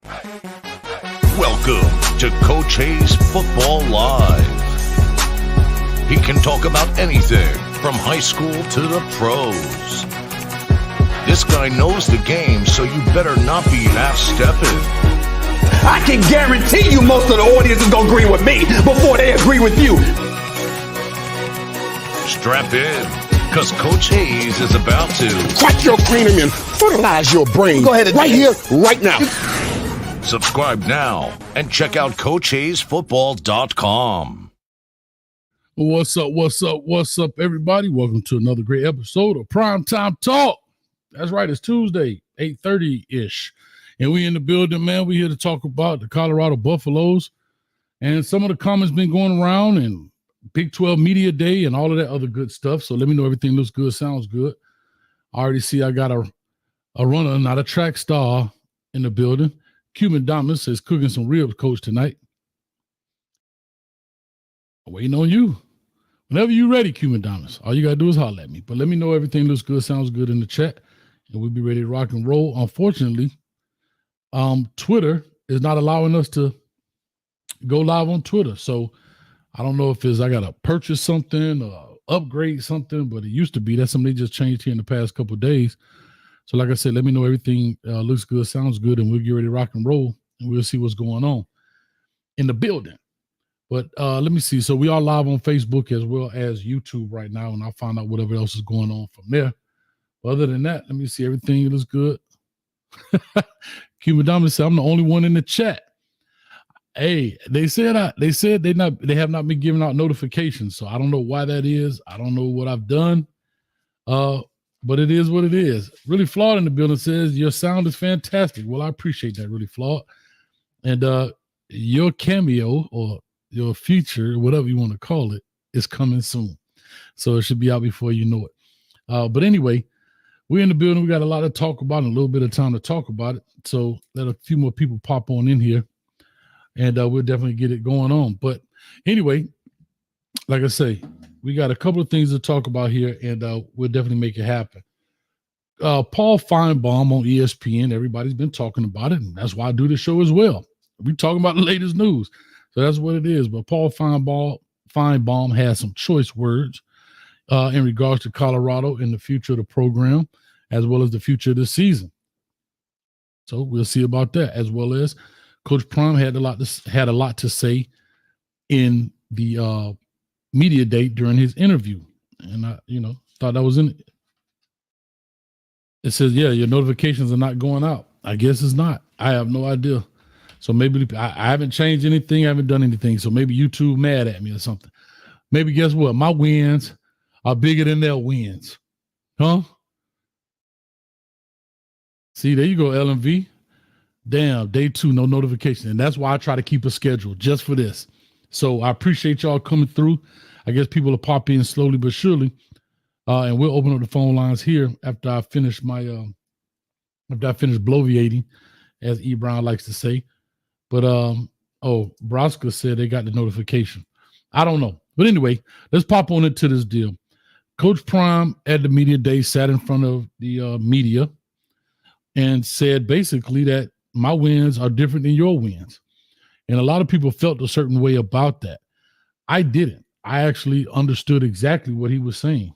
Welcome to Coach Hayes Football Live. He can talk about anything from high school to the pros. This guy knows the game, so you better not be half-stepping. I can guarantee you most of the audience is going to agree with me before they agree with you. Strap in, because Coach Hayes is about to crack your cranium and fertilize your brain. Go ahead and right here, right now. Subscribe now and check out CoachHayesFootball.com. What's up, everybody? Welcome to another great episode of Primetime Talk. That's right, it's Tuesday, 8:30-ish. And we in the building, man. We here to talk about the Colorado Buffaloes and some of the comments been going around and Big 12 Media Day and all of that other good stuff. So let me know everything looks good, sounds good. I already see I got a runner, not a track star, in the building. Cuban Dominus is cooking some ribs, Coach, tonight. Waiting on you. Whenever you're ready, Cuban Dominus, all you got to do is holler at me. But let me know everything looks good, sounds good in the chat, and we'll be ready to rock and roll. Unfortunately, Twitter is not allowing us to go live on Twitter. So I don't know if I got to purchase something or upgrade something, but it used to be. That's something they just changed here in the past couple of days. So like I said, let me know everything looks good, sounds good, and we'll get ready to rock and roll, and we'll see what's going on in the building. But let me see. So we are live on Facebook as well as YouTube right now, and I'll find out whatever else is going on from there. But other than that, let me see. Everything looks good. Cuban Dominus said, I'm the only one in the chat. Hey, they said they have not been giving out notifications, so I don't know why that is. I don't know what I've done. But it is what it is. Really Flawed in the building says, your sound is fantastic. Well, I appreciate that, Really Flawed. And your cameo or your feature, whatever you want to call it, is coming soon. So it should be out before you know it. But anyway, we're in the building. We got a lot to talk about and a little bit of time to talk about it. So let a few more people pop on in here, and we'll definitely get it going on. But anyway, like I say, we got a couple of things to talk about here, and we'll definitely make it happen. Paul Finebaum on ESPN, everybody's been talking about it, and that's why I do the show as well. We're talking about the latest news. So that's what it is. But Paul Finebaum has some choice words in regards to Colorado and the future of the program, as well as the future of the season. So we'll see about that, as well as Coach Prime had a lot to say in the media day during his interview, and I, thought that was in it. It says, yeah, your notifications are not going out. I guess it's not. I have no idea. So maybe I haven't changed anything. I haven't done anything. So maybe YouTube mad at me or something. Maybe guess what? My wins are bigger than their wins. Huh? See, there you go, LMV. Damn, day 2, no notification. And that's why I try to keep a schedule just for this. So I appreciate y'all coming through. I guess people will pop in slowly but surely. And we'll open up the phone lines here after I finish bloviating, as E. Brown likes to say. But Broska said they got the notification. I don't know. But anyway, let's pop on into this deal. Coach Prime at the media day sat in front of the media and said basically that my wins are different than your wins. And a lot of people felt a certain way about that. I didn't. I actually understood exactly what he was saying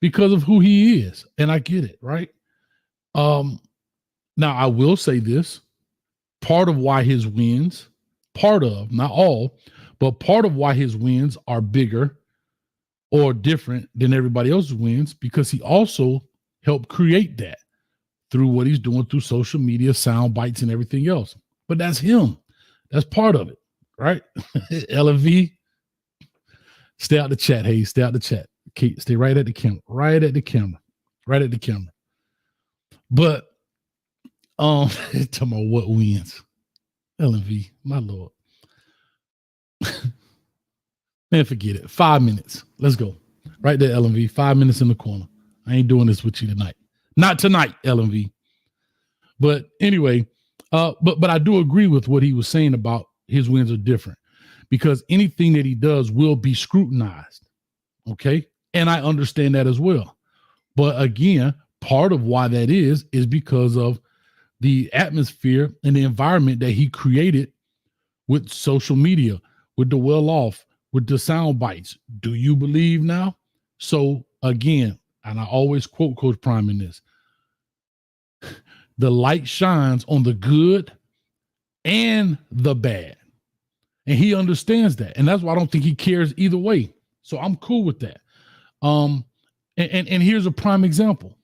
because of who he is. And I get it, right? Now, I will say this. Part of why his wins, not all, but part of why his wins are bigger or different than everybody else's wins, because he also helped create that through what he's doing through social media, sound bites, and everything else. But that's him. That's part of it, right? LV, stay out the chat, hey, stay out the chat. Okay, stay right at the camera. But talking about what wins. LV, my Lord. Man, forget it. 5 minutes. Let's go. Right there, LMV. 5 minutes in the corner. I ain't doing this with you tonight. Not tonight, LMV. But anyway, but I do agree with what he was saying about his wins are different, because anything that he does will be scrutinized. Okay. And I understand that as well. But again, part of why that is because of the atmosphere and the environment that he created with social media, with the well-off, with the sound bites. Do you believe now? So again, and I always quote Coach Prime in this, the light shines on the good and the bad. And he understands that. And that's why I don't think he cares either way. So I'm cool with that. And here's a prime example.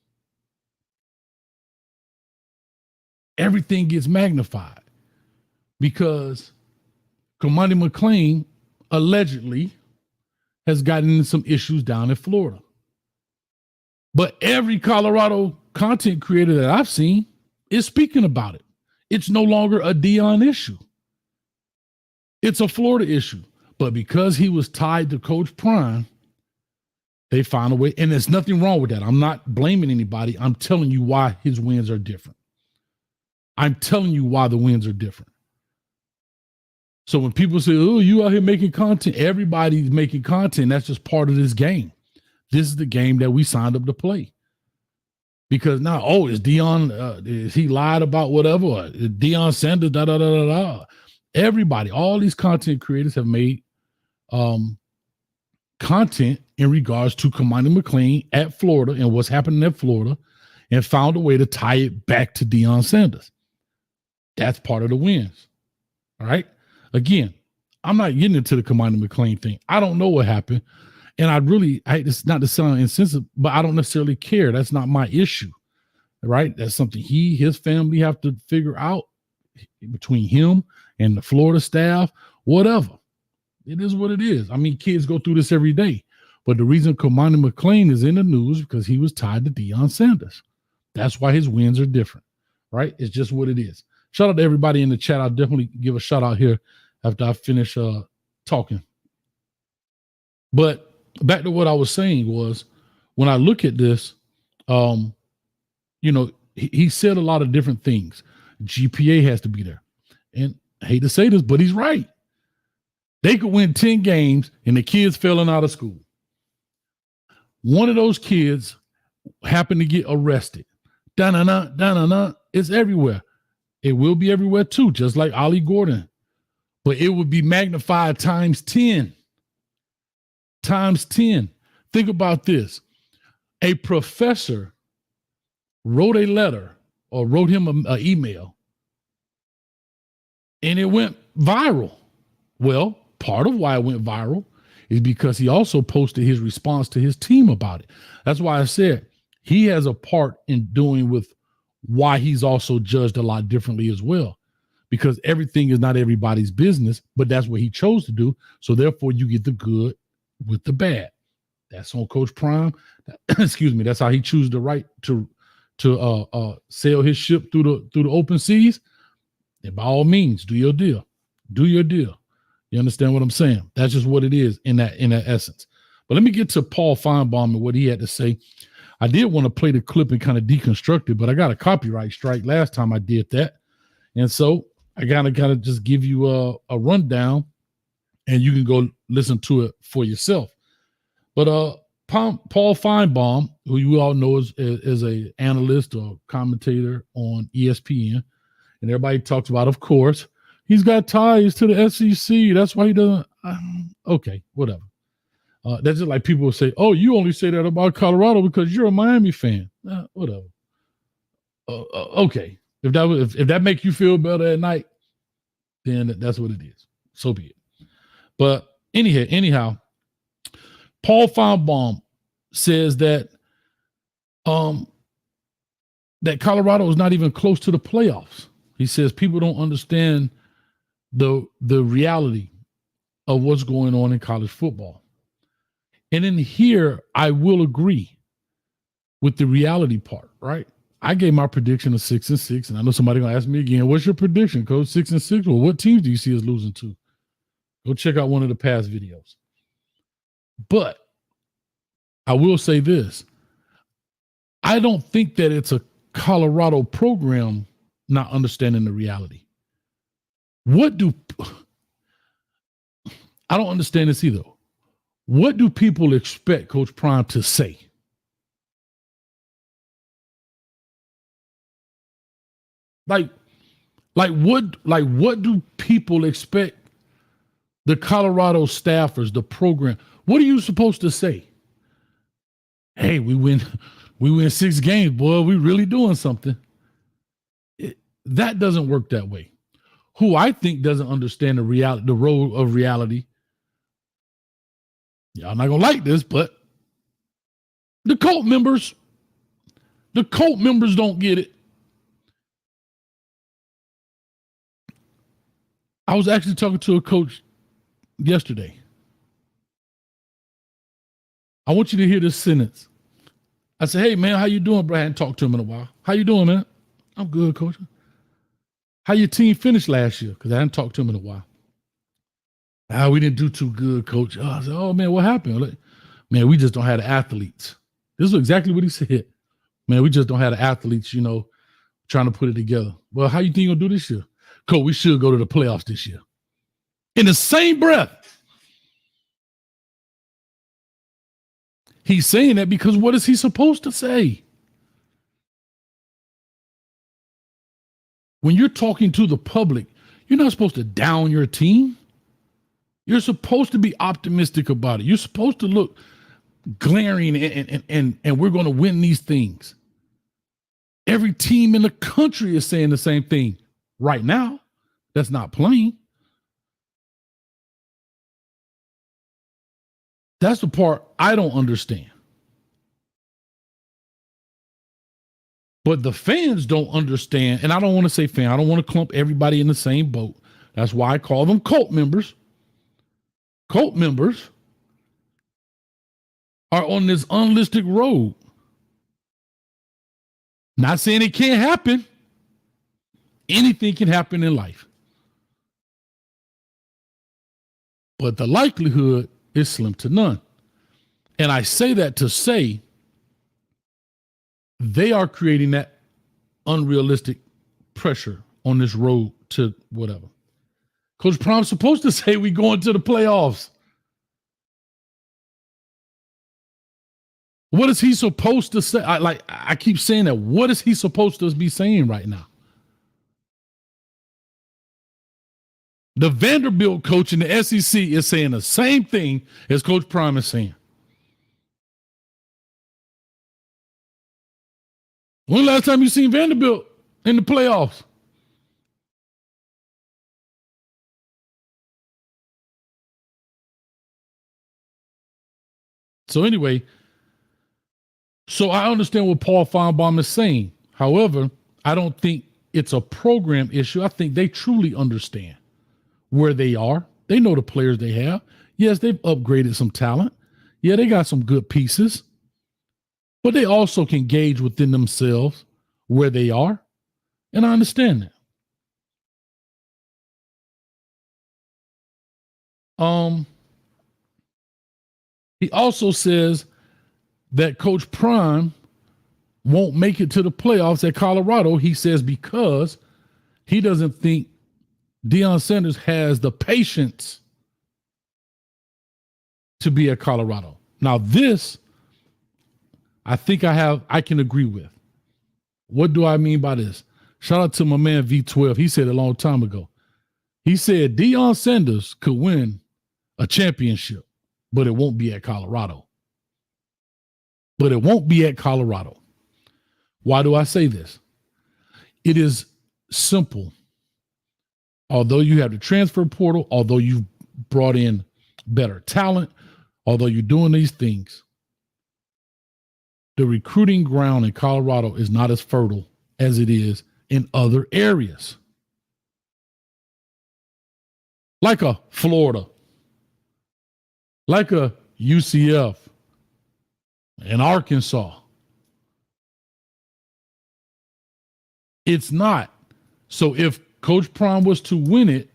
Everything gets magnified because Kamani McLean allegedly has gotten into some issues down in Florida. But every Colorado content creator that I've seen is speaking about it. It's no longer a Dion issue. It's a Florida issue. But because he was tied to Coach Prime, they found a way. And there's nothing wrong with that. I'm not blaming anybody. I'm telling you why his wins are different. I'm telling you why the wins are different. So when people say, oh, you out here making content, everybody's making content. That's just part of this game. This is the game that we signed up to play. Because now, oh, is Dion, is he lied about whatever? Or is Deion Sanders, da, da, da, da, da. Everybody, all these content creators have made content in regards to Kamani McLean at Florida and what's happening at Florida and found a way to tie it back to Deion Sanders. That's part of the wins. All right. Again, I'm not getting into the Kamani McLean thing. I don't know what happened. And it's not to sound insensitive, but I don't necessarily care. That's not my issue. Right. That's something his family have to figure out between him and the Florida staff, whatever. It is what it is. I mean, kids go through this every day. But the reason Kamani McLean is in the news because he was tied to Deion Sanders. That's why his wins are different. Right. It's just what it is. Shout out to everybody in the chat. I'll definitely give a shout out here after I finish talking. But back to what I was saying was when I look at this, he said a lot of different things. GPA has to be there. And I hate to say this, but he's right. They could win 10 games and the kids failing out of school. One of those kids happened to get arrested. Da-na-na, da-na-na. It's everywhere. It will be everywhere too, just like Ollie Gordon. But it would be magnified times 10. Times 10. Think about this. A professor wrote a letter or wrote him an email and it went viral. Well, part of why it went viral is because he also posted his response to his team about it. That's why I said he has a part in doing with why he's also judged a lot differently as well, because everything is not everybody's business, but that's what he chose to do. So therefore you get the good with the bad. That's on Coach Prime. Excuse me. That's how he chooses the right to sail his ship through the open seas. And by all means, do your deal. Do your deal. You understand what I'm saying? That's just what it is in that essence. But let me get to Paul Finebaum and what he had to say. I did want to play the clip and kind of deconstruct it, but I got a copyright strike last time I did that. And so I gotta just give you a rundown and you can go listen to it for yourself. But Paul Finebaum, who you all know is a analyst or commentator on ESPN, and everybody talks about, of course, he's got ties to the SEC. That's why he doesn't. Okay, whatever. That's just like people will say, oh, you only say that about Colorado because you're a Miami fan. Whatever. Okay. If that makes you feel better at night, then that's what it is. So be it. But anyhow, Paul Finebaum says that that Colorado is not even close to the playoffs. He says people don't understand the reality of what's going on in college football. And in here, I will agree with the reality part, right? I gave my prediction of 6-6, and I know somebody gonna ask me again, what's your prediction, Coach? 6-6? Well, what teams do you see us losing to? Go check out one of the past videos. But I will say this. I don't think that it's a Colorado program not understanding the reality. I don't understand this either. What do people expect Coach Prime to say? Like, what do people expect the Colorado staffers, the program? What are you supposed to say? Hey, we win 6 games, boy. We really doing something. That doesn't work that way. Who I think doesn't understand the role of reality. Y'all not gonna like this, but the cult members don't get it. I was actually talking to a coach yesterday. I want you to hear this sentence. I said, hey, man, how you doing, bro? I hadn't talked to him in a while. How you doing, man? I'm good, coach. How your team finished last year? Because I hadn't talked to him in a while. We didn't do too good, coach. I said, oh, man, what happened? Like, man, we just don't have the athletes. This is exactly what he said. Man, we just don't have the athletes, trying to put it together. Well, how you think you'll do this year? Coach, we should go to the playoffs this year. In the same breath, he's saying that because what is he supposed to say? When you're talking to the public, you're not supposed to down your team. You're supposed to be optimistic about it. You're supposed to look glaring and we're going to win these things. Every team in the country is saying the same thing right now. That's not playing. That's the part I don't understand. But the fans don't understand, and I don't want to say fan. I don't want to clump everybody in the same boat. That's why I call them cult members. Cult members are on this unlisted road. Not saying it can't happen. Anything can happen in life. But the likelihood is slim to none. And I say that to say they are creating that unrealistic pressure on this road to whatever. Coach Prom's supposed to say we going to the playoffs. What is he supposed to say? I keep saying that. What is he supposed to be saying right now? The Vanderbilt coach in the SEC is saying the same thing as Coach Prime is saying. When last time you seen Vanderbilt in the playoffs? So anyway, so I understand what Paul Finebaum is saying. However, I don't think it's a program issue. I think they truly understand where they are. They know the players they have. Yes, they've upgraded some talent. Yeah, they got some good pieces. But they also can gauge within themselves where they are. And I understand that. He also says that Coach Prime won't make it to the playoffs at Colorado. He says because he doesn't think Deion Sanders has the patience to be at Colorado. Now this, I think I can agree with. What do I mean by this? Shout out to my man V12. He said a long time ago. He said Deion Sanders could win a championship, but it won't be at Colorado. But it won't be at Colorado. Why do I say this? It is simple. Although you have the transfer portal, although you've brought in better talent, although you're doing these things, the recruiting ground in Colorado is not as fertile as it is in other areas. Like a Florida, like a UCF, and Arkansas. It's not. So if Coach Prime was to win it,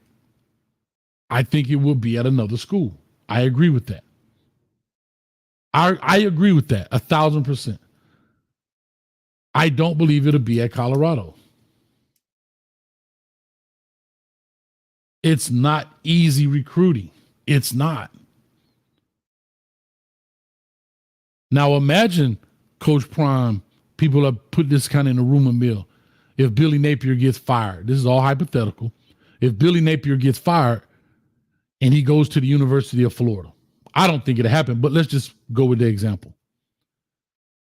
I think it would be at another school. I agree with that. I agree with that 1,000%. I don't believe it'll be at Colorado. It's not easy recruiting. It's not. Now imagine Coach Prime, people have put this kind of in a rumor mill. if Billy Napier gets fired. This is all hypothetical. If Billy Napier gets fired and he goes to the University of Florida, I don't think it'll happen, but let's just go with the example.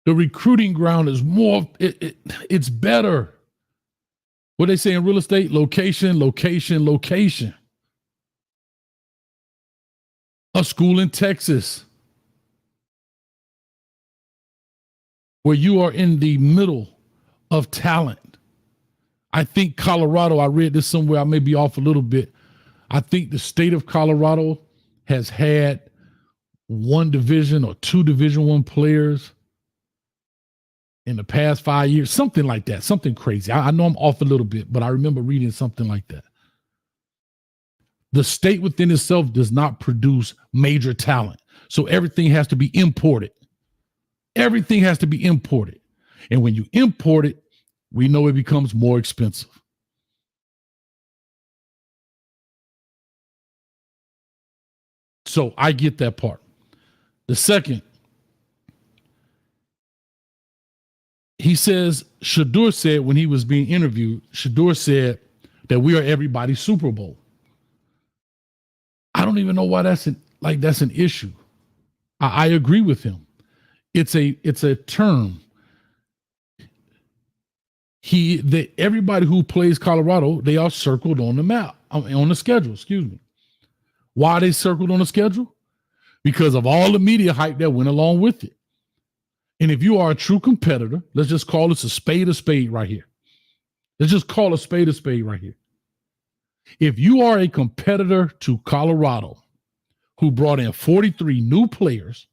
The recruiting ground is more, it's better. What they say in real estate, location, location, location. A school in Texas where you are in the middle of talent. I think Colorado, I read this somewhere, I may be off a little bit. I think the state of Colorado has had one division or two Division I players in the past 5 years, something like that, something crazy. I know I'm off a little bit, but I remember reading something like that. The state within itself does not produce major talent. So everything has to be imported. Everything has to be imported. And when you import it, we know it becomes more expensive. So I get that part. The second, he says, Shador said when he was being interviewed, Shador said that we are everybody's Super Bowl. I don't even know why that's an issue. I agree with him. It's a term. Everybody who plays Colorado, they are circled on the map, on the schedule, excuse me. Why are they circled on the schedule? Because of all the media hype that went along with it. And if you are a true competitor, let's just call this a spade right here. Let's just call a spade right here. If you are a competitor to Colorado who brought in 43 new players,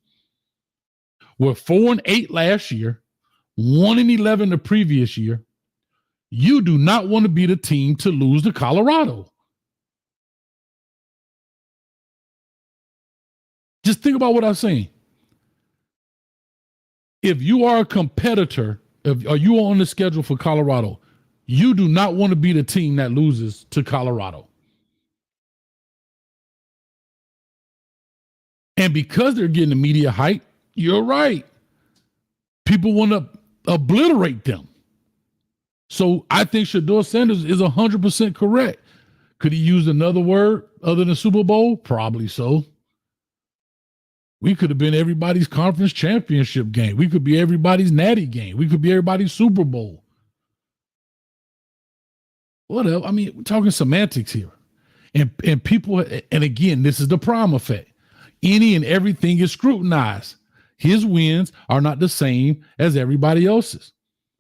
were 4-8 last year, 1-11 the previous year, you do not want to be the team to lose to Colorado. Just think about what I'm saying. If you are a competitor, are you on the schedule for Colorado, you do not want to be the team that loses to Colorado. And because they're getting the media hype, you're right. People want to obliterate them. So I think Shador Sanders is 100% correct. Could he use another word other than Super Bowl? Probably so. We could have been everybody's conference championship game. We could be everybody's natty game. We could be everybody's Super Bowl. Whatever. I mean, we're talking semantics here. And people, and again, this is the Prime effect. Any and everything is scrutinized. His wins are not the same as everybody else's.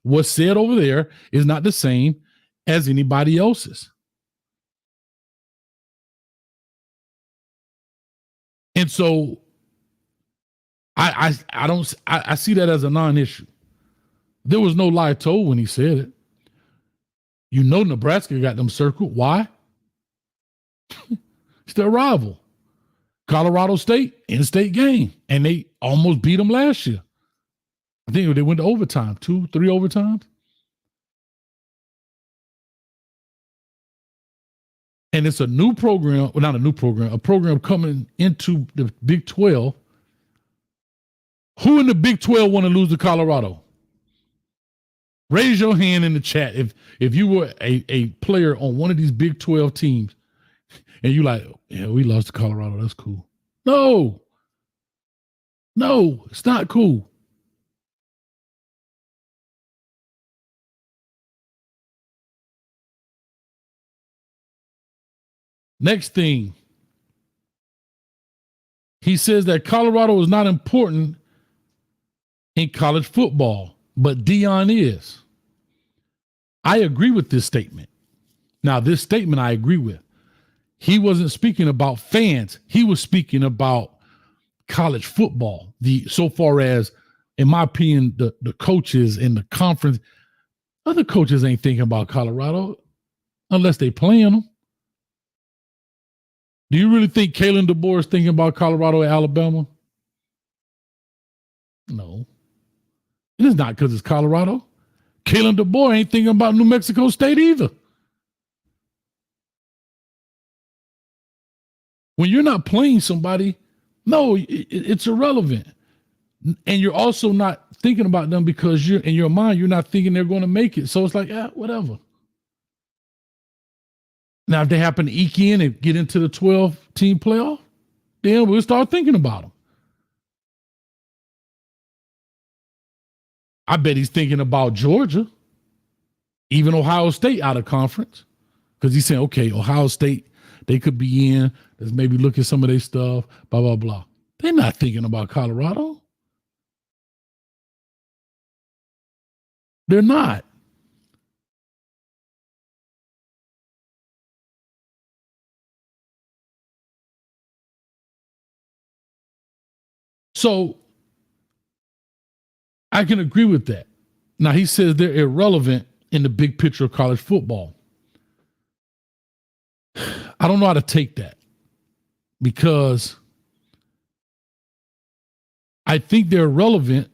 What's said over there is not the same as anybody else's. And so I see that as a non-issue. There was no lie told when he said it. You know Nebraska got them circled. Why? It's their rival. Colorado State, in-state game. And they almost beat them last year. I think they went to overtime, 2-3 overtimes. And it's a new program, well, not a new program, a program coming into the Big 12. Who in the Big 12 want to lose to Colorado? Raise your hand in the chat if you were a player on one of these Big 12 teams and you like, yeah, we lost to Colorado. That's cool. No, it's not cool. Next thing, he says that Colorado is not important in college football, but Deion is. I agree with this statement. Now, this statement I agree with. He wasn't speaking about fans. He was speaking about college football. So far as, in my opinion, the coaches in the conference, other coaches ain't thinking about Colorado unless they playing them. Do you really think Kalen DeBoer is thinking about Colorado or Alabama? No. And it's not because it's Colorado. Kalen DeBoer ain't thinking about New Mexico State either. When you're not playing somebody, no, it's irrelevant. And you're also not thinking about them because you're in your mind, you're not thinking they're going to make it. So it's like, whatever. Now, if they happen to eke in and get into the 12-team playoff, then we'll start thinking about them. I bet he's thinking about Georgia, even Ohio State out of conference, because he's saying, okay, Ohio State, they could be in. Let's maybe look at some of their stuff, blah, blah, blah. They're not thinking about Colorado. They're not. So I can agree with that. Now, he says they're irrelevant in the big picture of college football. I don't know how to take that because I think they're relevant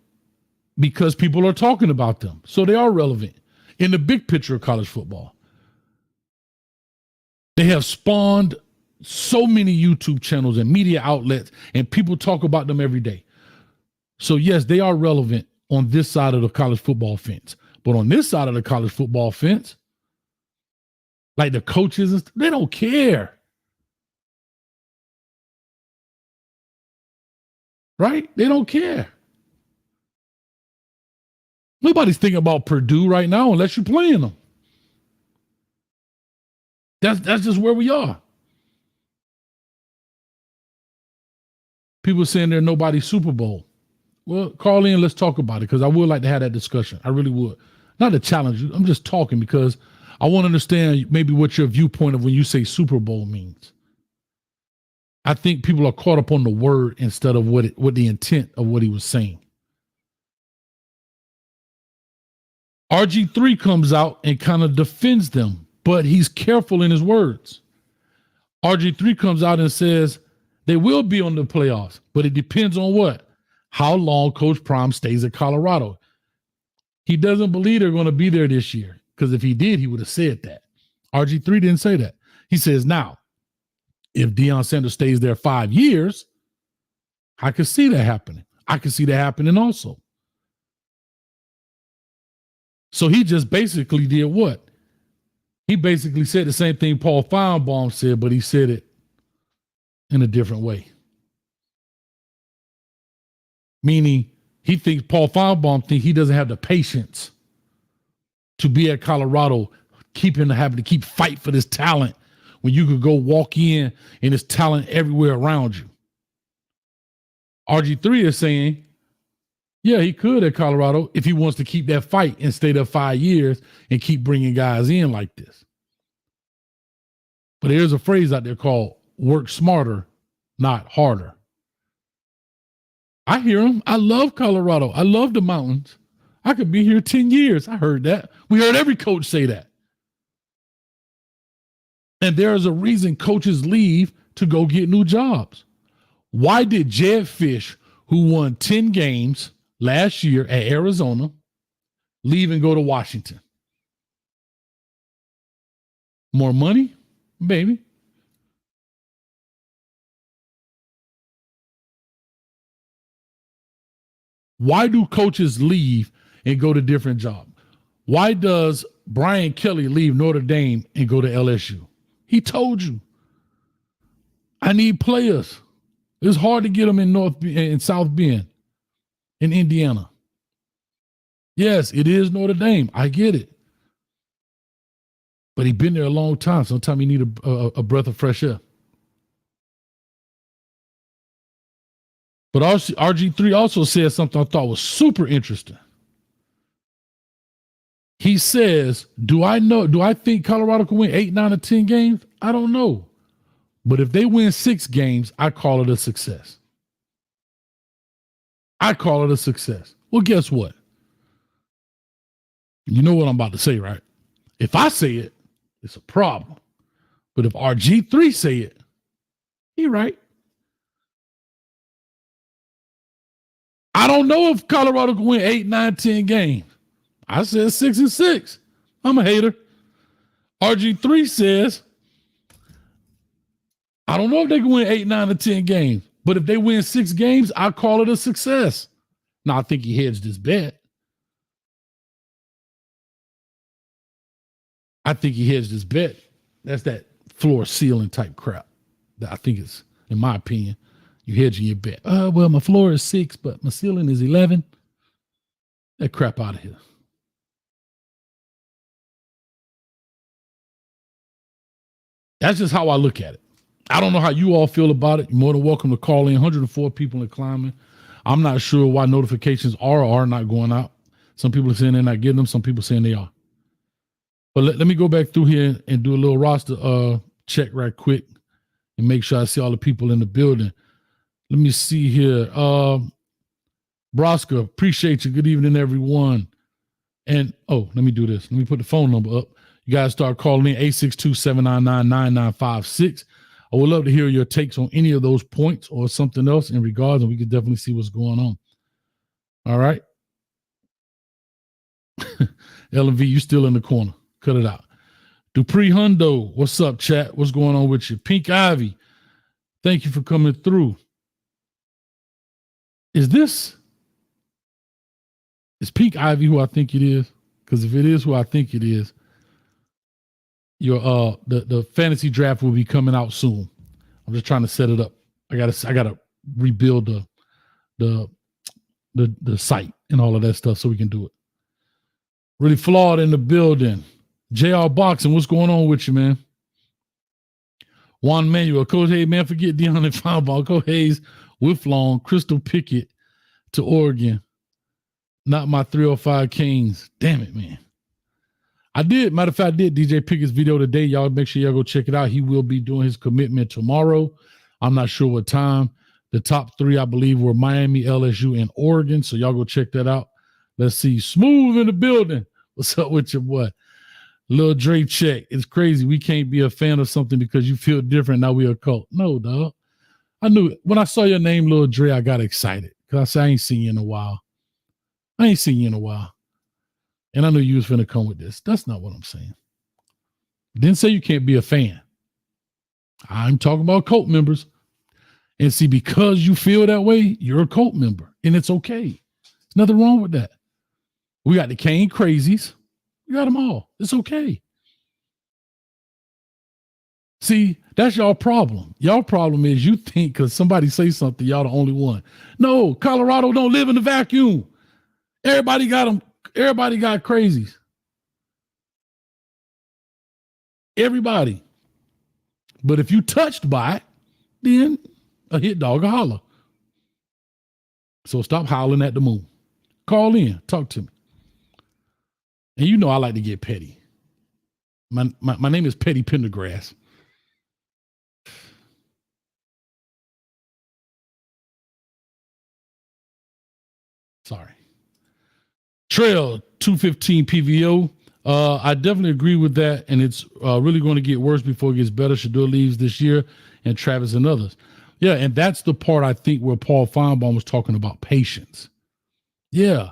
because people are talking about them. So they are relevant in the big picture of college football. They have spawned so many YouTube channels and media outlets, and people talk about them every day. So yes, they are relevant on this side of the college football fence. But on this side of the college football fence, like the coaches, they don't care. Right? They don't care. Nobody's thinking about Purdue right now unless you're playing them. That's just where we are. People saying they're nobody's Super Bowl. Well, call in, let's talk about it, because I would like to have that discussion. I really would. Not to challenge you. I'm just talking because I want to understand maybe what your viewpoint of when you say Super Bowl means. I think people are caught up on the word instead of what the intent of what he was saying. RG3 comes out and kind of defends them, but he's careful in his words. RG3 comes out and says they will be on the playoffs, but it depends on what? How long Coach Prime stays at Colorado. He doesn't believe they're going to be there this year, because if he did, he would have said that. RG3 didn't say that. He says, now, if Deion Sanders stays there 5 years, I could see that happening. I could see that happening also. So he just basically did what? He basically said the same thing Paul Finebaum said, but he said it in a different way. Meaning he thinks Paul Finebaum thinks he doesn't have the patience to be at Colorado, having to keep fight for this talent when you could go walk in and there's talent everywhere around you. RG3 is saying, yeah, he could at Colorado if he wants to keep that fight and stay there 5 years and keep bringing guys in like this. But there's a phrase out there called work smarter, not harder. I hear him. I love Colorado. I love the mountains. I could be here 10 years. I heard that. We heard every coach say that. And there is a reason coaches leave to go get new jobs. Why did Jed Fish, who won 10 games last year at Arizona, leave and go to Washington? More money? Maybe. Why do coaches leave and go to different jobs? Why does Brian Kelly leave Notre Dame and go to LSU? He told you, I need players. It's hard to get them in South Bend, in Indiana. Yes, it is Notre Dame. I get it. But he's been there a long time. Sometimes you need a breath of fresh air. But RG3 also said something I thought was super interesting. He says, do I think Colorado can win 8, 9, or 10 games? I don't know. But if they win 6 games, I call it a success. I call it a success. Well, guess what? You know what I'm about to say, right? If I say it, it's a problem. But if RG3 say it, he right. I don't know if Colorado can win 8, 9, 10 games. I said 6 and 6. I'm a hater. RG3 says, I don't know if they can win 8, 9, or 10 games, but if they win 6 games, I call it a success. Now, I think he hedged his bet. That's that floor ceiling type crap. That I think is, in my opinion, you hedging your bet. Well, my floor is 6, but my ceiling is 11. That crap out of here. That's just how I look at it. I don't know how you all feel about it. You're more than welcome to call in. 104 people in climbing. I'm not sure why notifications are or are not going out. Some people are saying they're not getting them. Some people saying they are. But let me go back through here and do a little roster check right quick and make sure I see all the people in the building. Let me see here. Broska, appreciate you. Good evening, everyone. And, let me do this. Let me put the phone number up. You guys start calling in 862-799-9956. I would love to hear your takes on any of those points or something else in regards, and we can definitely see what's going on. All right. LV, you still in the corner. Cut it out. Dupree Hundo, what's up, chat? What's going on with you? Pink Ivy, thank you for coming through. Is Pink Ivy who I think it is? Because if it is who I think it is, your the fantasy draft will be coming out soon. I'm just trying to set it up. I gotta rebuild the site and all of that stuff so we can do it. Really flawed in the building. JR Boxing, what's going on with you, man? Juan Manuel, Coach Hayes, man, forget Deion and Finebaum. Coach Hayes, Whifflong, Crystal Pickett to Oregon. Not my 305 Kings. Damn it, man. Matter of fact, I did DJ Pickett's video today. Y'all make sure y'all go check it out. He will be doing his commitment tomorrow. I'm not sure what time. The top 3, I believe, were Miami, LSU, and Oregon. So y'all go check that out. Let's see. Smooth in the building. What's up with your boy? Lil Dre check. It's crazy. We can't be a fan of something because you feel different. Now we a cult. No, dog. I knew it. When I saw your name, Lil Dre, I got excited. Because I said, I ain't seen you in a while. And I knew you was finna come with this. That's not what I'm saying. Didn't say you can't be a fan. I'm talking about cult members. And see, because you feel that way, you're a cult member. And it's okay. There's nothing wrong with that. We got the Kane crazies. We got them all. It's okay. See, that's y'all problem. Y'all problem is you think because somebody say something, y'all the only one. No, Colorado don't live in the vacuum. Everybody got them. Everybody got crazies. Everybody. But if you touched by it, then a hit dog will holler. So stop howling at the moon. Call in. Talk to me. And you know I like to get petty. My name is Petty Pendergrass. Sorry. Trail 215 PVO. I definitely agree with that, and it's really going to get worse before it gets better. Shador leaves this year, and Travis and others. Yeah, and that's the part I think where Paul Finebaum was talking about patience. Yeah,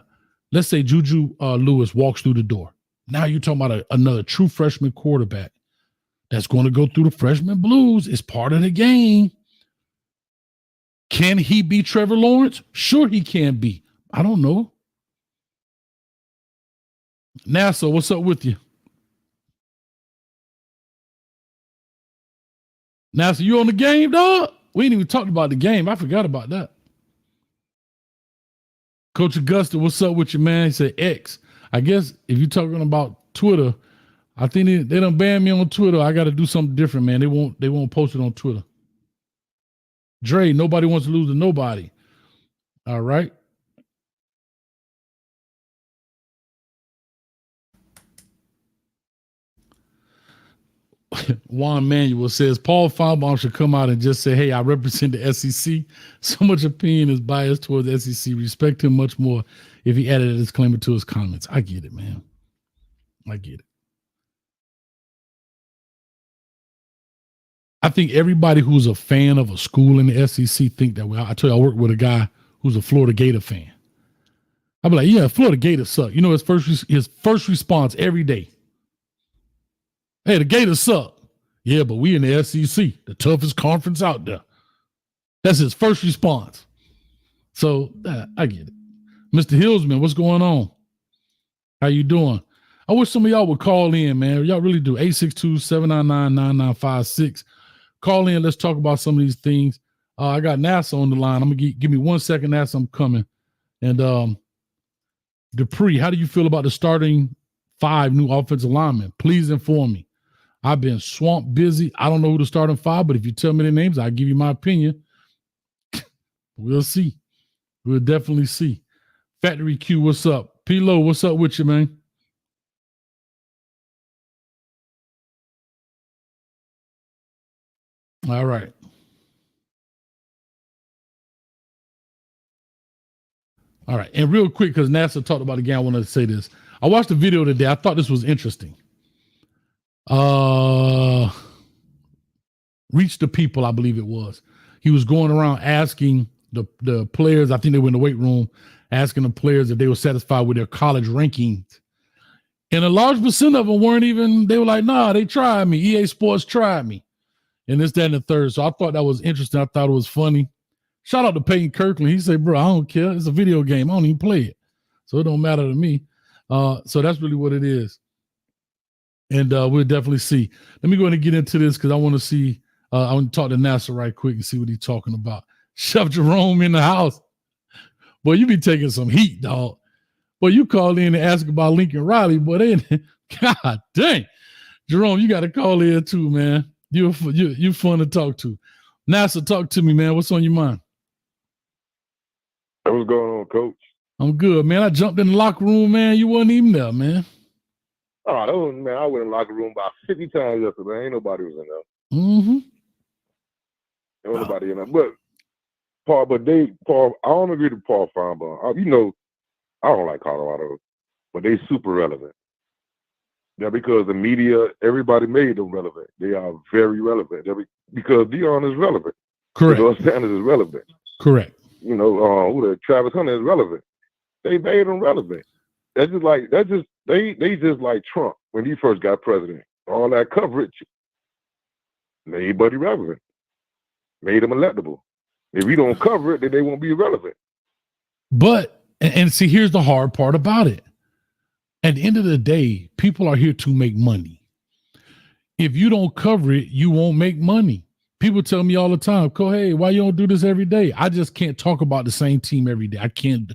let's say Juju Lewis walks through the door. Now you're talking about another true freshman quarterback that's going to go through the freshman blues. It's part of the game. Can he be Trevor Lawrence? Sure he can be. I don't know. NASA, what's up with you? NASA, you on the game, dog? We ain't even talked about the game. I forgot about that. Coach Augusta, what's up with you, man? He said X. I guess if you're talking about Twitter, I think they done banned me on Twitter. I got to do something different, man. They won't post it on Twitter. Dre, nobody wants to lose to nobody. All right. Juan Manuel says Paul Finebaum should come out and just say, hey, I represent the SEC. So much opinion is biased towards the SEC. Respect him much more if he added a disclaimer to his comments. I get it, man. I get it. I think everybody who's a fan of a school in the SEC think that way. I tell you, I work with a guy who's a Florida Gator fan. I'll be like, yeah, Florida Gators suck. You know, his first response every day. Hey, the Gators suck. Yeah, but we in the SEC, the toughest conference out there. That's his first response. So I get it. Mr. Hillsman, what's going on? How you doing? I wish some of y'all would call in, man. Y'all really do. 862-799-9956. Call in. Let's talk about some of these things. I got NASA on the line. I'm gonna give me 1 second. NASA, I'm coming. And Dupree, how do you feel about the starting 5 new offensive linemen? Please inform me. I've been swamped busy. I don't know who the starting 5, but if you tell me their names, I'll give you my opinion. We'll see. We'll definitely see. Factory Q, what's up? P-Lo, what's up with you, man? All right. All right. And real quick, because NASA talked about it again, I wanted to say this. I watched the video today. I thought this was interesting. Reach the People, I believe it was. He was going around asking the players, I think they were in the weight room, asking the players if they were satisfied with their college rankings. And a large percent of them weren't even, they were like, nah, they tried me. EA Sports tried me. And this, that, and the third. So I thought that was interesting. I thought it was funny. Shout out to Peyton Kirkland. He said, bro, I don't care. It's a video game. I don't even play it. So it don't matter to me. So that's really what it is. And we'll definitely see. Let me go ahead and get into this because I want to see. I want to talk to NASA right quick and see what he's talking about. Chef Jerome in the house. Boy, you be taking some heat, dog. Boy, you called in and asked about Lincoln Riley. Boy, God dang. Jerome, you got to call in too, man. You're fun to talk to. NASA, talk to me, man. What's on your mind? What's going on, Coach? I'm good, man. I jumped in the locker room, man. You wasn't even there, man. Oh, man, I went in the locker room about 50 times yesterday. Ain't nobody was in there. Mm-hmm. Ain't nobody in there. But Paul, I don't agree with Paul Finebaum. You know, I don't like Colorado, but they super relevant. Yeah, because the media, everybody made them relevant. They are very relevant. Because Deion is relevant. Correct. Sanders is relevant. Correct. You know, Travis Hunter is relevant. They made them relevant. They just like Trump when he first got president. All that coverage made Buddy relevant, made him electable. If you don't cover it, then they won't be relevant. But and see, here's the hard part about it. At the end of the day, people are here to make money. If you don't cover it, you won't make money. People tell me all the time, hey, why you don't do this every day? I just can't talk about the same team every day. I can't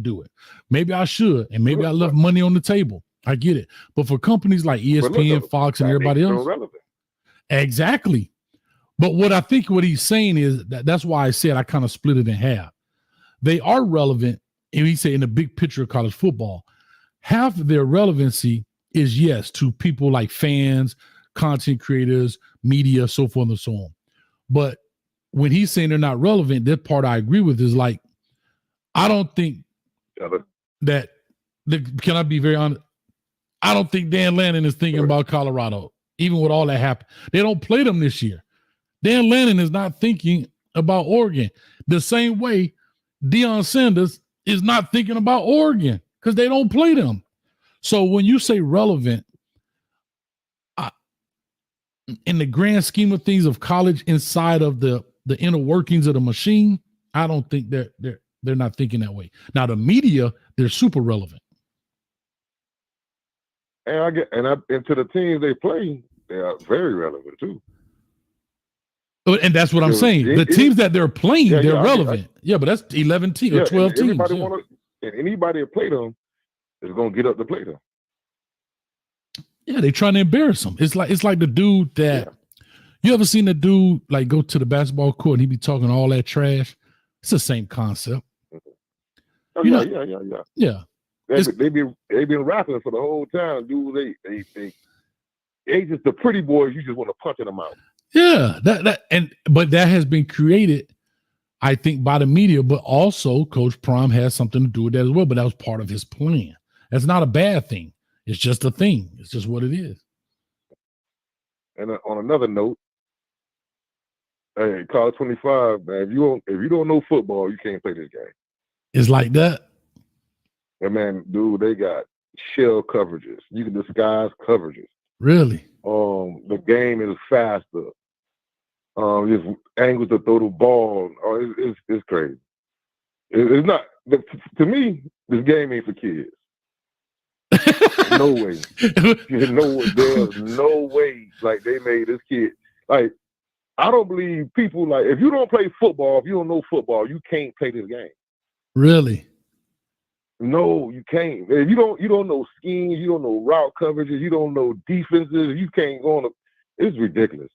do it. Maybe I should, and maybe I left money on the table. I get it. But for companies like ESPN, Fox, and everybody else, exactly. But what I think what he's saying is that's why I said I kind of split it in half. They are relevant, and he said in the big picture of college football, half of their relevancy is, yes, to people like fans, content creators, media, so forth and so on. But when he's saying they're not relevant, that part I agree with is like, I don't think can I be very honest? I don't think Dan Lannon is thinking about Colorado, even with all that happened. They don't play them this year. Dan Lannon is not thinking about Oregon the same way Deion Sanders is not thinking about Oregon because they don't play them. So when you say relevant, in the grand scheme of things of college inside of the inner workings of the machine, I don't think they're not thinking that way. Now the media, they're super relevant. And to the teams they play, they are very relevant too. And that's what I'm saying. The teams that they're playing, they're relevant. But that's 11 teams or 12 teams. And anybody that play them is going to get up to play them. Yeah, they trying to embarrass them. It's like the dude that you ever seen the dude like go to the basketball court and he be talking all that trash? It's the same concept. Oh, yeah. They've been rapping for the whole time, dude. They just the pretty boys. You just want to punch them out. Yeah, but that has been created, I think, by the media, but also Coach Prime has something to do with that as well. But that was part of his plan. That's not a bad thing. It's just a thing. It's just what it is. And on another note, hey, College 25, man, if you don't know football, you can't play this game. It's like that. And man, dude, they got shell coverages. You can disguise coverages. Really? The game is faster. Just angles to throw the ball. It's crazy. It's not. to me, this game ain't for kids. No way. There's no way. Like they made this kid. Like I don't believe people like if you don't play football, if you don't know football, you can't play this game. Really? No, you can't. If you don't know schemes, you don't know route coverages, you don't know defenses, you can't go on. It's ridiculous.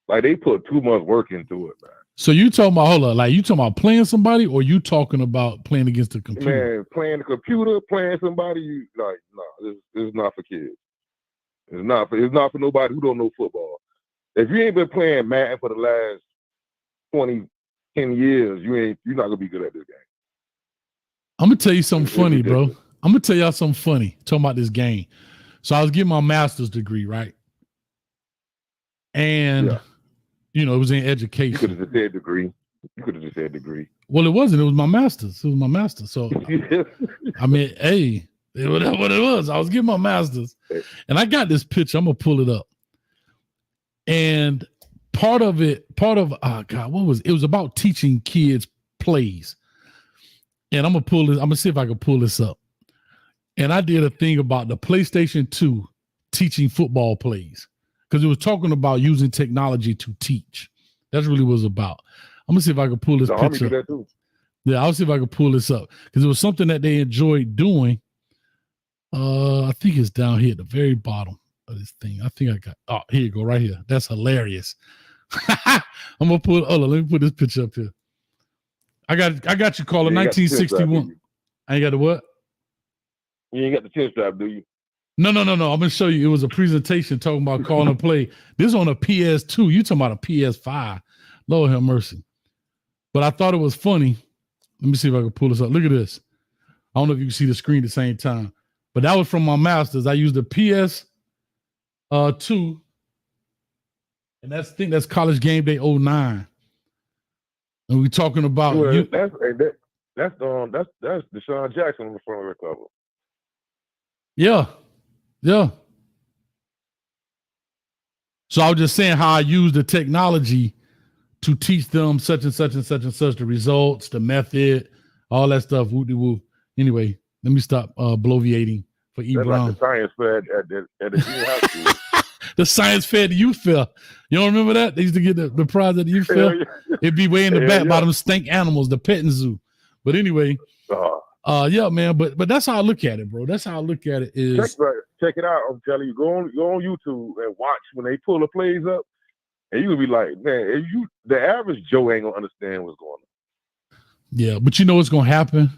Like they put too much work into it, man. So you talking about hold on, like you talking about playing somebody, or you talking about playing against the computer? Man, playing the computer, playing somebody, no, it's not for kids. It's not for nobody who don't know football. If you ain't been playing Madden for the last 10 years, you're not gonna be good at this game. I'm gonna tell you something funny, bro. I'm gonna tell y'all something funny talking about this game. So I was getting my master's degree, right? And you know, it was in education. You could have just said degree. Well, it wasn't. It was my master's. So I mean, hey, what it was. I was getting my master's, and I got this picture. I'm gonna pull it up. And part of oh God, what was it? It was about teaching kids plays. And I'm gonna see if I can pull this up. And I did a thing about the PlayStation 2 teaching football plays because it was talking about using technology to teach. That's really what it was about. I'm gonna see if I can pull this picture. Yeah, I'll see if I can pull this up because it was something that they enjoyed doing. I think it's down here at the very bottom of this thing. I think I got. Oh, here you go, right here. That's hilarious. I'm gonna pull. Hold on, let me put this picture up here. I got you, caller. 1961. I ain't got the what? You ain't got the test drive, do you? No. I'm gonna show you. It was a presentation talking about calling a play. This on a PS2. You talking about a PS5? Lord have mercy. But I thought it was funny. Let me see if I can pull this up. Look at this. I don't know if you can see the screen at the same time, but that was from my master's. I used the PS2, and I think that's College Game Day 09. And we talking about that's Deshaun Jackson on the front of the cover. Yeah. So I was just saying how I use the technology to teach them such and such and such and such, the results, the method, all that stuff. Woo-de-woo. Anyway, let me stop bloviating for E. Brown. Like the science fair at the junior high school. The science fair at the youth fair. You don't remember that? They used to get the prize at the youth fair. Yeah. It'd be way in the back by them stank animals, the petting zoo. But anyway, yeah, man. But that's how I look at it, bro. That's how I look at it. Check it out. I'm telling you, go on YouTube and watch when they pull the plays up, and you'll be like, man, the average Joe ain't gonna understand what's going on. Yeah, but you know what's gonna happen?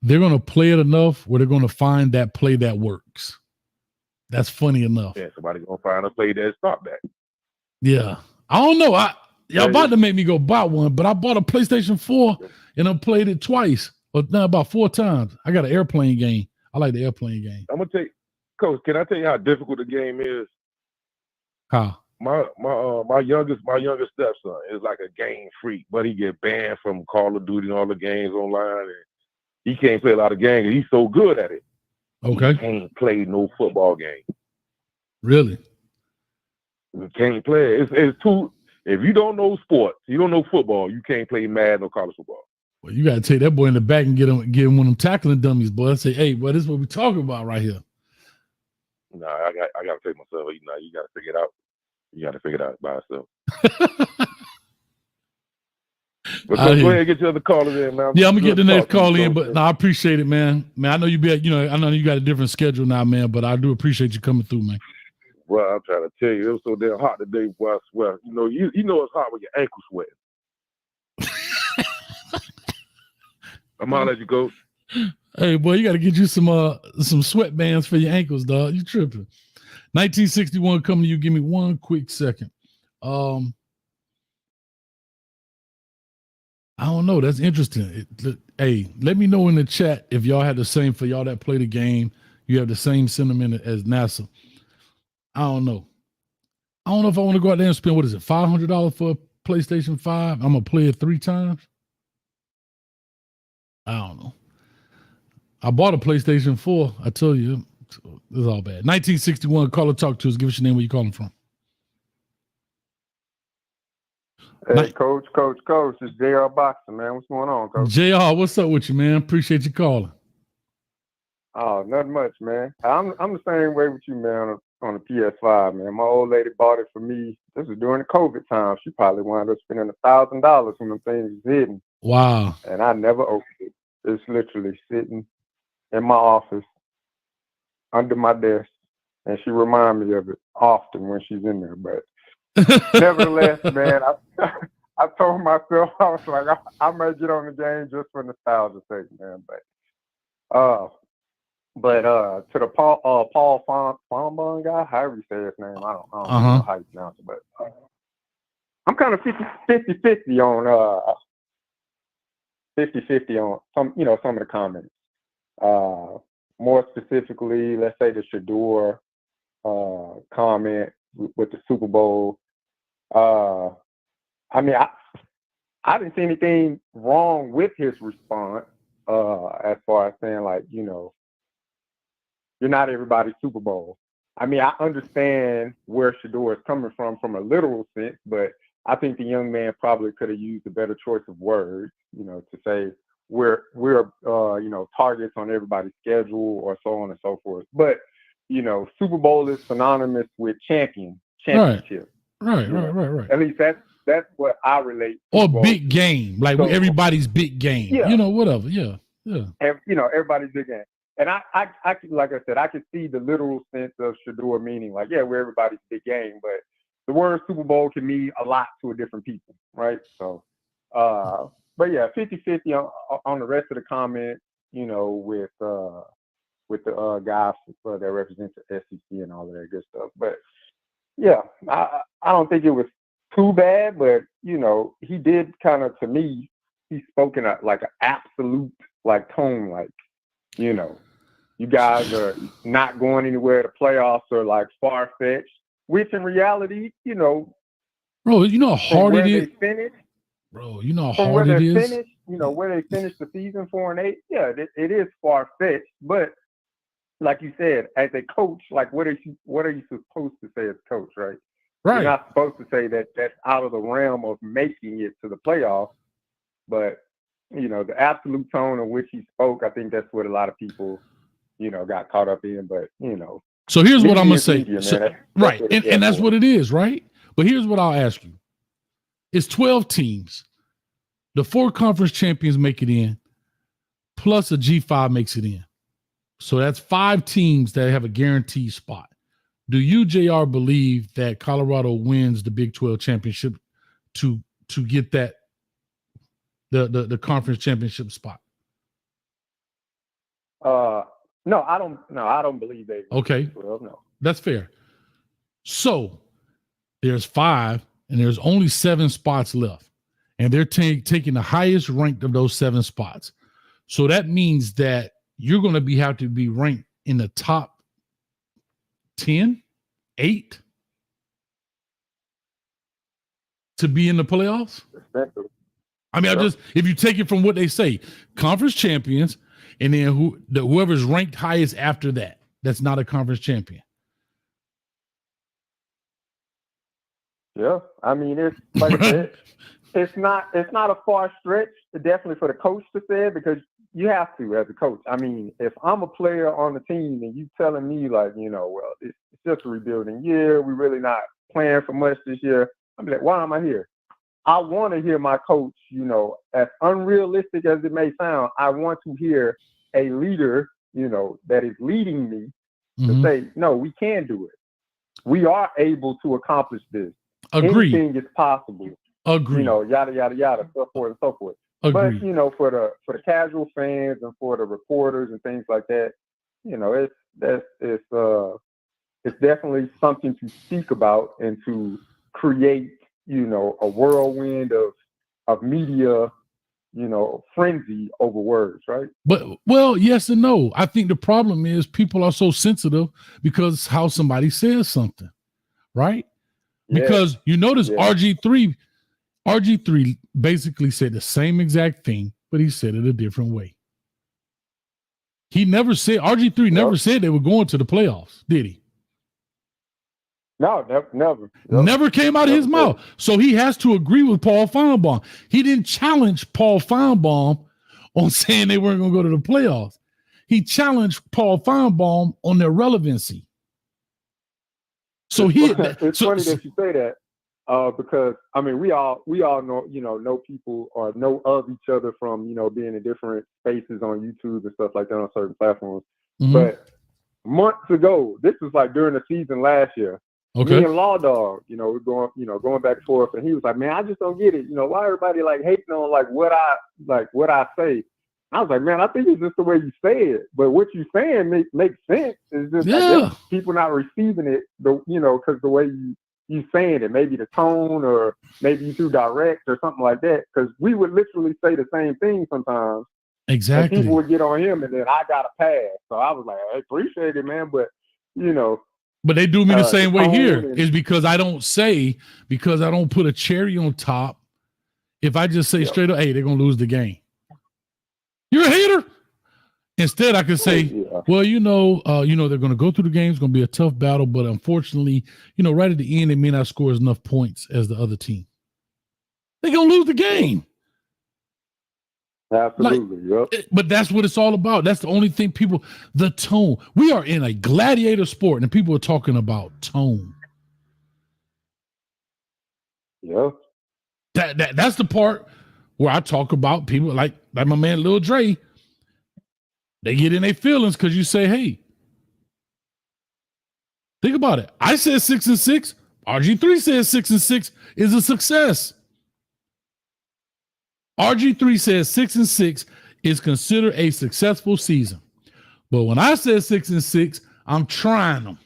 They're gonna play it enough where they're gonna find that play that works. That's funny enough. Yeah, somebody's gonna find a play that stop that. Yeah, I don't know. Y'all about to make me go buy one, but I bought a PlayStation 4 and I played it twice, or now about 4 times. I got an airplane game. I like the airplane game. I'm gonna tell you, Coach. Can I tell you how difficult the game is? How? My youngest stepson is like a game freak, but he get banned from Call of Duty and all the games online, and he can't play a lot of games. And he's so good at it. Okay. He can't play no football game. Really? You can't play. It's too. If you don't know sports, you don't know football, you can't play Madden or college football. Well, you got to take that boy in the back and get him one of them tackling dummies, boy. I say, hey, boy, this is what we're talking about right here. Nah, I got to take myself. You got to figure it out. You got to figure it out by yourself. But go ahead and get your other caller in, man. Yeah, I'm gonna get the next call in, but I appreciate it, man. Man, I know I know you got a different schedule now, man, but I do appreciate you coming through, man. Well, I'm trying to tell you, it was so damn hot today, boy. I swear. You know it's hot when your ankles sweating. I'm gonna let you go. Hey, boy, you got to get you some sweatbands for your ankles, dog. You tripping? 1961 coming to you. Give me one quick second. I don't know. That's interesting. Hey, let me know in the chat if y'all had the same, for y'all that play the game, you have the same sentiment as NASA. I don't know. I don't know if I want to go out there and spend, what is it, $500 for a PlayStation 5? I'm going to play it 3 times. I don't know. I bought a PlayStation 4. I tell you, it's all bad. 1961, call or talk to us. Give us your name, where you calling from. Hey, Coach. It's JR Boxer, man. What's going on, Coach? JR, what's up with you, man? Appreciate you calling. Oh, nothing much, man. I'm the same way with you, man, on the PS5, man. My old lady bought it for me. This was during the COVID time. She probably wound up spending $1,000 when them things was hidden. Wow. And I never opened it. It's literally sitting in my office under my desk. And she reminds me of it often when she's in there. But nevertheless, man, I told myself, I was like, I might get on the game just for nostalgia's sake, man. But to the Paul Finebaum guy, however you say his name, I don't know how you pronounce it, but I'm kind of 50-50 on 50-50 on some of the comments. More specifically, let's say the Shador comment with the Super Bowl. I mean, I didn't see anything wrong with his response as far as saying, like, you're not everybody's Super Bowl. I mean, I understand where Shador is coming from a literal sense, but I think the young man probably could have used a better choice of words, to say we're targets on everybody's schedule or so on and so forth. But, Super Bowl is synonymous with championship. Right. At least that's what I relate to. Or big game, like everybody's big game. Yeah. Whatever. Yeah. Everybody's big game. And I like I said, I could see the literal sense of Shador meaning like, yeah, we're everybody's big game, but the word Super Bowl can mean a lot to a different people, right? So, but yeah, 50-50 on the rest of the comment, with the guys that represent the SEC and all of that good stuff. But yeah, I don't think it was too bad, but he did kind of, to me, he spoke in like an absolute tone, like, you guys are not going anywhere. The playoffs are like far-fetched, which in reality, bro, you know how hard it is. Bro, you know how hard it is. Where they finished the season 4-8, yeah, it is far-fetched. But like you said, as a coach, like what are you supposed to say as coach, right? You're not supposed to say that that's out of the realm of making it to the playoffs. But the absolute tone in which he spoke, I think that's what a lot of people, got caught up in. But, so here's what I'm going to say. Media, And that's what it is, right? But here's what I'll ask you. It's 12 teams. The 4 conference champions make it in, plus a G5 makes it in. So that's 5 teams that have a guaranteed spot. Do you, JR, believe that Colorado wins the Big 12 championship to get that the conference championship spot? No, I don't believe they. Okay, 12, no, that's fair. So there's 5, and there's only 7 spots left, and they're taking the highest ranked of those 7 spots. So that means that you're going to have to be ranked in the top 10, 8 to be in the playoffs. I mean, if you take it from what they say, conference champions, and then whoever's ranked highest after that, that's not a conference champion. Yeah, I mean, it's like it's not a far stretch, definitely for the coach to say it, because you have to as a coach. I mean, if I'm a player on the team and you telling me like, well, it's just a rebuilding year, we're really not playing for much this year, I'm like, why am I here? I want to hear my coach, as unrealistic as it may sound, I want to hear a leader, that is leading me to say, no, we can do it. We are able to accomplish this. Agree. Anything is possible. Agree. Yada, yada, yada, so forth and so forth. Agree. But, for the casual fans and for the reporters and things like that, it's definitely something to speak about and to create, a whirlwind of media, frenzy over words, right? But, well, yes and no. I think the problem is people are so sensitive because how somebody says something, right? Yeah. Because you notice RG3 basically said the same exact thing, but he said it a different way. He never said, RG3 never said they were going to the playoffs, did he? No, never. Never came out of his mouth. So he has to agree with Paul Finebaum. He didn't challenge Paul Finebaum on saying they weren't going to go to the playoffs. He challenged Paul Finebaum on their relevancy. So it's funny that you say that because I mean we all know people or know of each other from being in different spaces on YouTube and stuff like that on certain platforms. Mm-hmm. But months ago, this was like during the season last year. Okay. Me and Law Dog, we're going back and forth, and he was like, "Man, I just don't get it. Why everybody like hating on what I say." I was like, "Man, I think it's just the way you say it, but what you saying makes sense. It's just I guess people not receiving it, because the way you saying it, maybe the tone, or maybe you too direct or something like that. Because we would literally say the same thing sometimes. Exactly. And people would get on him, and then I got a pass. So I was like, I appreciate it, man, but But they do me the same way here. Is because I don't put a cherry on top. If I just say straight up, hey, they're gonna lose the game. You're a hater. Instead, I could say, well, they're going to go through the game. It's going to be a tough battle, but unfortunately, right at the end, they may not score enough points as the other team. They're going to lose the game. Absolutely. But that's what it's all about. That's the only thing the tone. We are in a gladiator sport, and people are talking about tone. Yeah. That's the part where I talk about people like my man Lil Dre. They get in their feelings because you say, hey, think about it. I said 6-6. RG3 says 6-6 is a success. RG3 says 6-6 is considered a successful season. But when I said 6-6, I'm trying them.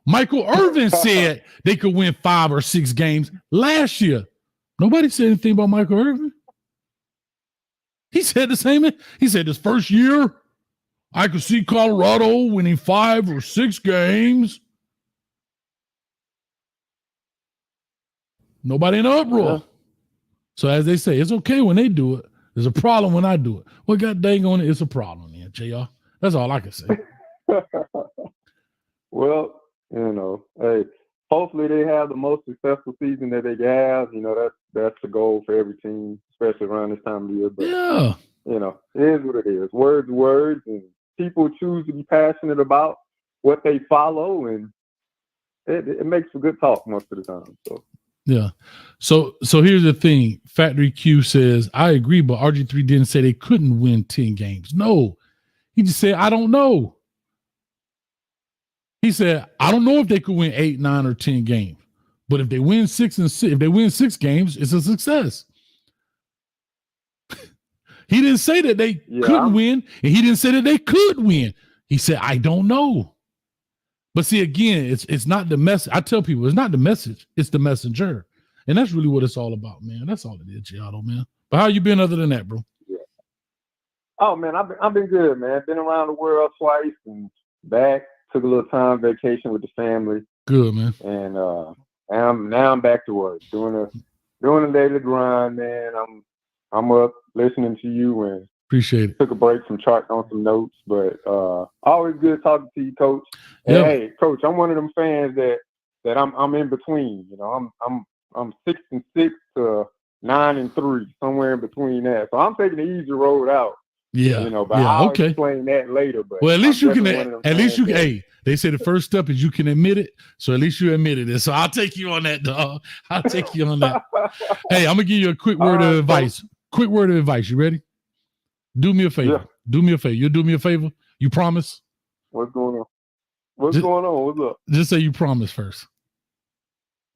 Michael Irvin said they could win 5 or 6 games last year. Nobody said anything about Michael Irvin. He said the same. He said this first year, I could see Colorado winning 5 or 6 games. Nobody in an uproar. Yeah. So as they say, it's okay when they do it. There's a problem when I do it. Well, god dang on it, it's a problem, man, JR. That's all I can say. Well, hey, hopefully they have the most successful season that they have. That's the goal for every team, especially around this time of the year. But, it is what it is. Words, and people choose to be passionate about what they follow, and it makes for good talk most of the time. So. Yeah. So here's the thing. Factory Q says, I agree, but RG3 didn't say they couldn't win 10 games. No. He just said, I don't know. He said, I don't know if they could win 8, 9, or 10 games. But if they win 6 games, it's a success. He didn't say that they couldn't win, and he didn't say that they could win. He said, I don't know. But see, again, it's not the message. I tell people it's not the message, it's the messenger. And that's really what it's all about, man. That's all it is, Giotto, man. But how you been other than that, bro? Yeah. Oh, man, I've been good, man. Been around the world twice and back. Took a little time vacation with the family. Good, man. And now I'm back to work, doing a daily grind, man. I'm up listening to you and appreciate it. Took a break from charting on some notes, but always good talking to you, Coach. And hey, Coach, I'm one of them fans that I'm in between. I'm 6-6 to 9-3, somewhere in between that. So I'm taking the easy road out. Yeah. But I'll explain that later. But well, at least you can. Hey, they say the first step is you can admit it. So at least you admitted it. So I'll take you on that, dog. I'll take you on that. Hey, I'm gonna give you a quick word of advice. Quick word of advice. You ready? Do me a favor. Yeah. Do me a favor. You'll do me a favor? You promise? What's going on? What's up? Just say you promise first.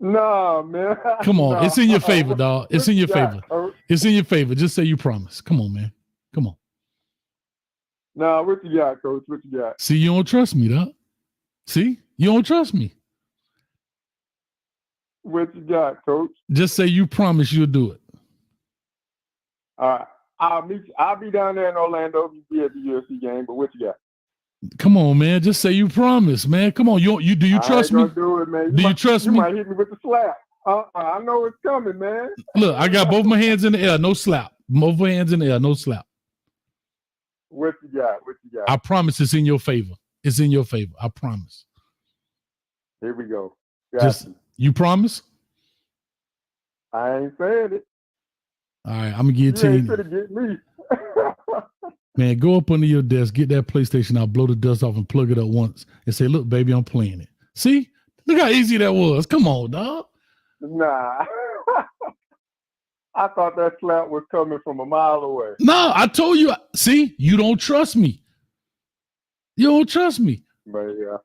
Nah, man. Come on. Nah. It's in your favor, dog. It's in your favor. It's in your favor. Just say you promise. Come on, man. Come on. Nah, what you got, Coach? What you got? See, you don't trust me, dog. See? You don't trust me. What you got, Coach? Just say you promise you'll do it. All right. I'll be down there in Orlando. You'll be at the UFC game, but what you got? Come on, man. Just say you promise, man. Come on. Do you trust me? Do it, man. You trust me? You might hit me with the slap. I know it's coming, man. Look, I got both my hands in the air, no slap. Both my hands in the air, no slap. What you got? I promise it's in your favor. It's in your favor. I promise. Here we go. You promise? I ain't saying it. All right, I'm gonna give it to You you. ain't gonna get me. Man, go up under your desk, get that PlayStation out, blow the dust off, and plug it up once, and say, "Look, baby, I'm playing it." See, look how easy that was. Come on, dog. Nah. I thought that slap was coming from a mile away. No, I told you. See, you don't trust me. You don't trust me. But yeah.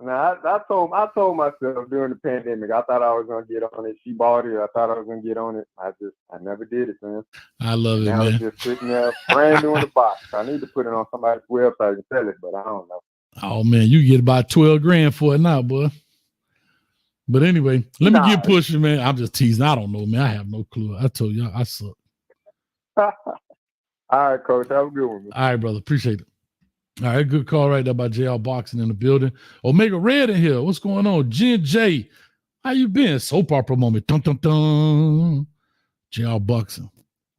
Now I told myself during the pandemic, I thought I was gonna get on it. She bought it. I thought I was gonna get on it. I never did it, man. I love it, now man. It's just sitting there brand new in the box. I need to put it on somebody's website and sell it, but I don't know. Oh man, you get about 12 grand for it now, boy. But anyway, let me get pushing, man. I'm just teasing. I don't know, man. I have no clue. I told you, I suck. All right, Coach. Have a good one, man. All right, brother. Appreciate it. All right, good call right there by JR Boxing in the building. Omega Red in here. What's going on? Jen J, how you been? Soap opera moment. Dun, dun, dun. JR Boxing.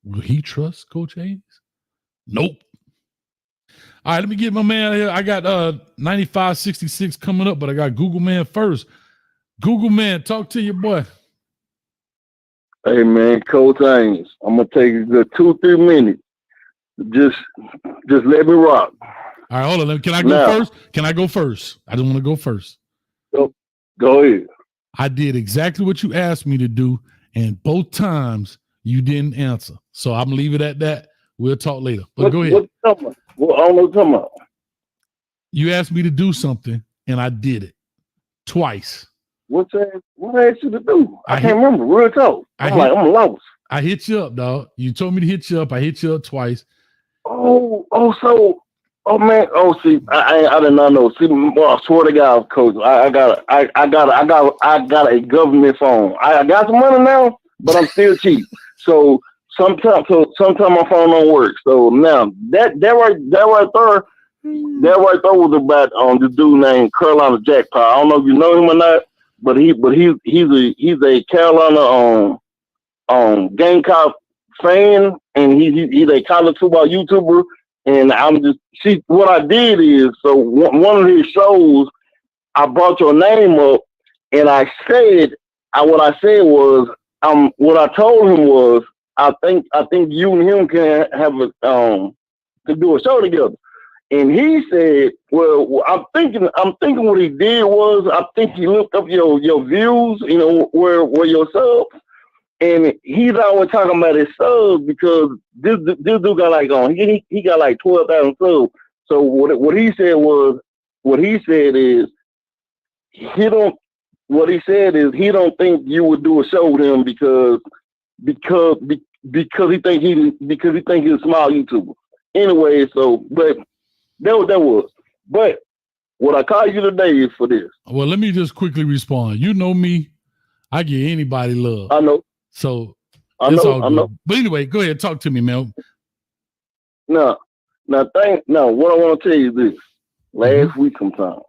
Will he trust Coach Hayes? Nope. All right, let me get my man here. I got 9566 coming up, but I got Google Man first. Google Man, talk to your boy. Hey man, Coach Hayes, I'm gonna take a good 2-3 minutes. Just let me rock. All right, hold on. Can I go first? Can I go first? I just want to go first. Go ahead. I did exactly what you asked me to do, and both times you didn't answer. So I'm gonna leave it at that. We'll talk later. But go ahead. I don't know what you're talking about. You asked me to do something, and I did it twice. What I asked you to do? I can't remember. Real talk. I'm lost. I hit you up, dog. You told me to hit you up. I hit you up twice. See, I did not know. See, I swear to God, Coach, I got a government phone. I got some money now, but I'm still cheap. So sometimes my phone don't work. So now that right there was about this dude named Carolina Jackpot. I don't know if you know him or not, but he's a Carolina Gamecock fan, and he's a college football YouTuber. And what I did is, so one of his shows, I brought your name up, and what I told him was, I think you and him can have to do a show together. And he said, well, I'm thinking what he did was, I think he looked up your views, where your subs. And he's always talking about his subs because this dude got he got like 12,000 subs. So what he said is he don't think you would do a show with him because he think he's a small YouTuber. Anyway, so but that was. But what I call you today is for this. Well, let me just quickly respond. You know me, I give anybody love. I know. So I know. But anyway, go ahead, talk to me, Mel. What I want to tell you is this. Last week sometime,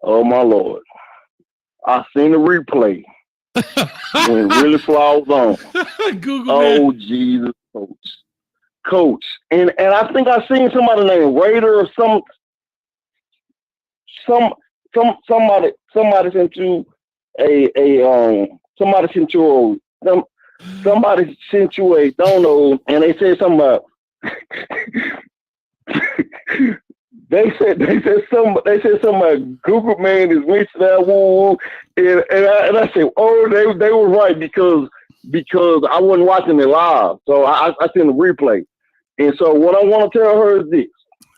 oh my Lord, I seen the replay when it really flaws on. Google man. Jesus, Coach. And I think I seen somebody named Raider or somebody sent you somebody sent you a dono, and they said something about they said something about Google Man is mixing that woo, and I said, oh, they were right because I wasn't watching it live, so I seen the replay. And so what I want to tell her is this.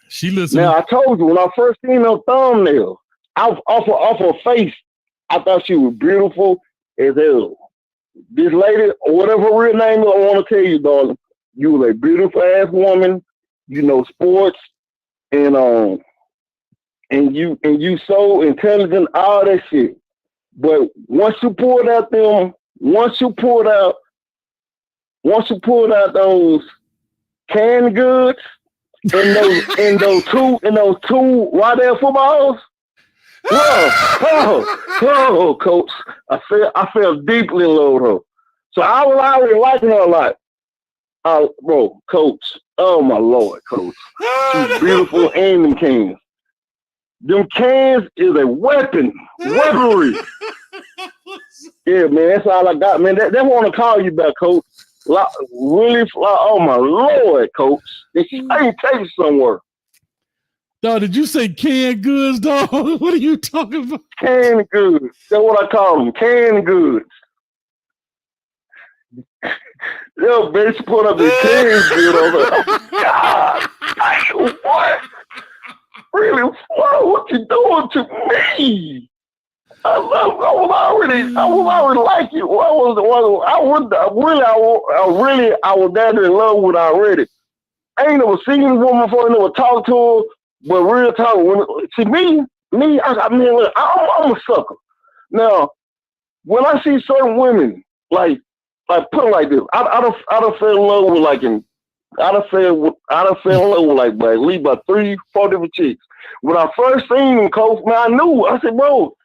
She listened. Now I told you when I first seen her thumbnail, off her face, I thought she was beautiful as hell. This lady, whatever her real name is, I want to tell you, darling, you was a beautiful ass woman. You know sports, and you so intelligent, all that shit. But once you pulled out those canned goods and those two Waddell footballs. Whoa, Coach! I felt deeply in love with her. So I was already liking her a lot. Bro, Coach. Oh my Lord, Coach. She's beautiful and them cans. them cans is a weaponry. Yeah, man, that's all I got, man. That's what I want to call you about, Coach. Really, oh my Lord, Coach. I ain't take you somewhere. Dog, did you say canned goods, dog? What are you talking about? Canned goods. That's what I call them, canned goods. Yo, bitch, put up the canned goods. I was like, oh, God, what? Really, what you doing to me? I was already like you. I was that in love with already. I ain't never seen a woman before, I never talked to her, but real talk. I'm a sucker. Now, when I see certain women, like put it like this, I don't fell in love with I done fell in love with like at least about 3-4 different chicks. When I first seen them, Coach, man, I knew. I said, bro,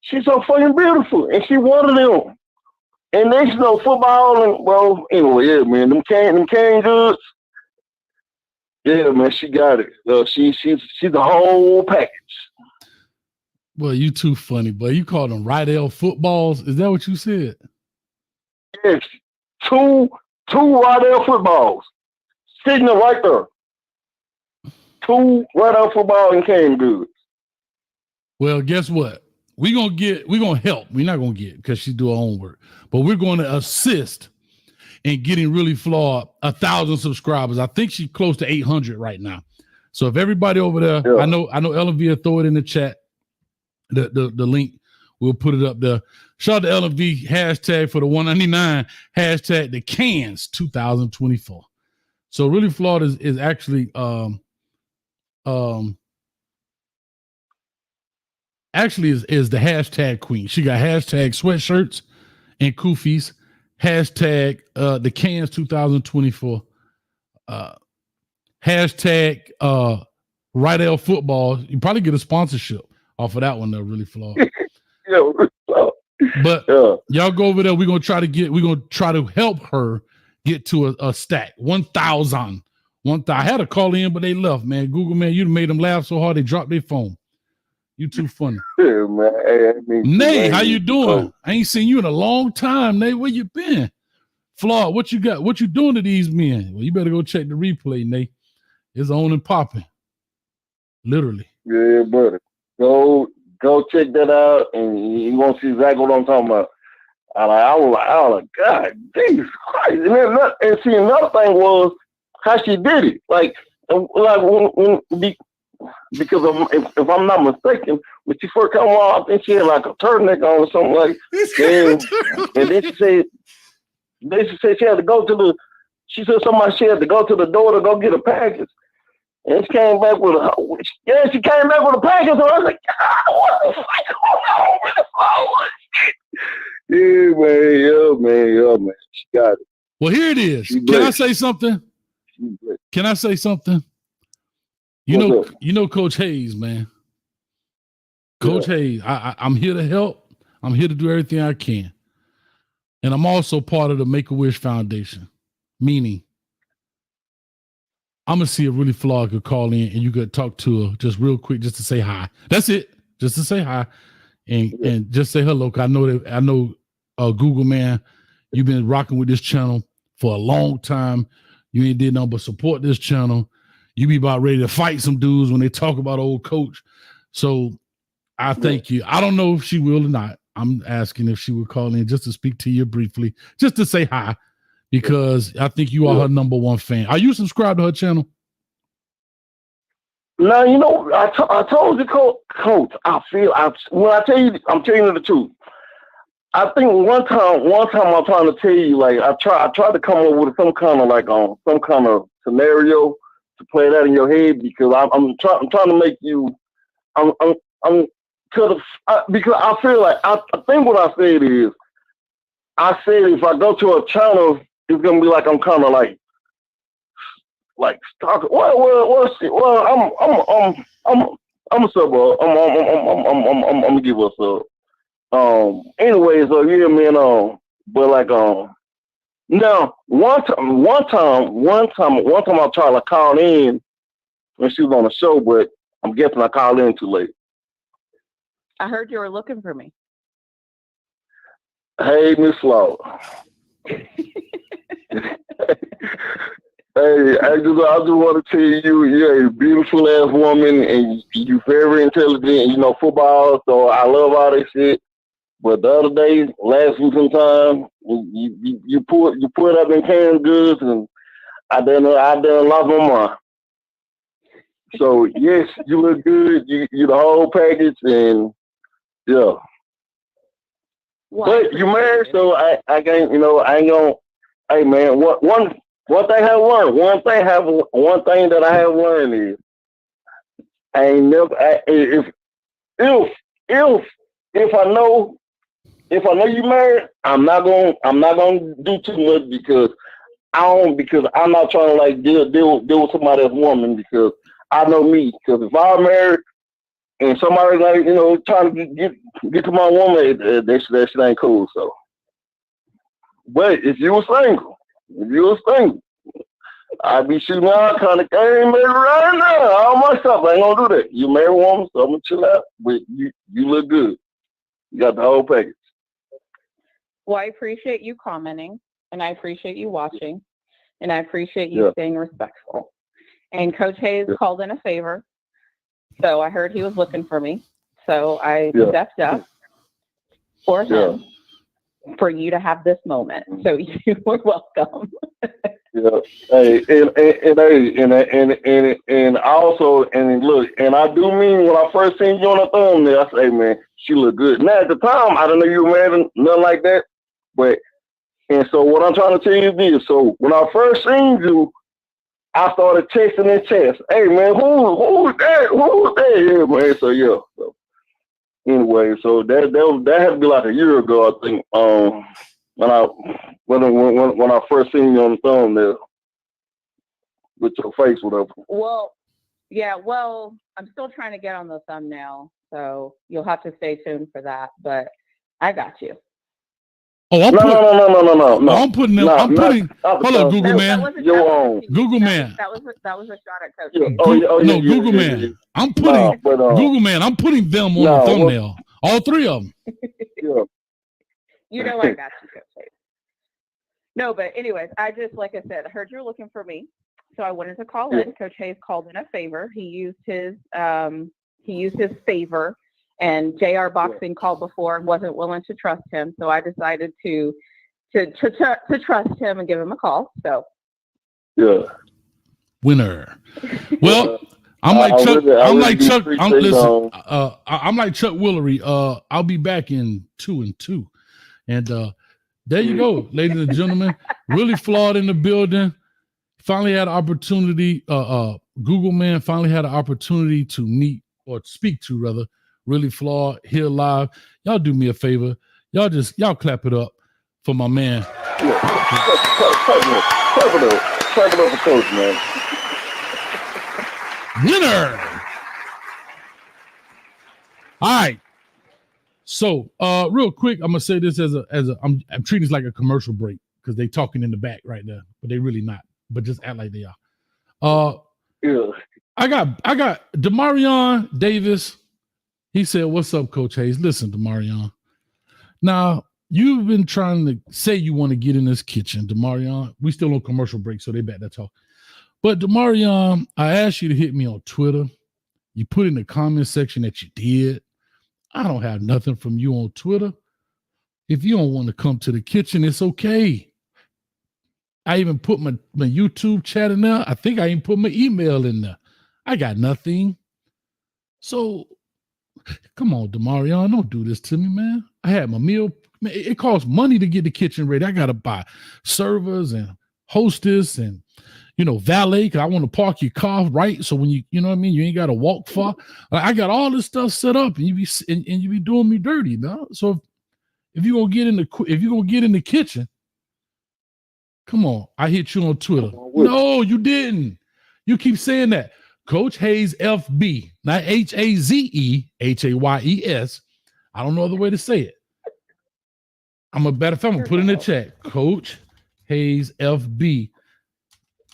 she's so fucking beautiful, and she one of them. And they know football, and bro, anyway, yeah, man, them canned goods. Yeah, man, she got it. She's the whole package. Well, you too funny, but you called them Rydell footballs. Is that what you said? Yes, two Rydell footballs sitting right there. 2 Rydell football and canned goods. Well, guess what? We're gonna help. We're not gonna get because she do her own work, but we're going to assist in getting Really Flawed 1,000 subscribers. I think she's close to 800 right now. So if everybody over there, yeah. I know LV will throw it in the chat. The link, we'll put it up there. Shout out to LV, hashtag for the 199, hashtag the cans 2024. So Really Flawed is actually is the hashtag queen. She got hashtag sweatshirts and koofies, hashtag the cans 2024, hashtag Rydell football. You probably get a sponsorship off of that one. They're Really Flawed. Yeah, but y'all go over there. We're gonna try to help her get to a stack 1,000. I had to call in, but they left, man. Google, man, you made them laugh so hard they dropped their phone. You too funny. Yeah, man. Hey, Nay, how you doing? I ain't seen you in a long time, Nay. Where you been? Flawed, what you got? What you doing to these men? Well, you better go check the replay, Nay. It's on and popping. Literally. Yeah, buddy. Go check that out, and you won't see exactly what I'm talking about. I was like, God, Jesus Christ! And see, another thing was how she did it. Because if I'm not mistaken, when she first came on, I think she had like a turtleneck on or something like. And then she said she had to go to the. She said she had to go to the door to go get a package. And she came back with a package. And I was like, God, what the fuck? Yeah, man. She got it. Well, here it is. Can I say something? You know Coach Hayes, man. Coach Hayes, I'm here to help. I'm here to do everything I can. And I'm also part of the Make-A-Wish Foundation, meaning I'm going to see a Really Flawed could call in and you could talk to her just real quick just to say hi. That's it. Just to say hi and just say hello. I know Google, man, you've been rocking with this channel for a long time. You ain't did nothing but support this channel. You be about ready to fight some dudes when they talk about old Coach. So I thank you. I don't know if she will or not. I'm asking if she would call in just to speak to you briefly, just to say hi, because I think you are her number one fan. Are you subscribed to her channel? No, I told you, Coach, I'm telling you the truth. I think one time I'm trying to tell you, like I tried to come up with some kind of scenario to play that in your head, because I'm trying to make you because I feel like I think what I said is, I said if I go to a channel, it's gonna be like I'm kind of like stalker. Well, I'm a sub. I'm gonna give us a Anyway, so yeah, man. But like now one time I tried to call in when she was on the show, but I'm guessing I called in too late. I heard you were looking for me. Hey, Miss Law. Hey, I just want to tell you, you're a beautiful ass woman, and you very intelligent. And you know football, so I love all this shit. But the other day, last week sometime, you put up in canned goods, and I done lost my mind. So yes, you look good. You the whole package, and yeah. Well, But you married, so I can't. I ain't gonna. Hey man, one thing I learned. One thing that I have learned is I ain't never. If I know you married, I'm not gonna do too much because I'm not trying to like deal with somebody else's woman because I know me. Because if I'm married and somebody like trying to get to my woman, that shit ain't cool. So, but if you were single, I'd be shooting all kind of game right now. All my stuff. I ain't gonna do that. You married woman, so I'm gonna chill out. But you look good. You got the whole package. Well, I appreciate you commenting, and I appreciate you watching, and I appreciate you staying respectful. And Coach Hayes called in a favor, so I heard he was looking for me. So I stepped up for him, for you to have this moment. So you were welcome. Yeah. Hey, and also, and look, and I do mean when I first seen you on the thumbnail, I say, man, she look good. Now at the time, I didn't know you were married, nothing like that. But and so what I'm trying to tell you is this. So when I first seen you, I started texting in chats. Hey man, who is that? Who is that? Yeah, man. So yeah. So anyway, so that had to be like a year ago, I think. When I first seen you on the thumbnail with your face, whatever. Well, yeah. Well, I'm still trying to get on the thumbnail, so you'll have to stay tuned for that. But I got you. Oh, no. I'm putting. Hold on, Google man. Google man. That was a shot at Coach. Google man. I'm putting Google man. I'm putting them on the thumbnail. All three of them. You know I got you, Coach Hayes. No, but anyways, I just, like I said, I heard you're looking for me, so I wanted to call in. Coach Hayes called in a favor. He used his favor, and JR Boxing called before and wasn't willing to trust him, so I decided to trust him and give him a call. So winner. Well, I'm like Chuck Willery. I'll be back in 2 and 2. And there you go, ladies and gentlemen. Really flawed in the building. Finally had an opportunity. Google man finally had an opportunity to meet or speak to rather. Really flawed here live. Y'all do me a favor. Y'all clap it up for my man. Clap it up for Coach, man. Winner. All right. So, real quick, I'm gonna say this I'm treating this like a commercial break because they talking in the back right now, but they really not. But just act like they are. I got Demarion Davis. He said, "What's up, Coach Hayes? Listen, Demarion. Now you've been trying to say you want to get in this kitchen, Demarion. We still on commercial break, so they back that talk. But Demarion, I asked you to hit me on Twitter. You put in the comment section that you did. I don't have nothing from you on Twitter. If you don't want to come to the kitchen, it's okay. I even put my YouTube chat in there. I think I even put my email in there. I got nothing. So, come on, Demarion, don't do this to me, man. I had my meal. Man, it costs money to get the kitchen ready. I got to buy servers and hostess and, valet, because I want to park your car right. So when you know what I mean, you ain't got to walk far. I got all this stuff set up, and you be doing me dirty, man. So if you're gonna get in the kitchen, come on. I hit you on Twitter. No, you didn't. You keep saying that. Coach Hayes FB, not HAZE, HAYES. I don't know other way to say it. I'm gonna put in the chat. Coach Hayes FB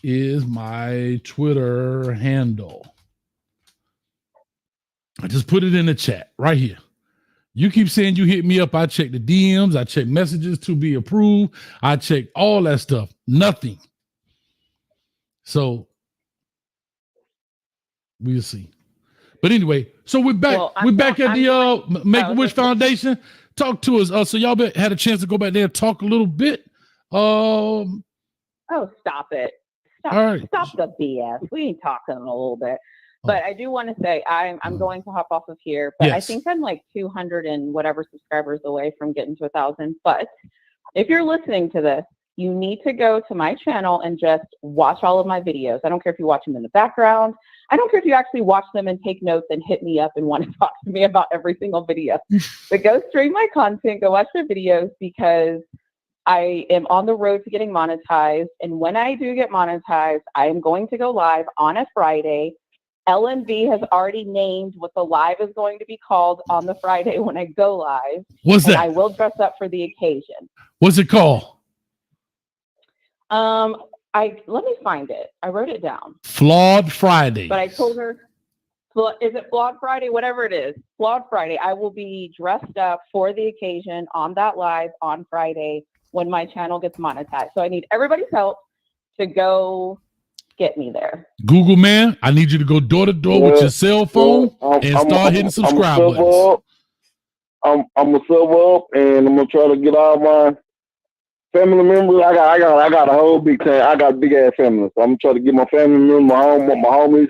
is my Twitter handle. I just put it in the chat right here. You keep saying you hit me up. I check the DMs. I check messages to be approved. I check all that stuff. Nothing. So we'll see. But anyway, so we're back. Well, we're back at the Make-A-Wish going- Foundation. Talk to us. So y'all had a chance to go back there and talk a little bit. Oh, stop it. Stop, all right. Stop the BS. We ain't talking a little bit. But I do want to say I'm going to hop off of here, but Yes. I think I'm like 200 and whatever subscribers away from getting to 1,000. But if you're listening to this, you need to go to my channel and just watch all of my videos. I don't care if you watch them in the background. I don't care if you actually watch them and take notes and hit me up and want to talk to me about every single video. But go stream my content, go watch my videos, because I am on the road to getting monetized. And when I do get monetized, I am going to go live on a Friday. LNV has already named what the live is going to be called on the Friday when I go live. What's that? I will dress up for the occasion. What's it called? Let me find it. I wrote it down. Flawed Friday. But I told her, is it Flawed Friday? Whatever it is, Flawed Friday. I will be dressed up for the occasion on that live on Friday when my channel gets monetized. So I need everybody's help to go get me there. Google man, I need you to go door to door with your cell phone and start hitting subscribe buttons. I'm gonna sub up, and I'm gonna try to get all my family members. I got a whole big thing. I got a big ass family, so I'm gonna try to get my family members, my homies,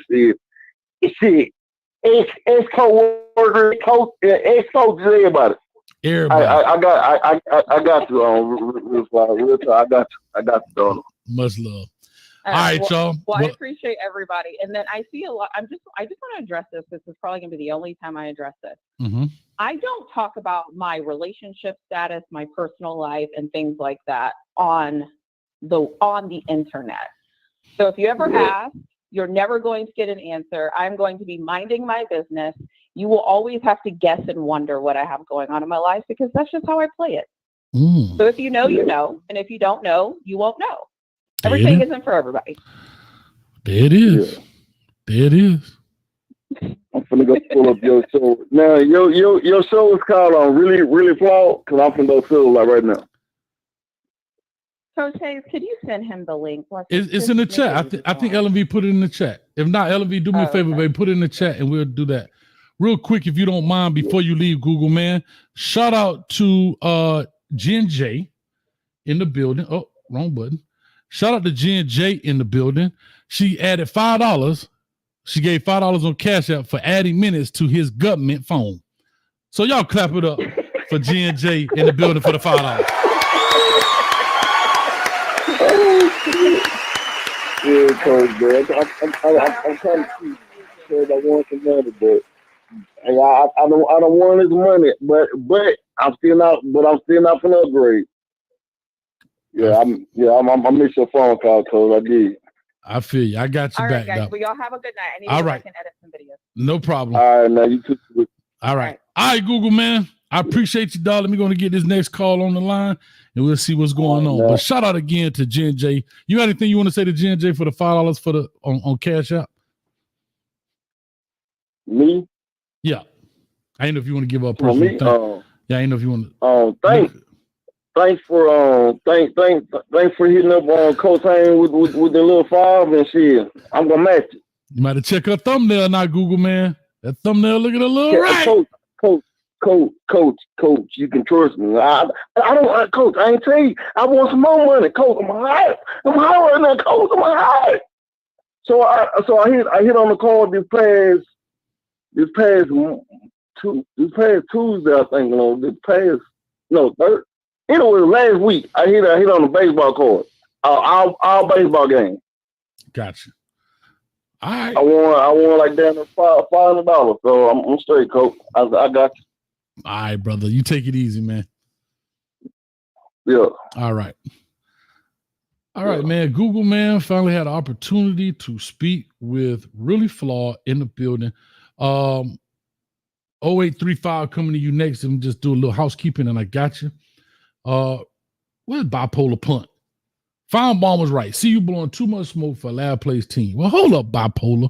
ex co-workers, ex-coaches, everybody. Everybody. I got you on real talk. I got you on. Much love. All right, y'all. Well, I appreciate everybody. And then I see a lot. I just want to address this. This is probably going to be the only time I address this. Mm-hmm. I don't talk about my relationship status, my personal life, and things like that on the internet. So if you ever ask, you're never going to get an answer. I'm going to be minding my business. You will always have to guess and wonder what I have going on in my life, because that's just how I play it. So if you know, you know. And if you don't know, you won't know. Everything isn't for everybody. There it is. Yeah. There it is. I'm finna go pull up your show. Now, your show is called Really, Really Flawed, because I'm finna go fill it right now. Coach Hayes, could you send him the link? It's in the chat. I think LMV put it in the chat. If not, LMV, do me a favor, baby. Put it in the chat and we'll do that. Real quick, if you don't mind, before you leave, Google man, shout out to Jen J in the building. Oh, wrong button. Shout out to Jen J in the building. She added $5. She gave $5 on Cash App for adding minutes to his government phone. So y'all clap it up for Jen J in the building for the $5. Yeah, Coach, man. I'm trying to see because I want some money, but I don't want his money, but I'm still not gonna upgrade. I miss your phone call, Coach. I did. I feel you. I got you back. All right, guys. Well, y'all have a good night. I need to go back and edit some videos. No problem. All right, now you too. All right. All right, Google man. I appreciate you, darling. We're going to get this next call on the line, and we'll see what's going on. But shout out again to Jen J. You got anything you want to say to Jen J for the $5 for the on Cash App? Me? Yeah. I ain't know if you want to give up personal thing. Yeah, I ain't know if you want to. Thanks for hitting up on Coach Haynes with the little 5 and shit. I'm gonna match it. You might have checked her thumbnail now, Google man. That thumbnail looking a little right. Coach, you can trust me. I don't, Coach. I ain't tell you. I want some more money, Coach. I'm high right now, Coach. I'm high. So I hit on the call this past Tuesday, I think. Third. Anyway, last week I hit on the baseball card. All baseball games. Gotcha. All right. I won like down to $500. So I'm straight, Coach. I got you. All right, brother. You take it easy, man. Yeah. All right. All right, man. Google man finally had an opportunity to speak with Really Flawed in the building. 0835 coming to you next, and just do a little housekeeping, and I got you. Where's bipolar punt? Finebaum was right. See you blowing too much smoke for a last place team. Well, hold up, bipolar.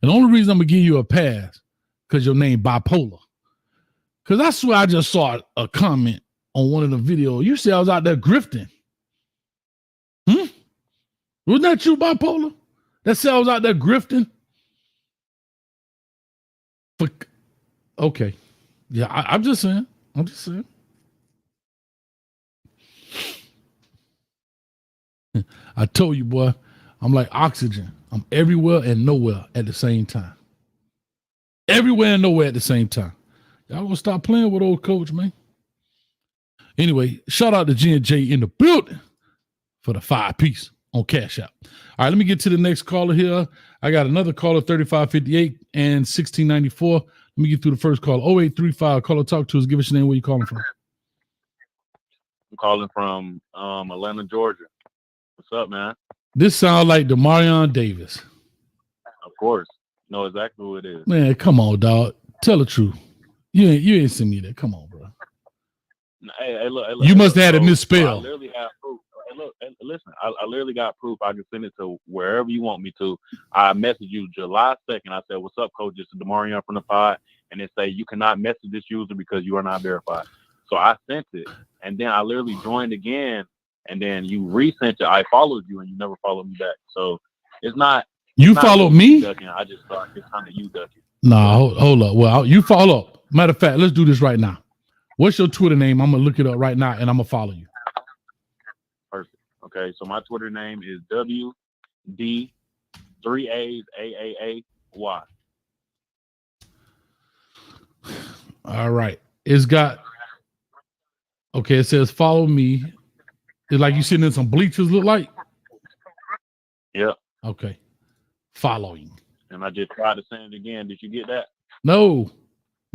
And the only reason I'm gonna give you a pass because your name bipolar. Because I swear I just saw a comment on one of the videos. You said I was out there grifting. Wasn't that you, Bipolar? That said I was out there grifting? Okay. Yeah, I'm just saying. I told you, boy, I'm like oxygen. I'm everywhere and nowhere at the same time. Everywhere and nowhere at the same time. Y'all gonna stop playing with old coach, man. Anyway, shout out to G&J in the building for the 5-piece on Cash App. All right, let me get to the next caller here. I got another caller, 3558 and 1694. Let me get through the first call. 0835, caller, talk to us. Give us your name. Where you calling from? I'm calling from Atlanta, Georgia. What's up, man? This sounds like Demarion Davis. Of course. Know exactly who it is. Man, come on, dog. Tell the truth. You ain't send me that. Come on, bro. Hey, look. You must have had it I misspelled. literally have proof. Hey, listen. I literally got proof. I can send it to wherever you want me to. I messaged you July 2nd. I said, "What's up, coach? This is Demarion from the pod," and it say you cannot message this user because you are not verified. So I sent it, and then I literally joined again, and then you resent it. I followed you, and you never followed me back. So it's not. You followed me? Ducking. I just thought it's kind of you ducking. Nah, hold up. Well, you follow up. Matter of fact, let's do this right now. What's your Twitter name? I'm gonna look it up right now, and I'm gonna follow you. Perfect. Okay, so my Twitter name is WD3AAAY. All right. It's got. Okay, it says follow me. It's like you sitting in some bleachers. Look like. Yeah. Okay. Following. And I just tried to send it again. Did you get that? No.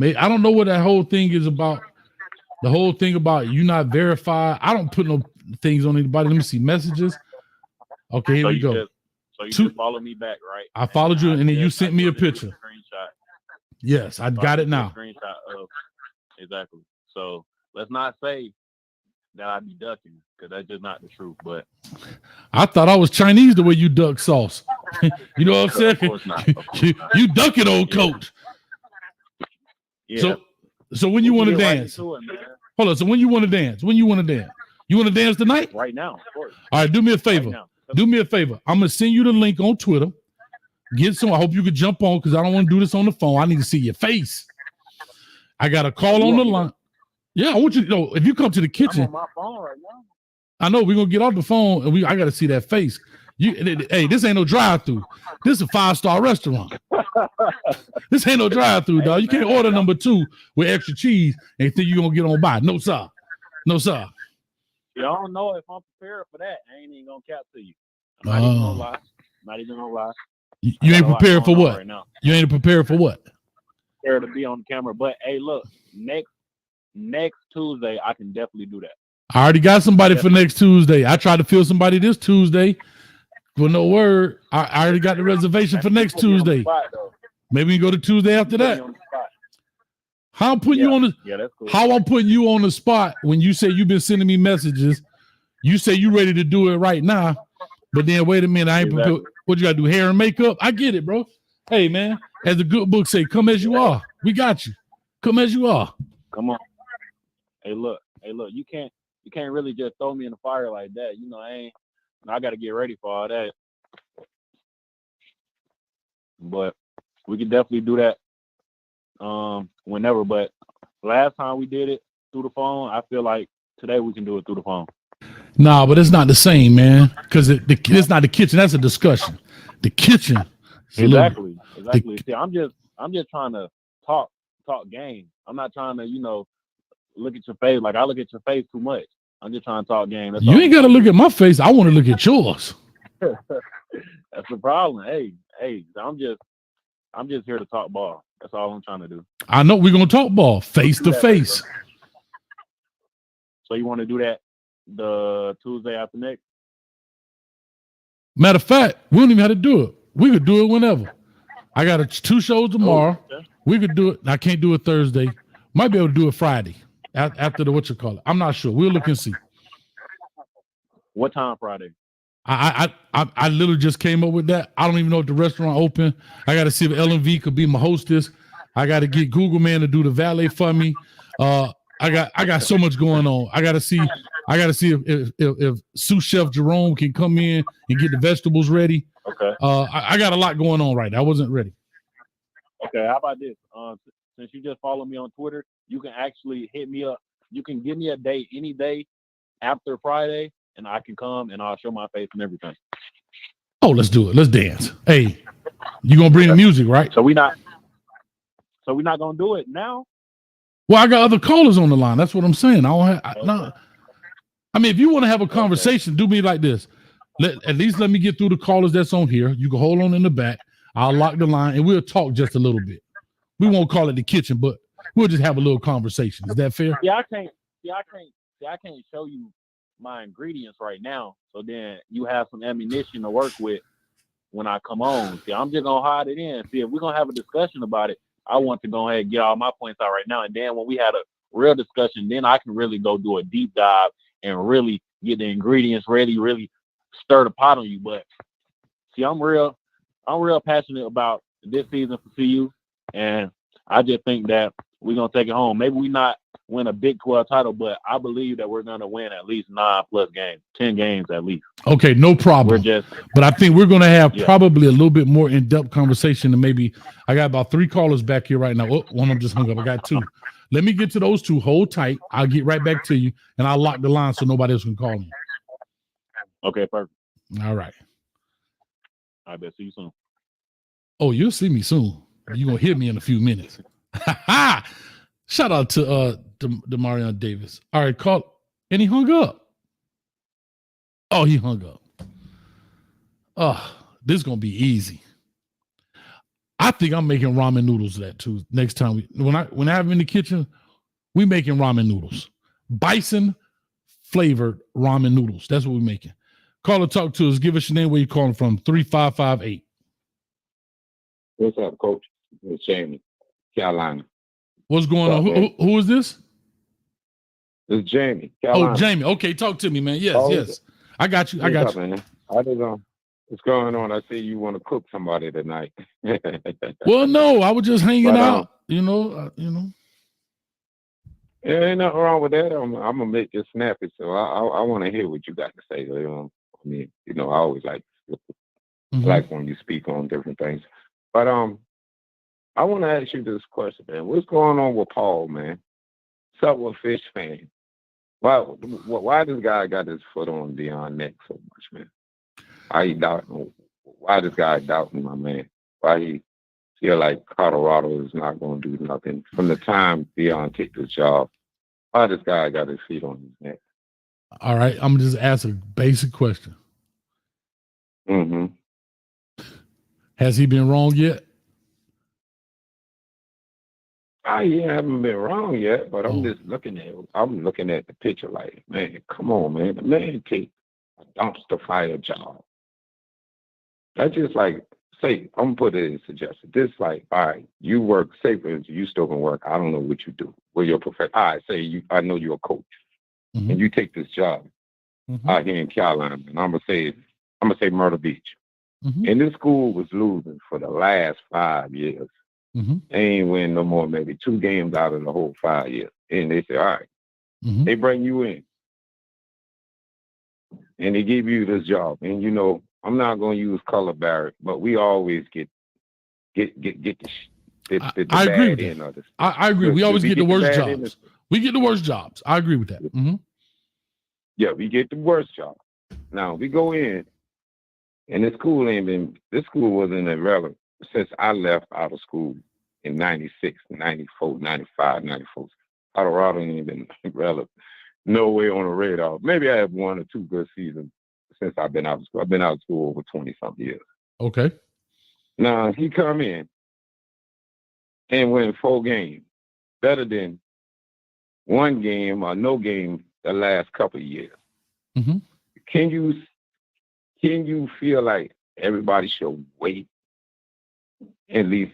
I don't know what that whole thing is about. The whole thing about you not verified. I don't put no things on anybody. Let me see messages. Okay, here we go. So you just follow me back, right? I followed you, and then you sent me a picture. Screenshot. Yes, I got it now. Screenshot of exactly. So let's not say that I be ducking because that's just not the truth. But I thought I was Chinese the way you duck sauce. You know what I'm saying? Of course not. You ducking, old coach. Yeah. So when you want to dance? Hold on. So when you want to dance? You want to dance tonight? Right now, of course. All right. Do me a favor. Right Do me a favor. I'm gonna send you the link on Twitter. Get some. I hope you could jump on because I don't want to do this on the phone. I need to see your face. I got a call on the line. Yeah, I want you to know if you come to the kitchen. I'm on my phone right now. I know we're gonna get off the phone and I gotta see that face. Hey, this ain't no drive-through. This is a 5-star restaurant. This ain't no drive-through, dog. You can't order number 2 with extra cheese and think you're gonna get on by. No, sir. No, sir. Y'all don't know if I'm prepared for that. I ain't even gonna cap to you. I'm not even gonna lie. Not even gonna lie. You ain't prepared for what? Right now. You ain't prepared for what? Prepared to be on the camera. But hey, look, next Tuesday, I can definitely do that. I already got somebody for next Tuesday. I tried to fill somebody this Tuesday. Well, no word. I already got the reservation for next Tuesday. Maybe we can go to Tuesday after that. How I'm putting you on the that's cool. How I'm putting you on the spot when you say you've been sending me messages. You say you ready to do it right now, but then wait a minute, I ain't prepared. What you gotta do? Hair and makeup? I get it, bro. Hey man, as the good book say, come as you are. We got you. Come as you are. Come on. Hey look, you can't really just throw me in the fire like that. You know, I got to get ready for all that. But we can definitely do that whenever. But last time we did it through the phone, I feel like today we can do it through the phone. Nah, but it's not the same, man. Because it's not the kitchen. That's a discussion. The kitchen. Exactly. See, I'm just trying to talk game. I'm not trying to, look at your face. Like I look at your face too much. I'm just trying to talk game. You ain't got to look at my face. I want to look at yours. That's the problem. Hey, I'm just here to talk ball. That's all I'm trying to do. I know we're gonna talk ball face to face. So you want to do that the Tuesday after next? Matter of fact, we don't even have to do it. We could do it whenever. I got 2 shows tomorrow. Okay. We could do it. I can't do it Thursday. Might be able to do it Friday after the whatchamacallit. I'm not sure. We'll look and see. What time Friday? I literally just came up with that. I don't even know if the restaurant open. I got to see if LMV could be my hostess. I got to get Google Man to do the valet for me. I got so much going on. I gotta see if sous chef Jerome can come in and get the vegetables ready. Okay. I got a lot going on right now. I wasn't ready. Okay, how about this? Since you just follow me on Twitter, you can actually hit me up. You can give me a date any day after Friday, and I can come and I'll show my face and everything. Oh, let's do it. Let's dance. Hey, you gonna bring the music, right? So we're not gonna do it now. Well, I got other callers on the line. That's what I'm saying. I mean, if you want to have a conversation, do me like this. At least let me get through the callers that's on here. You can hold on in the back. I'll lock the line and we'll talk just a little bit. We won't call it the kitchen, but we'll just have a little conversation. Is that fair? Yeah, I can't show you my ingredients right now. So then you have some ammunition to work with when I come on. See, I'm just gonna hide it in. See, if we're gonna have a discussion about it, I want to go ahead and get all my points out right now. And then when we had a real discussion, then I can really go do a deep dive and really get the ingredients ready, really stir the pot on you. But see, I'm real passionate about this season for CU, and I just think that we're gonna take it home. Maybe we not win a Big 12 title, but I believe that we're gonna win at least 9+ games, 10 games at least. Okay, no problem. But I think we're gonna have probably a little bit more in-depth conversation than maybe. I got about 3 callers back here right now. Oh, one of them just hung up. I got 2. Let me get to those 2. Hold tight. I'll get right back to you, and I'll lock the line so nobody else can call me. Okay, perfect. All right. I bet see you soon. Oh, you'll see me soon. You're gonna hear me in a few minutes. Shout out to Demarion Davis. All right, call, and he hung up. Oh, he hung up. This is gonna be easy. I think I'm making ramen noodles that too. Next time when I have them in the kitchen, we making ramen noodles. Bison flavored ramen noodles. That's what we're making. Call or talk to us. Give us your name, where you calling from. 3558. What's up, Coach? It's Jamie, Carolina. What's going on? Who is this? It's Jamie, Carolina. Oh, Jamie. Okay, talk to me, man. Yes. I got you. I got you. Man? What's going on? I see you want to cook somebody tonight. Well, no, I was just hanging out. You know. Yeah, ain't nothing wrong with that. I'm gonna make it snappy, so I want to hear what you got to say. I mean, I always like when you speak on different things. But I want to ask you this question, man. What's going on with Paul, man? What's up with Fish fan? Why this guy got his foot on Deion neck so much, man? Why this guy doubting my man? Why he feel like Colorado is not going to do nothing from the time Deion took this job? Why this guy got his feet on his neck? All right, I'm gonna just ask a basic question. Mm-hmm. Has he been wrong yet? I haven't been wrong yet, but I'm just looking at the picture like, man, come on, man. The man take a dumpster fire job. That's just like, say, I'm gonna put it in suggestion. This like, all right, you work, say for instance, you still can work. I don't know what you do. Well, you're a professional. All right, say I know you're a coach, and you take this job out here in Carolina, and I'm gonna say Myrtle Beach. And this school was losing for the last 5 years. They ain't win no more, maybe 2 games out of the whole 5 years. And they say, all right, they bring you in. And they give you this job. And I'm not going to use color barrack, but we always get the I agree bad with end of this. I agree. We always get the worst jobs. We get the worst jobs. I agree with that. Yeah, we get the worst job. Now we go in, and this school wasn't irrelevant since I left out of school in 96, 94, 95, 94. Colorado ain't been relevant. No way on the radar. Maybe I have 1 or 2 good seasons since I've been out of school. I've been out of school over 20-something years. Okay. Now, he come in and win 4 games. Better than 1 game or no game the last couple of years. Can you feel like everybody should wait, at least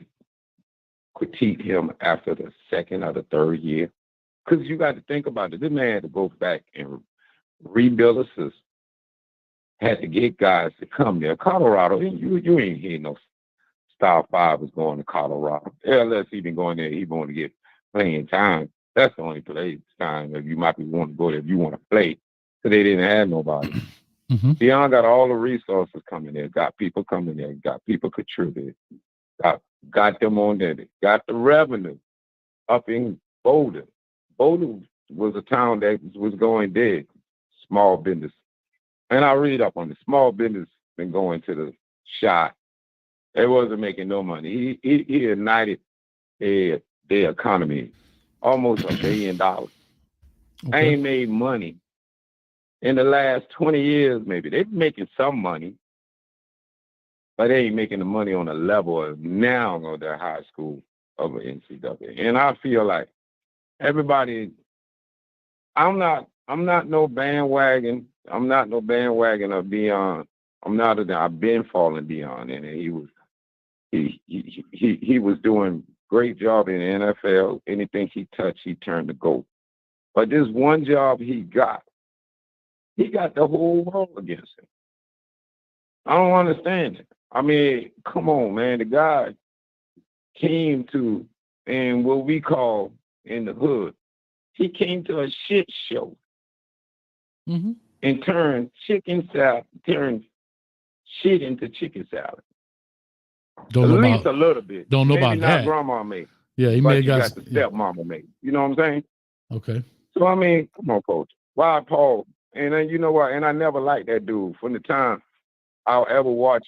critique him after the 2nd or the 3rd year? Because you got to think about it. This man had to go back and rebuild a system. Had to get guys to come there. Colorado, you ain't hear no Star 5 is going to Colorado. LS even going there, he want to get playing time. That's the only place time that you might be want to go there if you want to play. Because they didn't have nobody. Mm-hmm. Deion got all the resources coming there, got people coming there, got people contributing, got them on there, got the revenue up in Boulder. Boulder was a town that was going dead, small business. And I read up on the small business been going to the shot. They wasn't making no money. He ignited their economy, almost $1 billion. Okay. I ain't made money in the last 20 years, maybe. They're making some money, but they ain't making the money on the level of now of their high school of an NCAA. And I feel like everybody, I'm not no bandwagon. I'm not no bandwagon of Deion. I've been following Deion, and he was doing great job in the NFL. Anything he touched, he turned to gold. But this one job he got the whole world against him. I don't understand it. I mean, come on, man. The guy came to, and what we call in the hood, he came to a shit show and turned shit into chicken salad. Don't At know least about, a little bit. don't know Maybe about not that. grandma made. Yeah, he but may have you got got the stepmama made. You know what I'm saying? Okay. So I mean, come on, coach. Why Paul? And then you know what? And I never liked that dude from the time I'll ever watch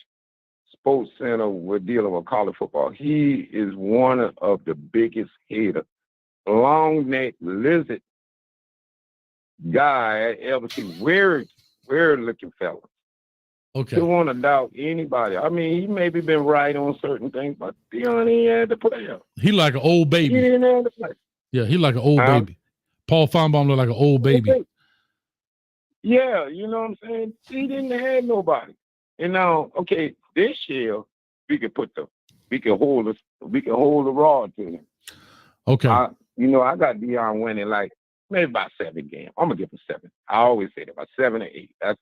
Sports Center with dealing with college football. He is one of the biggest haters, long neck lizard guy I ever seen. Weird looking fella. Okay. Don't want to doubt anybody. I mean, he maybe been right on certain things, but Deion ain't had to play up. He like an old baby. He didn't have to play. Yeah, he like an old baby. Paul Finebaum look like an old baby. Yeah, you know what I'm saying? He didn't have nobody. And now, okay, this year we can hold the rod to him. Okay. I got Deion winning like maybe about 7 games. I'm gonna give him 7. I always say that about 7 or 8. That's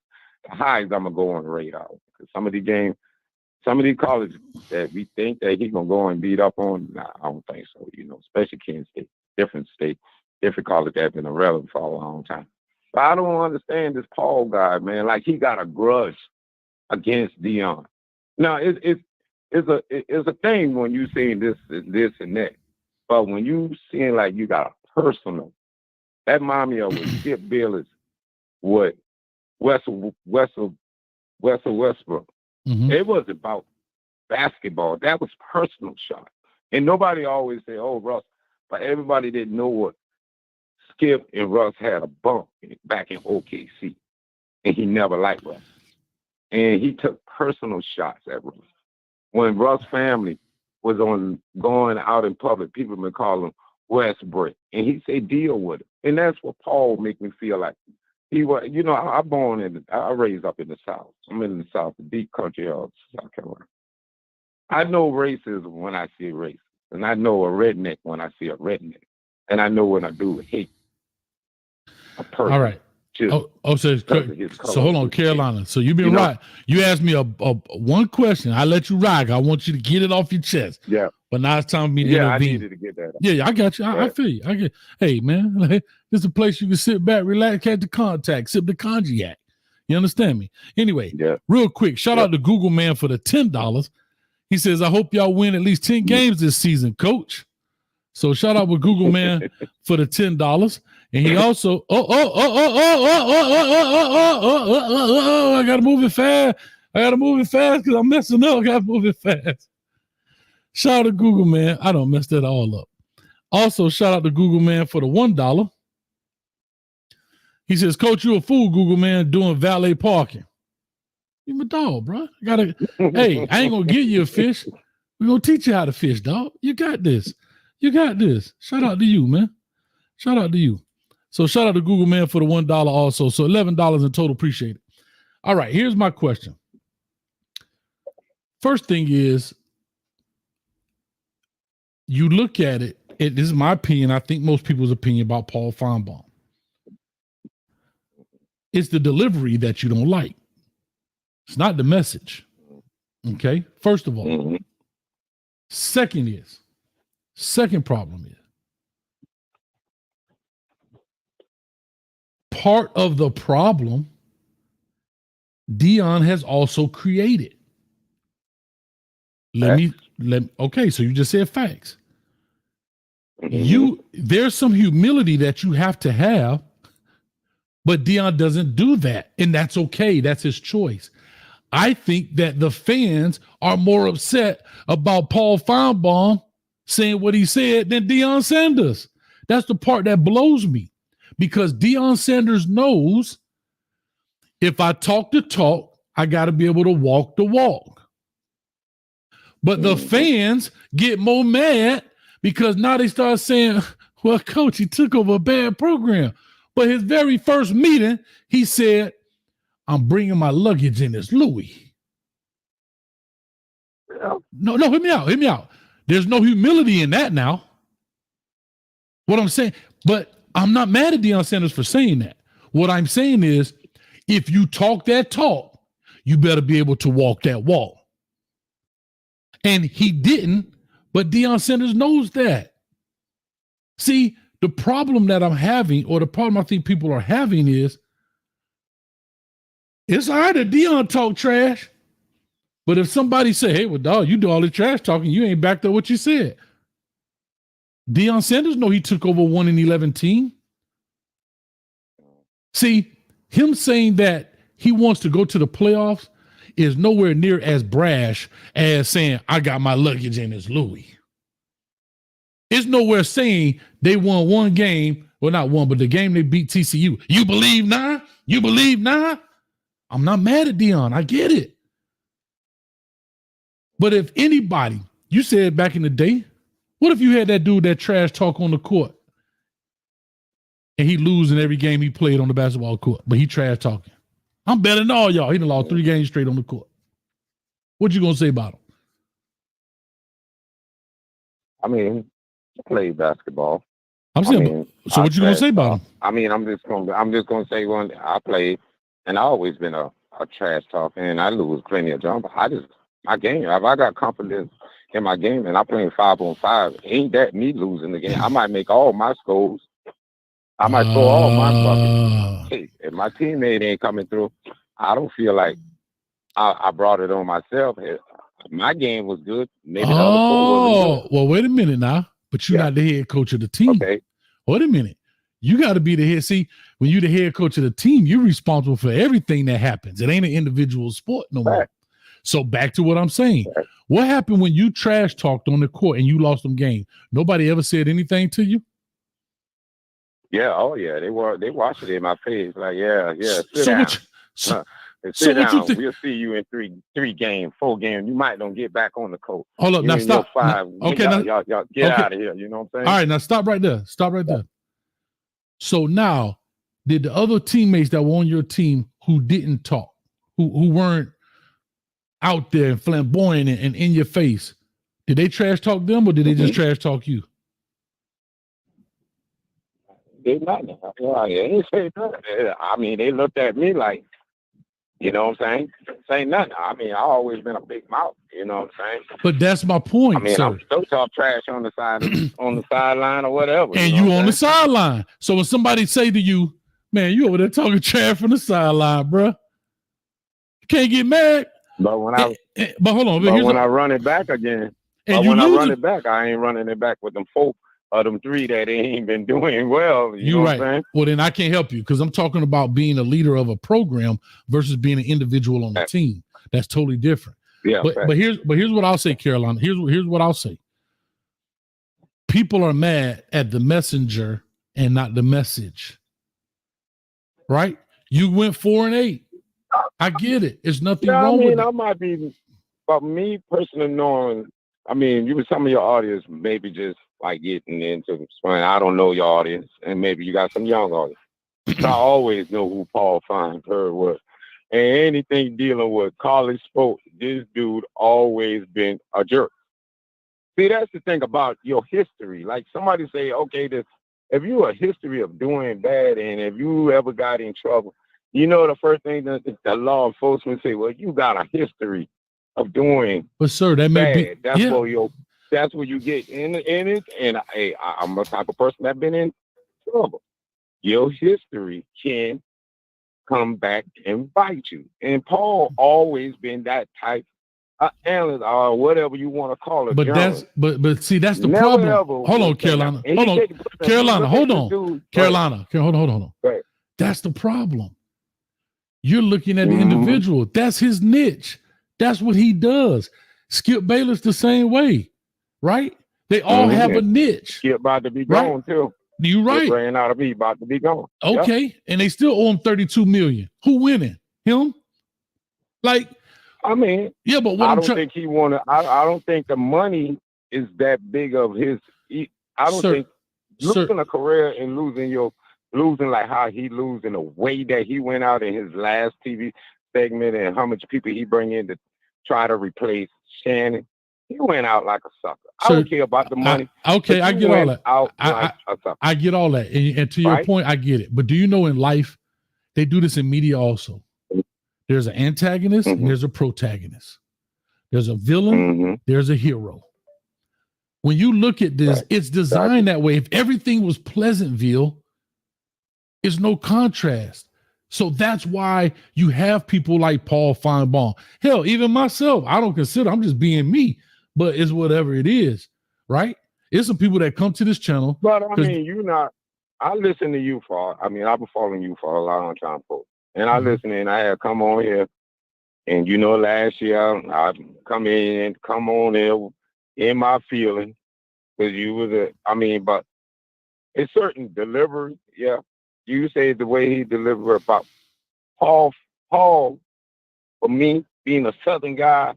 the highest I'm gonna go on the radar. Because some of these colleges that we think that he's gonna go and beat up on, nah, I don't think so. Especially Kansas State, different college that's been irrelevant for a long time. But I don't understand this Paul guy, man. Like he got a grudge against Deion. Now it's a thing when you saying this and that, but when you seeing like you got a personal, that remind me of what Skip Bayless, what Westbrook. Mm-hmm. It was about basketball. That was personal shot, and nobody always say, "Oh, Russ," but everybody didn't know what Skip and Russ had a bump back in OKC, and he never liked Russ. And he took personal shots at Russ. When Russ' family was going out in public, people been calling him Westbrook, and he said, "Deal with it." And that's what Paul make me feel like. He was, I raised up in the South. I'm in the South, the deep country of South Carolina. I know racism when I see race, and I know a redneck when I see a redneck, and I know when I do hate a person. All right. So hold on, Carolina. So you've been right. You asked me a one question. I let you rock. I want you to get it off your chest. Yeah. But now it's time for me to intervene. I needed to get that. Yeah, I got you. I feel you. Hey, man, this is a place you can sit back, relax, catch the contact, sip the cognac. You understand me? Anyway, real quick, shout out to Google Man for the $10. He says, I hope y'all win at least 10 games this season, coach. So shout out with Google Man for the $10. And he also, I gotta move it fast. Because I'm messing up. I gotta move it fast. Shout out to Google Man. I don't mess that all up. Also, shout out to Google Man for the $1. He says, Coach, you a fool, Google Man, doing valet parking. You my dog, bro. Hey, I ain't gonna give you a fish. We're gonna teach you how to fish, dog. You got this. Shout out to you, man. Shout out to you. So shout out to Google Man for the $1 also. So $11 in total. Appreciate it. All right, here's my question. First thing is, you look at it, this is my opinion, I think most people's opinion about Paul Finebaum. It's the delivery that you don't like. It's not the message. Okay? First of all. Mm-hmm. Second problem is, part of the problem Deion has also created. Okay, so you just said facts. There's some humility that you have to have, but Deion doesn't do that, and that's okay. That's his choice. I think that the fans are more upset about Paul Finebaum saying what he said than Deion Sanders. That's the part that blows me, because Deion Sanders knows if I talk the talk, I got to be able to walk the walk. But the fans get more mad because now they start saying, well, coach, he took over a bad program. But his very first meeting, he said, I'm bringing my luggage in this Louis. No, hear me out. There's no humility in that now. What I'm saying, but I'm not mad at Deion Sanders for saying that. What I'm saying is, if you talk that talk, you better be able to walk that walk. And he didn't, but Deion Sanders knows that. See, the problem that I'm having, or the problem I think people are having, is it's all right that Deion talk trash, but if somebody say, hey, well, dog, you do all the trash talking, you ain't backed up what you said. Deion Sanders know he took over 1-11 team. See, him saying that he wants to go to the playoffs is nowhere near as brash as saying, I got my luggage in this Louis. It's nowhere saying they won one game, well, not one, but the game they beat TCU. You believe now? You believe now? I'm not mad at Deion. I get it. But if anybody, you said back in the day, what if you had that dude that trash talk on the court and he losing every game he played on the basketball court, but he trash talking? I'm better than all y'all. He done lost 3 games straight on the court. What you gonna say about him? I mean, I played basketball. I'm saying, so what you gonna say about him? I mean, I'm just gonna say one. I played, and I always been a trash talker, and I lose plenty of jump. My game. If I got confidence in my game, and I'm playing 5-on-5, ain't that me losing the game? I might make all my scores. I might throw all my buckets. Hey, if my teammate ain't coming through, I don't feel like I brought it on myself. My game was good. Maybe the other 4 wasn't good. Well, wait a minute now. But you're not the head coach of the team. Okay. Wait a minute. You got to be the head. See, when you're the head coach of the team, you're responsible for everything that happens. It ain't an individual sport no more. So back to what I'm saying. What happened when you trash talked on the court and you lost them game? Nobody ever said anything to you? Yeah, oh yeah. They watched it in my face. Like, yeah. Sit down. So sit down. We'll see you in 3 games, 4 games. You might don't get back on the court. Hold up, now stop. 5. Okay, y'all get out of here. You know what I'm saying? All right, now stop right there. So now, did the other teammates that were on your team who didn't talk, who weren't out there and flamboyant and in your face, did they trash talk them, or did they just trash talk you? They not. They ain't say nothing. I mean, they looked at me like, you know what I'm saying? Say nothing. I mean, I always been a big mouth. You know what I'm saying? But that's my point. I mean, sir. I'm still talk trash on the side, on the sideline or whatever. And you on the sideline. So when somebody say to you, "Man, you over there talking trash from the sideline, bro," you can't get mad. But when I hold on. But when I run it back again, and when I run it back, I ain't running it back with them 4 or them 3 that ain't been doing well. You know what I'm saying? Well, then I can't help you because I'm talking about being a leader of a program versus being an individual on the team. That's totally different. Yeah. But here's what I'll say, Carolina. Here's what I'll say. People are mad at the messenger and not the message. Right? You went 4-8. I get it. There's nothing wrong with it. I might be, but me personally knowing, I mean, some of your audience maybe just like getting into spring. I don't know your audience, and maybe you got some young audience. I always know who Paul Feinberg was. And anything dealing with college sports, this dude always been a jerk. See, that's the thing about your history. Like somebody say, okay, if you a history of doing bad and if you ever got in trouble, you know the first thing that the law enforcement say, well, you got a history of doing but sir, that may bad. That's where you get in it. And I'm a type of person that been in trouble. your history can come back and bite you. And Paul always been that type of analyst or whatever you want to call it. But that's but see, that's the Never problem. ever Hold on, would say Carolina. that. And Hold he on, take- Carolina. look Hold at this on, dude. Carolina. Hold on. Right. That's the problem. You're looking at the Mhm. individual. That's his niche. That's what he does. Skip Bayless the same way, right? They all have a niche. Skip about to be Right. gone too. You right. Skip ran out of me, about to be gone. Okay. Yep. And they still owe him $32 million. Who winning? Him? Like, I mean, yeah, but what I I'm don't trying think he want to. I don't think the money is that big of his. I don't think losing a career and losing like how he losing the way that he went out in his last TV segment and how much people he bring in to try to replace Shannon. He went out like a sucker. I don't care about the money. I get all that. I get all that. And to your point, I get it. But do you know in life, they do this in media also. There's an antagonist and there's a protagonist. There's a villain, there's a hero. When you look at this, it's designed that way. If everything was Pleasantville, it's no contrast. So that's why you have people like Paul Finebaum. Hell, even myself, I don't consider, I'm just being me, but it's whatever it is, right? It's some people that come to this channel. But I mean, I listen to you I've been following you for a long time, folks. And I listen and I had come on here. And last year I come on here in my feeling because you was but it's certain delivery. Yeah, you say the way he delivered about Paul. For me, being a Southern guy,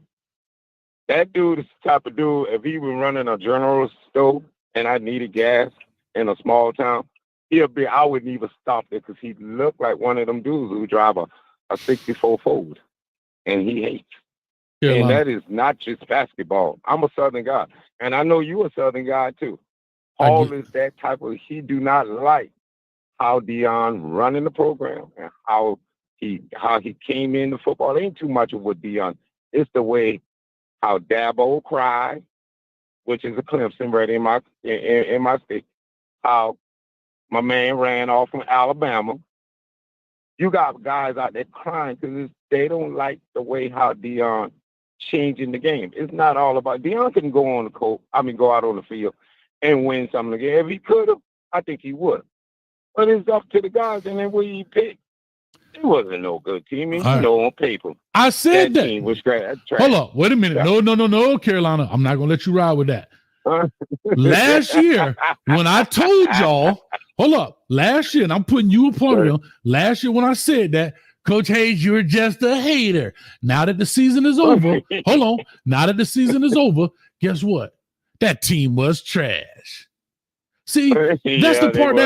that dude is the type of dude. If he was running a general store and I needed gas in a small town, I wouldn't even stop there because he looked like one of them dudes who drive a 64 Ford. And he hates. And that is not just basketball. I'm a Southern guy. And I know you're a Southern guy too. Paul is that type of, he do not like how Deion running the program and how he came into football. It ain't too much of what Deion. It's the way how Dabo cried, which is a Clemson right in my state. How my man ran off from Alabama. You got guys out there crying because they don't like the way how Deion changing the game. It's not all about Deion can go on the court. Go out on the field and win something again. If he could have, I think he would. But it's up to the guys and then what he picked. It wasn't no good team. On paper. I said that. Team was trash. Hold up. Wait a minute. Yeah. No, Carolina. I'm not going to let you ride with that. Last year, when I told y'all, hold up. Last year, and I'm putting you a part of them. Last year, when I said that, Coach Hayes, you're just a hater. Now that the season is over, hold on. Now that the season is over, guess what? That team was trash. See, that's the part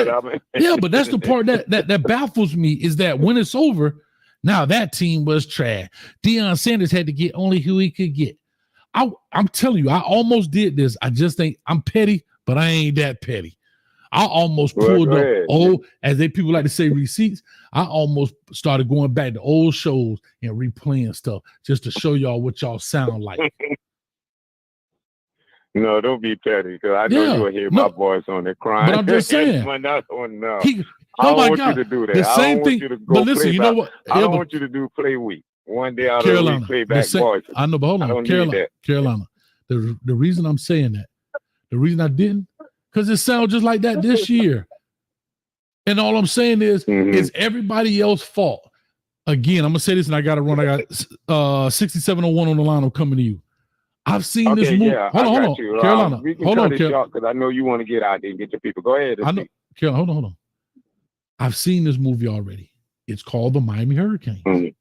but that's the part that baffles me is that when it's over, now that team was trash. Deion Sanders had to get only who he could get. I'm telling you, I almost did this. I just think I'm petty, but I ain't that petty. I almost pulled up as people like to say, receipts. I almost started going back to old shows and replaying stuff just to show y'all what y'all sound like. No, don't be petty because I know you will hear my voice on there crying. But I'm just saying. I don't want you to do that. The same thing. But listen, you know what? I don't want you to do play week. One day out Carolina, of the week, play back voices. I know, but hold on. Carolina. The reason I'm saying that, the reason I didn't, because it sounds just like that this year. And all I'm saying is, it's everybody else's fault. Again, I'm going to say this and I got to run. I got 6701 on the line. I'm coming to you. I've seen this movie. Yeah, hold on. Carolina, we can cut it short because I know you want to get out there and get your people. Go ahead. I know. Carolina, hold on. I've seen this movie already. It's called The Miami Hurricanes.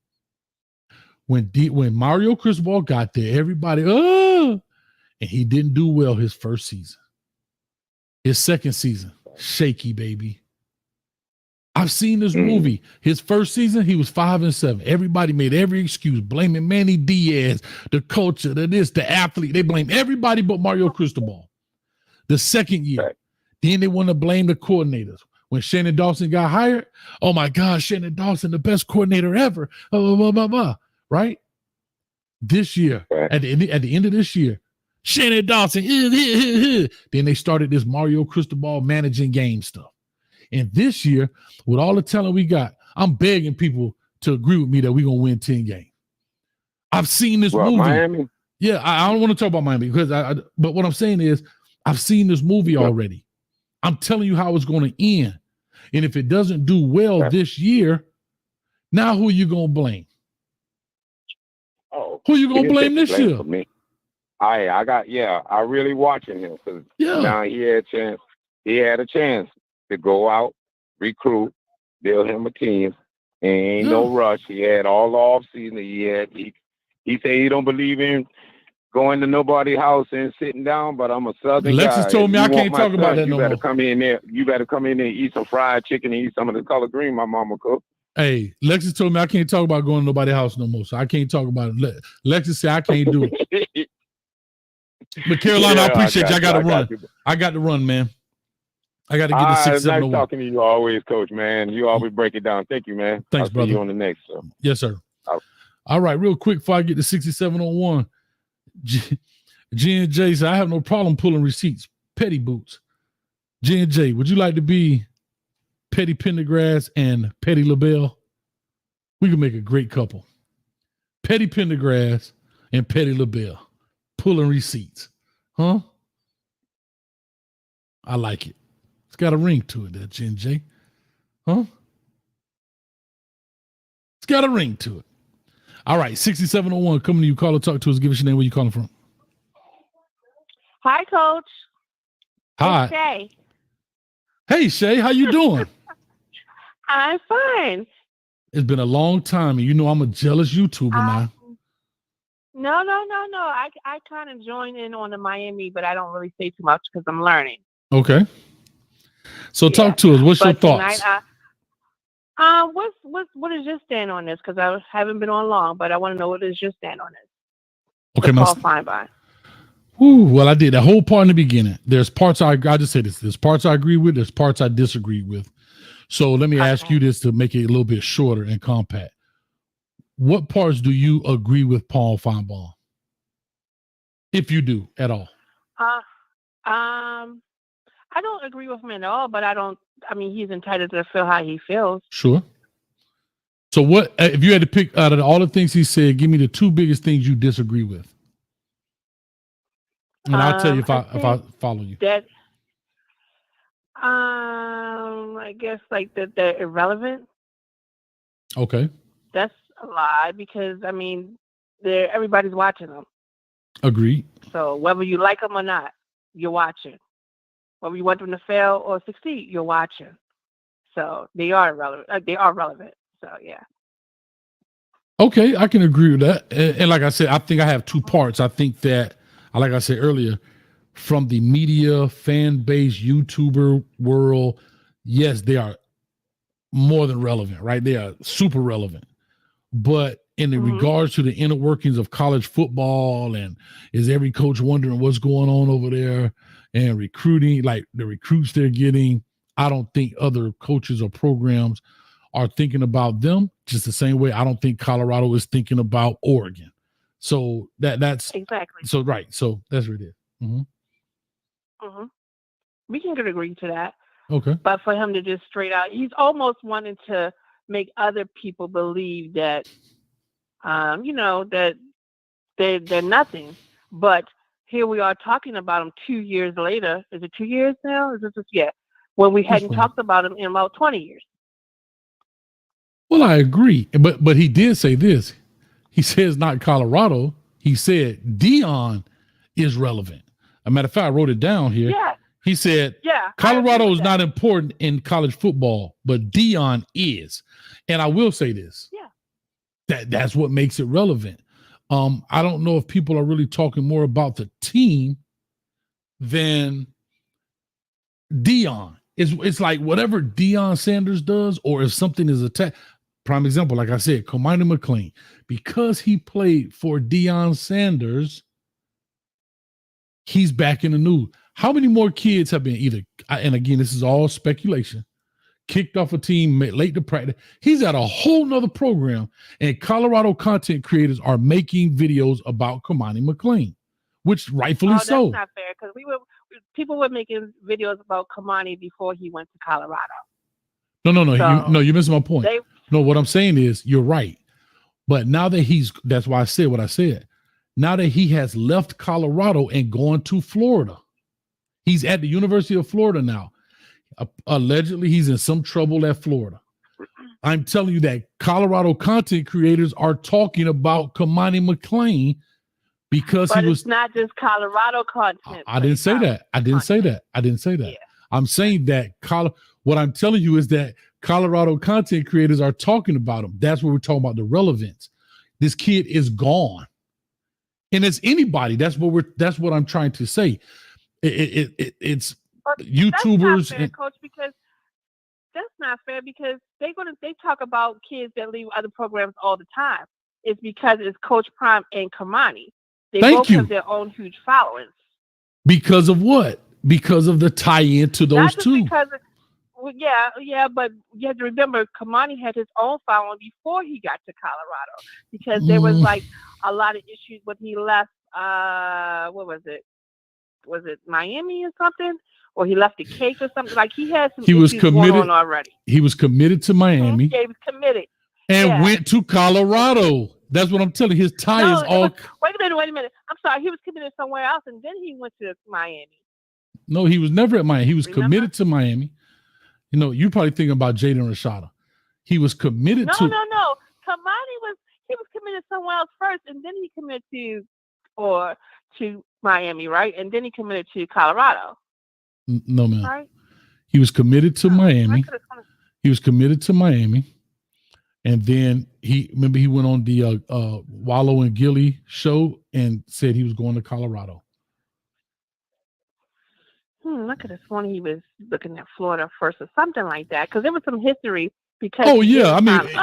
When Mario Cristobal got there, everybody, and he didn't do well his first season. His second season, shaky, baby. I've seen this movie. His first season, he was 5-7. Everybody made every excuse, blaming Manny Diaz, the culture, the this, the athlete. They blame everybody but Mario Cristobal. The second year, then they want to blame the coordinators. When Shannon Dawson got hired, oh my God, Shannon Dawson, the best coordinator ever. Right? This year, at the end of this year, Shannon Dawson. Then they started this Mario Cristobal managing game stuff. And this year, with all the talent we got, I'm begging people to agree with me that we're going to win 10 games. I've seen this movie. Miami? Yeah, I don't want to talk about Miami because but what I'm saying is I've seen this movie already. I'm telling you how it's going to end. And if it doesn't do well this year, now who are you going to blame? Oh, who are you going to blame this year? For me. I really watching him because now he had a chance to go out, recruit, build him a team. And ain't no rush. He had all the off season. He said he don't believe in going to nobody's house and sitting down, but I'm a Southern guy. Alexis told me I can't talk about that no more. You better come in there. You better come in there and eat some fried chicken and eat some of the collard green my mama cooked. Hey, Alexis told me I can't talk about going to nobody's house no more, so I can't talk about it. Alexis said I can't do it. But Carolina, I appreciate you. I got to run. I got to run, man. I got to get the 6 7 nice talking to you always, Coach, man. You always break it down. Thank you, man. Thanks, I'll brother. See you on the next. So. Yes, sir. All right, real quick before I get to 6701. G&J said, I have no problem pulling receipts. Petty boots. G&J, would you like to be Petty Pendergrass and Petty LaBelle? We could make a great couple. Petty Pendergrass and Petty LaBelle pulling receipts. Huh? I like it. It's got a ring to it, that G&J. Huh? It's got a ring to it. All right, 6701, coming to you. Call or talk to us. Give us your name. Where you calling from? Hi, Coach. Hi. It's Shay. Hey, Shay. How you doing? I'm fine. It's been a long time, and you know I'm a jealous YouTuber now. No. I kind of join in on the Miami, but I don't really say too much because I'm learning. Okay. So talk to us. What's your thoughts? Tonight, what is your stand on this? Because I haven't been on long, but I want to know what is your stand on this. Okay, Paul Finebaum. Well, I did that whole part in the beginning. There's parts I just say this. There's parts I agree with. There's parts I disagree with. So let me ask you this to make it a little bit shorter and compact. What parts do you agree with Paul Finebaum? If you do at all. I don't agree with him at all, but he's entitled to feel how he feels. Sure. So what, if you had to pick out of all the things he said, give me the 2 biggest things you disagree with. And I'll tell you if I follow you. That, I guess like that they're irrelevant. Okay. That's a lie because everybody's watching them. Agreed. So whether you like them or not, you're watching. Whether you want them to fail or succeed, you're watching. So they are relevant. So yeah. Okay, I can agree with that. And like I said, I think I have 2 parts. I think that, like I said earlier, from the media, fan base, YouTuber world, yes, they are more than relevant, right? They are super relevant. But in the regards to the inner workings of college football, and is every coach wondering what's going on over there, and recruiting, like the recruits they're getting, I don't think other coaches or programs are thinking about them just the same way I don't think Colorado is thinking about Oregon. So that's exactly. So right. So that's what it is. Mm-hmm. We can agree to that. Okay. But for him to just straight out, he's almost wanting to make other people believe that, that they're nothing. But here we are talking about him 2 years later. Is it 2 years now? Is this when we hadn't talked about him in about 20 years. Well, I agree. But he did say this. He says not Colorado. He said Deion is relevant. As a matter of fact, I wrote it down here. Yeah. He said Colorado is not important in college football, but Deion is. And I will say this. Yeah. That's what makes it relevant. I don't know if people are really talking more about the team than Deion. It's like whatever Deion Sanders does, or if something is attacked. Prime example, like I said, Kamani McLean, because he played for Deion Sanders, he's back in the news. How many more kids have been either, and again, this is all speculation, kicked off a team late to practice? He's at a whole nother program, and Colorado content creators are making videos about Kamani McLean, which rightfully so. That's not fair, because people were making videos about Kamani before he went to Colorado. No, you're missing my point. They, No, what I'm saying is you're right. But now that that's why I said what I said. Now that he has left Colorado and gone to Florida, he's at the University of Florida now. Allegedly, he's in some trouble at Florida. I'm telling you that Colorado content creators are talking about Kamani McClain because but he was. It's not just Colorado content. I didn't say that. I didn't say that. I didn't say that. Yeah. I'm saying that what I'm telling you is that Colorado content creators are talking about him. That's what we're talking about, the relevance. This kid is gone. And it's anybody. That's what I'm trying to say. It's but YouTubers. That's not fair, Coach, because that's not fair because they talk about kids that leave other programs all the time. It's because it's Coach Prime and Kamani. They both have their own huge followings. Because of what? Because of the tie-in to those two. But you have to remember, Kamani had his own following before he got to Colorado because there was like a lot of issues when he left. What was it? Was it Miami or something? Or he left the case or something? Like he had some issues going on already. He was committed to Miami. Yeah, he was committed. And went to Colorado. That's what I'm telling you. His tie is all. Wait a minute. I'm sorry. He was committed somewhere else, and then he went to Miami. No, he was never at Miami. He was committed to Miami. You know, you're probably thinking about Jaden Rashada. He was committed to. No. Kamani was committed somewhere else first, and then he committed to Miami, right? And then he committed to Colorado. No, man. Right? He was committed to Miami. He was committed to Miami. And then he went on the Wallow and Gilly show and said he was going to Colorado. I could have sworn he was looking at Florida first or something like that because there was some history. Because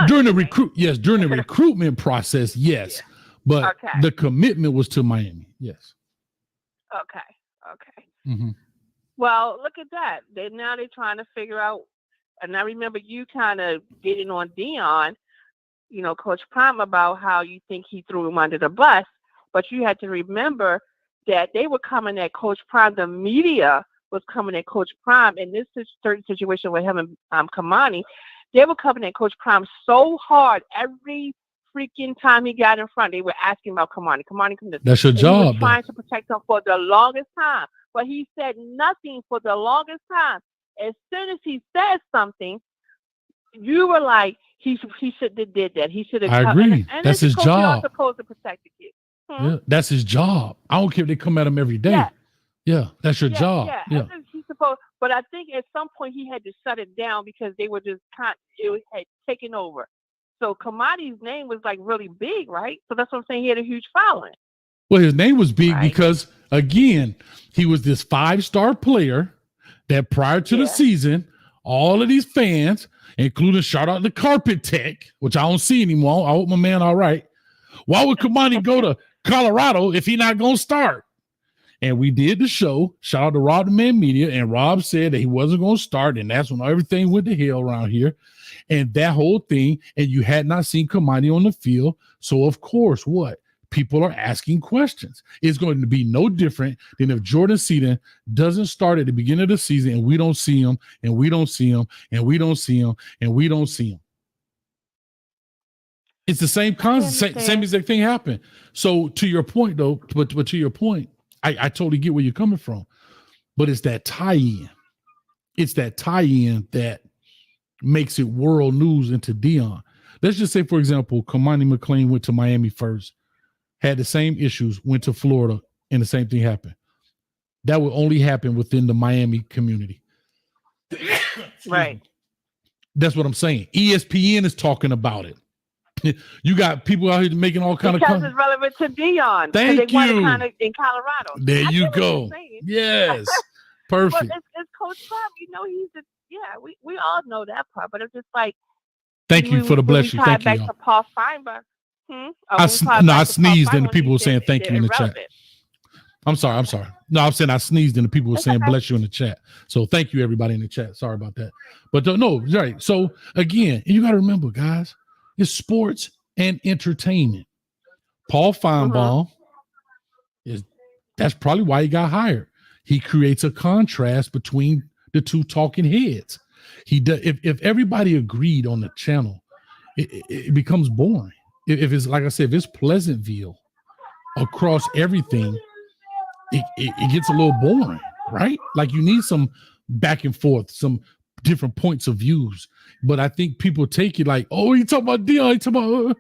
during the recruitment process, yes, but the commitment was to Miami, yes. Okay. Mm-hmm. Well, look at that. Now they're trying to figure out. And I remember you kind of getting on Dion, Coach Prime, about how you think he threw him under the bus. But you had to remember that they were coming at Coach Prime. The media was coming at Coach Prime in this certain situation with him and Kamani. They were coming at Coach Prime so hard every freaking time he got in front. They were asking about Kamani. That's your job. He was trying to protect him for the longest time. But he said nothing for the longest time. As soon as he said something, you were like, he should have did that. He should have. I agree. And that's his job. You're supposed to protect the kid. Yeah, that's his job. I don't care if they come at him every day. Yeah, that's your job. Yeah. He's supposed, but I think at some point he had to shut it down because they were just it had taken over. So Kamani's name was like really big, right? So that's what I'm saying. He had a huge following. Well, his name was big because, again, he was this 5-star player that prior to the season, all of these fans, including shout out to Carpet Tech, which I don't see anymore. I hope my man all right. Why would Kamani go to Colorado if he not going to start? And we did the show. Shout out to Rob the Man Media. And Rob said that he wasn't going to start. And that's when everything went to hell around here. And that whole thing. And you had not seen Kamani on the field. So, of course, what? People are asking questions. It's going to be no different than if Jordan Seaton doesn't start at the beginning of the season and we don't see him, and we don't see him, and we don't see him, and we don't see him. It's the same concept, same exact thing happened. So to your point, though, but to your point, I totally get where you're coming from. But it's that tie-in. It's that tie-in that makes it world news into Dion. Let's just say, for example, Kamani McClain went to Miami first, had the same issues, went to Florida, and the same thing happened. That would only happen within the Miami community. Right. That's what I'm saying. ESPN is talking about it. You got people out here making all kind because it's relevant to Dion. Thank they you. Kind of in Colorado. There you go. Yes. Perfect. But it's Coach Prime. He's we all know that part. But it's just like. Thank you for the bless you. Thank you. Back to Paul Feinberg. I sneezed and the people were saying thank you in the chat. I'm sorry. No, I'm saying I sneezed and the people were saying bless you in the chat. So thank you everybody in the chat. Sorry about that. But no, right. So again, you got to remember, guys, it's sports and entertainment. Paul Finebaum that's probably why he got hired. He creates a contrast between the two talking heads. he does. If everybody agreed on the channel, it becomes boring. If it's like I said, if it's Pleasantville across everything, it gets a little boring, right? Like you need some back and forth, some different points of views. But I think people take it like, oh, you talking about Dion, you talking about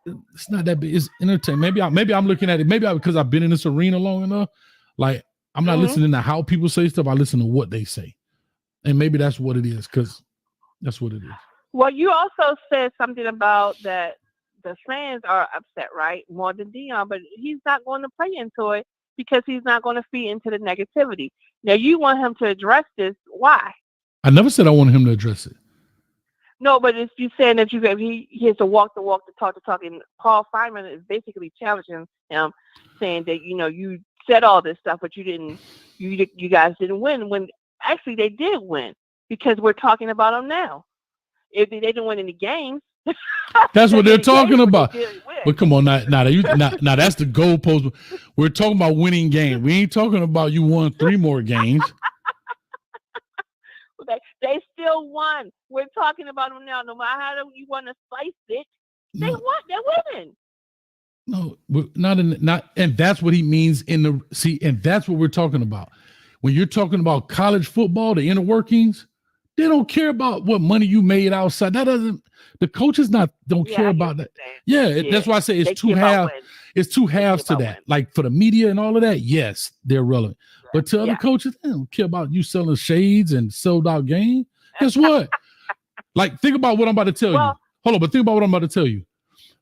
it's not that big. It's entertainment. Maybe I'm looking at it. Maybe because I've been in this arena long enough. Like I'm not listening to how people say stuff. I listen to what they say, and maybe that's what it is. Because that's what it is. Well, you also said something about that the fans are upset, right? More than Dion, but he's not going to play into it because he's not going to feed into the negativity. Now you want him to address this. Why? I never said I wanted him to address it. No, but if you're saying that he has to walk the walk, to talk, and Paul Finebaum is basically challenging him, saying that you said all this stuff, but you guys didn't win. When actually they did win because we're talking about them now. If they didn't win any games, that's what they're talking about. But come on, now that's the goalpost. We're talking about winning games. We ain't talking about you won 3 more games. They still won. We're talking about them now. No matter how you want to slice it, they won. They're winning. No, and that's what he means and that's what we're talking about. When you're talking about college football, the inner workings, they don't care about what money you made outside. The coaches don't care about that. That's why I say it's two halves. It's two halves to that. Like for the media and all of that, yes, they're relevant. But to other coaches, they don't care about you selling shades and sold out game. Guess what? Like, think about what I'm about to tell you. Hold on, but think about what I'm about to tell you.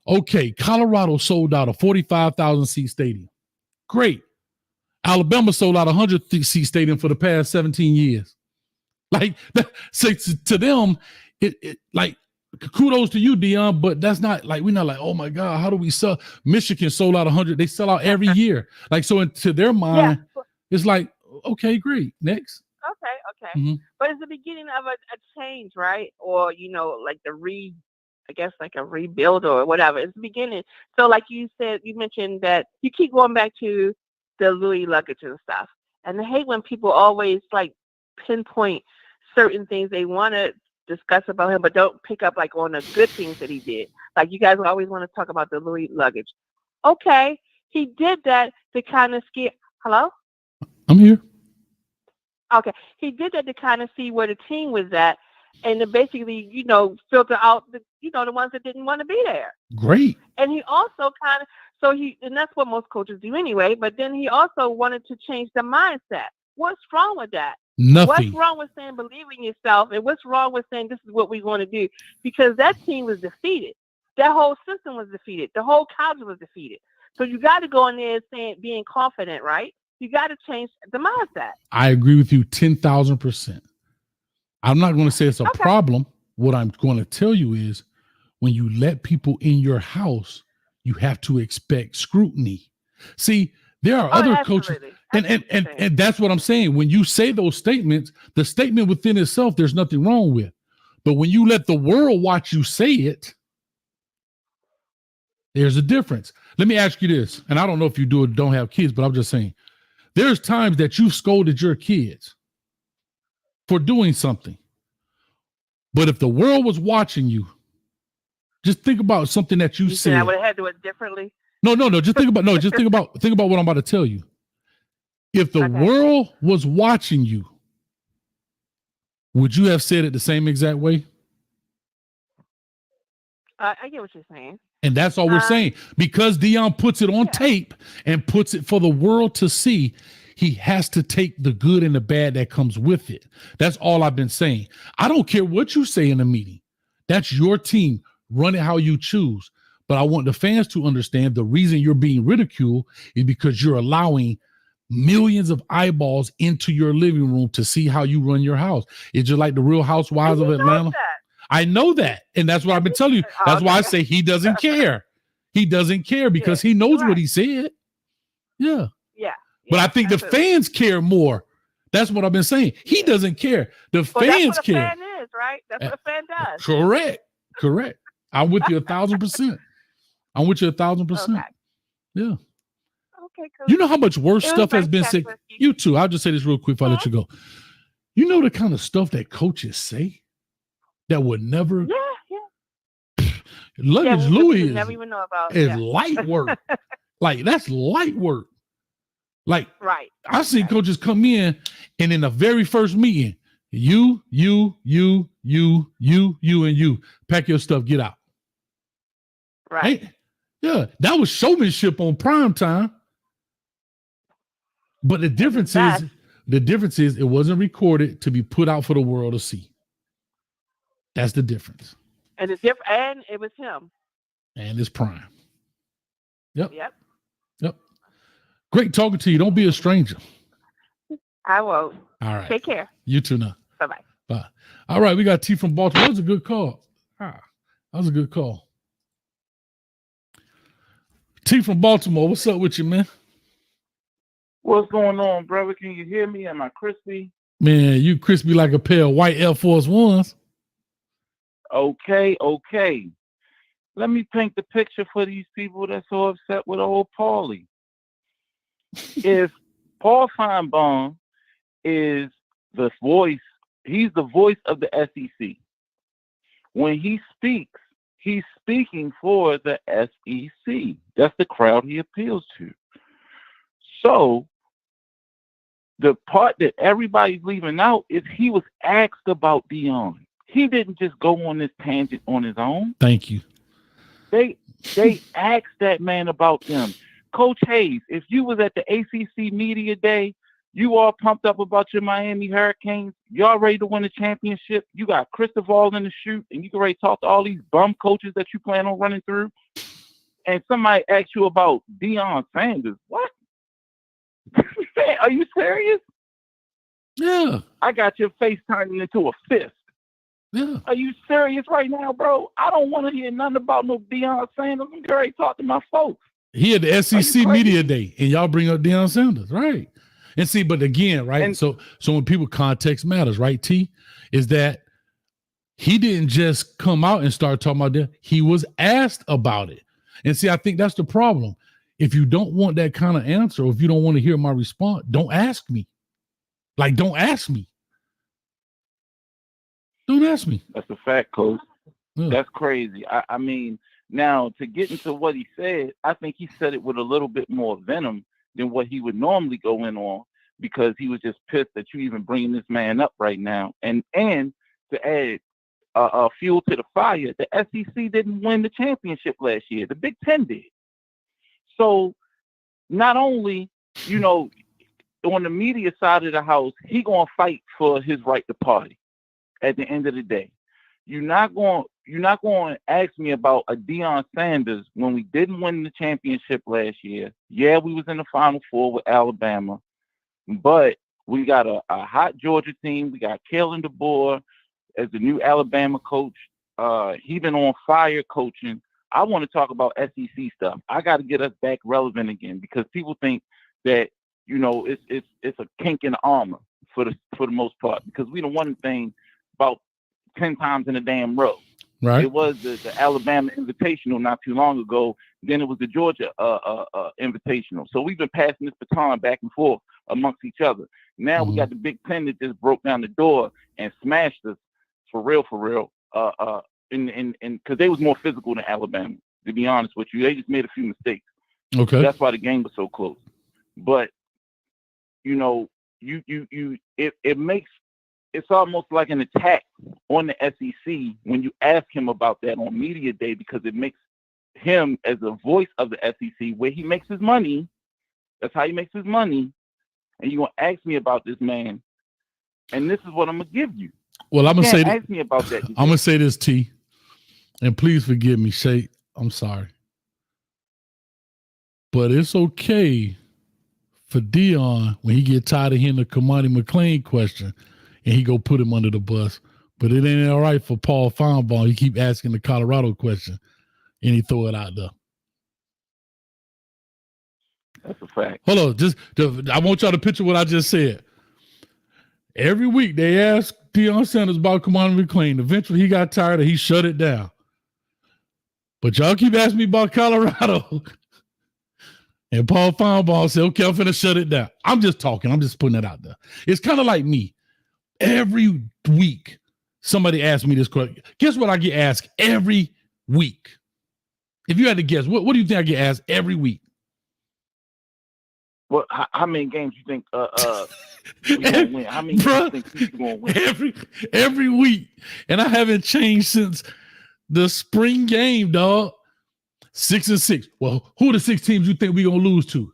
Okay, Colorado sold out a 45,000 seat stadium. Great. Alabama sold out a 100 seat stadium for the past 17 years. Like, so to them, it like, kudos to you, Dion, but that's not like, we're not like, oh my God, how do we sell? Michigan sold out 100. They sell out every year. Like, so to their mind, it's like, okay, great. Next. Okay. Mm-hmm. But it's the beginning of a change, right? Or, like like a rebuild or whatever. It's the beginning. So like you said, you mentioned that you keep going back to the Louis luggage and stuff. And I hate when people always like pinpoint certain things they want to discuss about him, but don't pick up like on the good things that he did. Like you guys always want to talk about the Louis luggage. Okay. He did that to kind of scare. Hello? I'm here. Okay. He did that to kind of see where the team was at and to basically, filter out the ones that didn't want to be there. Great. And he also and that's what most coaches do anyway, but then he also wanted to change the mindset. What's wrong with that? Nothing. What's wrong with saying believe in yourself? And what's wrong with saying this is what we want to do? Because that team was defeated. That whole system was defeated. The whole college was defeated. So you got to go in there being confident, right? You got to change the mindset. I agree with you 10,000%. I'm not going to say it's a problem. What I'm going to tell you is when you let people in your house, you have to expect scrutiny. See, there are other coaches, and that's what I'm saying. When you say those statements, the statement within itself, there's nothing wrong with. But when you let the world watch you say it, there's a difference. Let me ask you this, and I don't know if you do or don't have kids, but I'm just saying, there's times that you've scolded your kids for doing something. But if the world was watching you, just think about something that you said. I would have had to do it differently. No. Just think about what I'm about to tell you. If the world was watching you, would you have said it the same exact way? I get what you're saying. And that's all we're saying. Because Dion puts it on tape and puts it for the world to see, he has to take the good and the bad that comes with it. That's all I've been saying. I don't care what you say in a meeting. That's your team. Run it how you choose. But I want the fans to understand the reason you're being ridiculed is because you're allowing millions of eyeballs into your living room to see how you run your house. It's just like the Real Housewives of Atlanta. I know that. And that's what I've been telling you. That's why I say he doesn't care. He doesn't care because he knows what he said. Yeah. But I think the fans care more. That's what I've been saying. He doesn't care. The fans care. That's what a fan is, right? That's what a fan does. Correct. I'm with you 1,000%. I'm with you 1,000%. Okay. Yeah. Okay, cool. You know how much worse stuff has been said? You too. I'll just say this real quick before I let you go. You know the kind of stuff that coaches say that would never. Luggage Louis never even know about. Is light work. Like that's light work. Like right. I see coaches come in and in the very first meeting, you, and you pack your stuff, get out. Right. Hey, yeah, that was showmanship on prime time. But the difference is it wasn't recorded to be put out for the world to see. That's the difference. And it was him. And it's prime. Yep. Yep. Great talking to you. Don't be a stranger. I won't. All right. Take care. You too now. Bye-bye. Bye. All right. We got T from Baltimore. That was a good call. That was a good call. T from Baltimore. What's up with you, man? What's going on, brother? Can you hear me? Am I crispy? Man, you crispy like a pair of white Air Force Ones. Okay. Let me paint the picture for these people that's so upset with old Paulie. If Paul Finebaum is the voice, he's the voice of the SEC. When he speaks, he's speaking for the SEC. That's the crowd he appeals to. So the part that everybody's leaving out is he was asked about Deion. He didn't just go on this tangent on his own. Thank you. They asked that man about them. Coach Hayes, if you was at the ACC Media Day, you all pumped up about your Miami Hurricanes, y'all ready to win the championship, you got Cristobal in the chute, and you can ready to talk to all these bum coaches that you plan on running through, and somebody asks you about Deion Sanders. What? Are you serious? Yeah. I got your face turning into a fist. Yeah. Are you serious right now, bro? I don't want to hear nothing about no Deion Sanders. I'm ready to talk to my folks. He had the SEC Media Day, and y'all bring up Deion Sanders, right? And see, but again, right? And so when people, context matters, right, T? Is that he didn't just come out and start talking about that. He was asked about it. And see, I think that's the problem. If you don't want that kind of answer, or if you don't want to hear my response, don't ask me. Like, don't ask me. Don't ask me. That's a fact, Coach. Yeah. That's crazy. I mean, now to get into what he said, I think he said it with a little bit more venom than what he would normally go in on, because he was just pissed that you even bringing this man up right now. And to add fuel to the fire, the SEC didn't win the championship last year. The Big Ten did. So not only, on the media side of the house, he gonna fight for his right to party. At the end of the day, you're not going to ask me about a Deion Sanders when we didn't win the championship last year. Yeah, we was in the Final Four with Alabama, but we got a hot Georgia team. We got Kalen DeBoer as the new Alabama coach. He been on fire coaching. I want to talk about SEC stuff. I got to get us back relevant again, because people think that it's a kink in the armor for the most part, because we done won thing about 10 times in a damn row. Right. It was the Alabama Invitational not too long ago. Then it was the Georgia Invitational. So we've been passing this baton back and forth amongst each other. Now we got the Big Ten that just broke down the door and smashed us for real. Because they was more physical than Alabama, to be honest with you. They just made a few mistakes. Okay. That's why the game was so close. But it's almost like an attack on the SEC when you ask him about that on Media Day, because it makes him, as a voice of the SEC, where he makes his money. That's how he makes his money. And you're going to ask me about this man. And this is what I'm going to give you. Well, I'm going to say ask me about that. I'm going to say this, T, and please forgive me, Shay. I'm sorry. But it's okay for Deion when he get tired of hearing the Kamani McLean question and he go put him under the bus. But it ain't all right for Paul Finebaum. He keep asking the Colorado question and he throw it out there. That's a fact. Hold on. I want y'all to picture what I just said. Every week they ask Deion Sanders about Kamani McLean. Eventually he got tired and he shut it down. But y'all keep asking me about Colorado. And Paul Finebaum said, okay, I'm finna shut it down. I'm just talking. I'm just putting it out there. It's kind of like me. every week somebody asks me this question. Guess what I get asked every week? If you had to guess, what do you think I get asked every week? Well, how many games you think we gonna win? How many games you think you gonna win? Every week, and I haven't changed since the spring game, dog. 6-6. Well, who are the 6 teams you think we gonna lose to?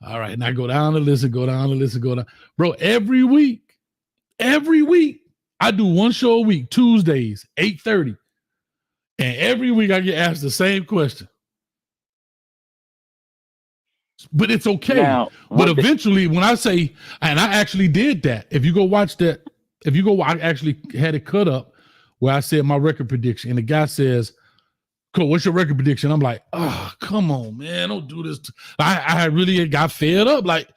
All right, now go down the list and go down the list and go down. Bro, every week, I do one show a week, Tuesdays, 8:30. And every week I get asked the same question. But it's okay. Now, but eventually, when I say, and I actually did that. If you go watch that, I actually had it cut up where I said my record prediction. And the guy says, "Cool, what's your record prediction?" I'm like, "Oh, come on, man. Don't do this." I really got fed up. Like,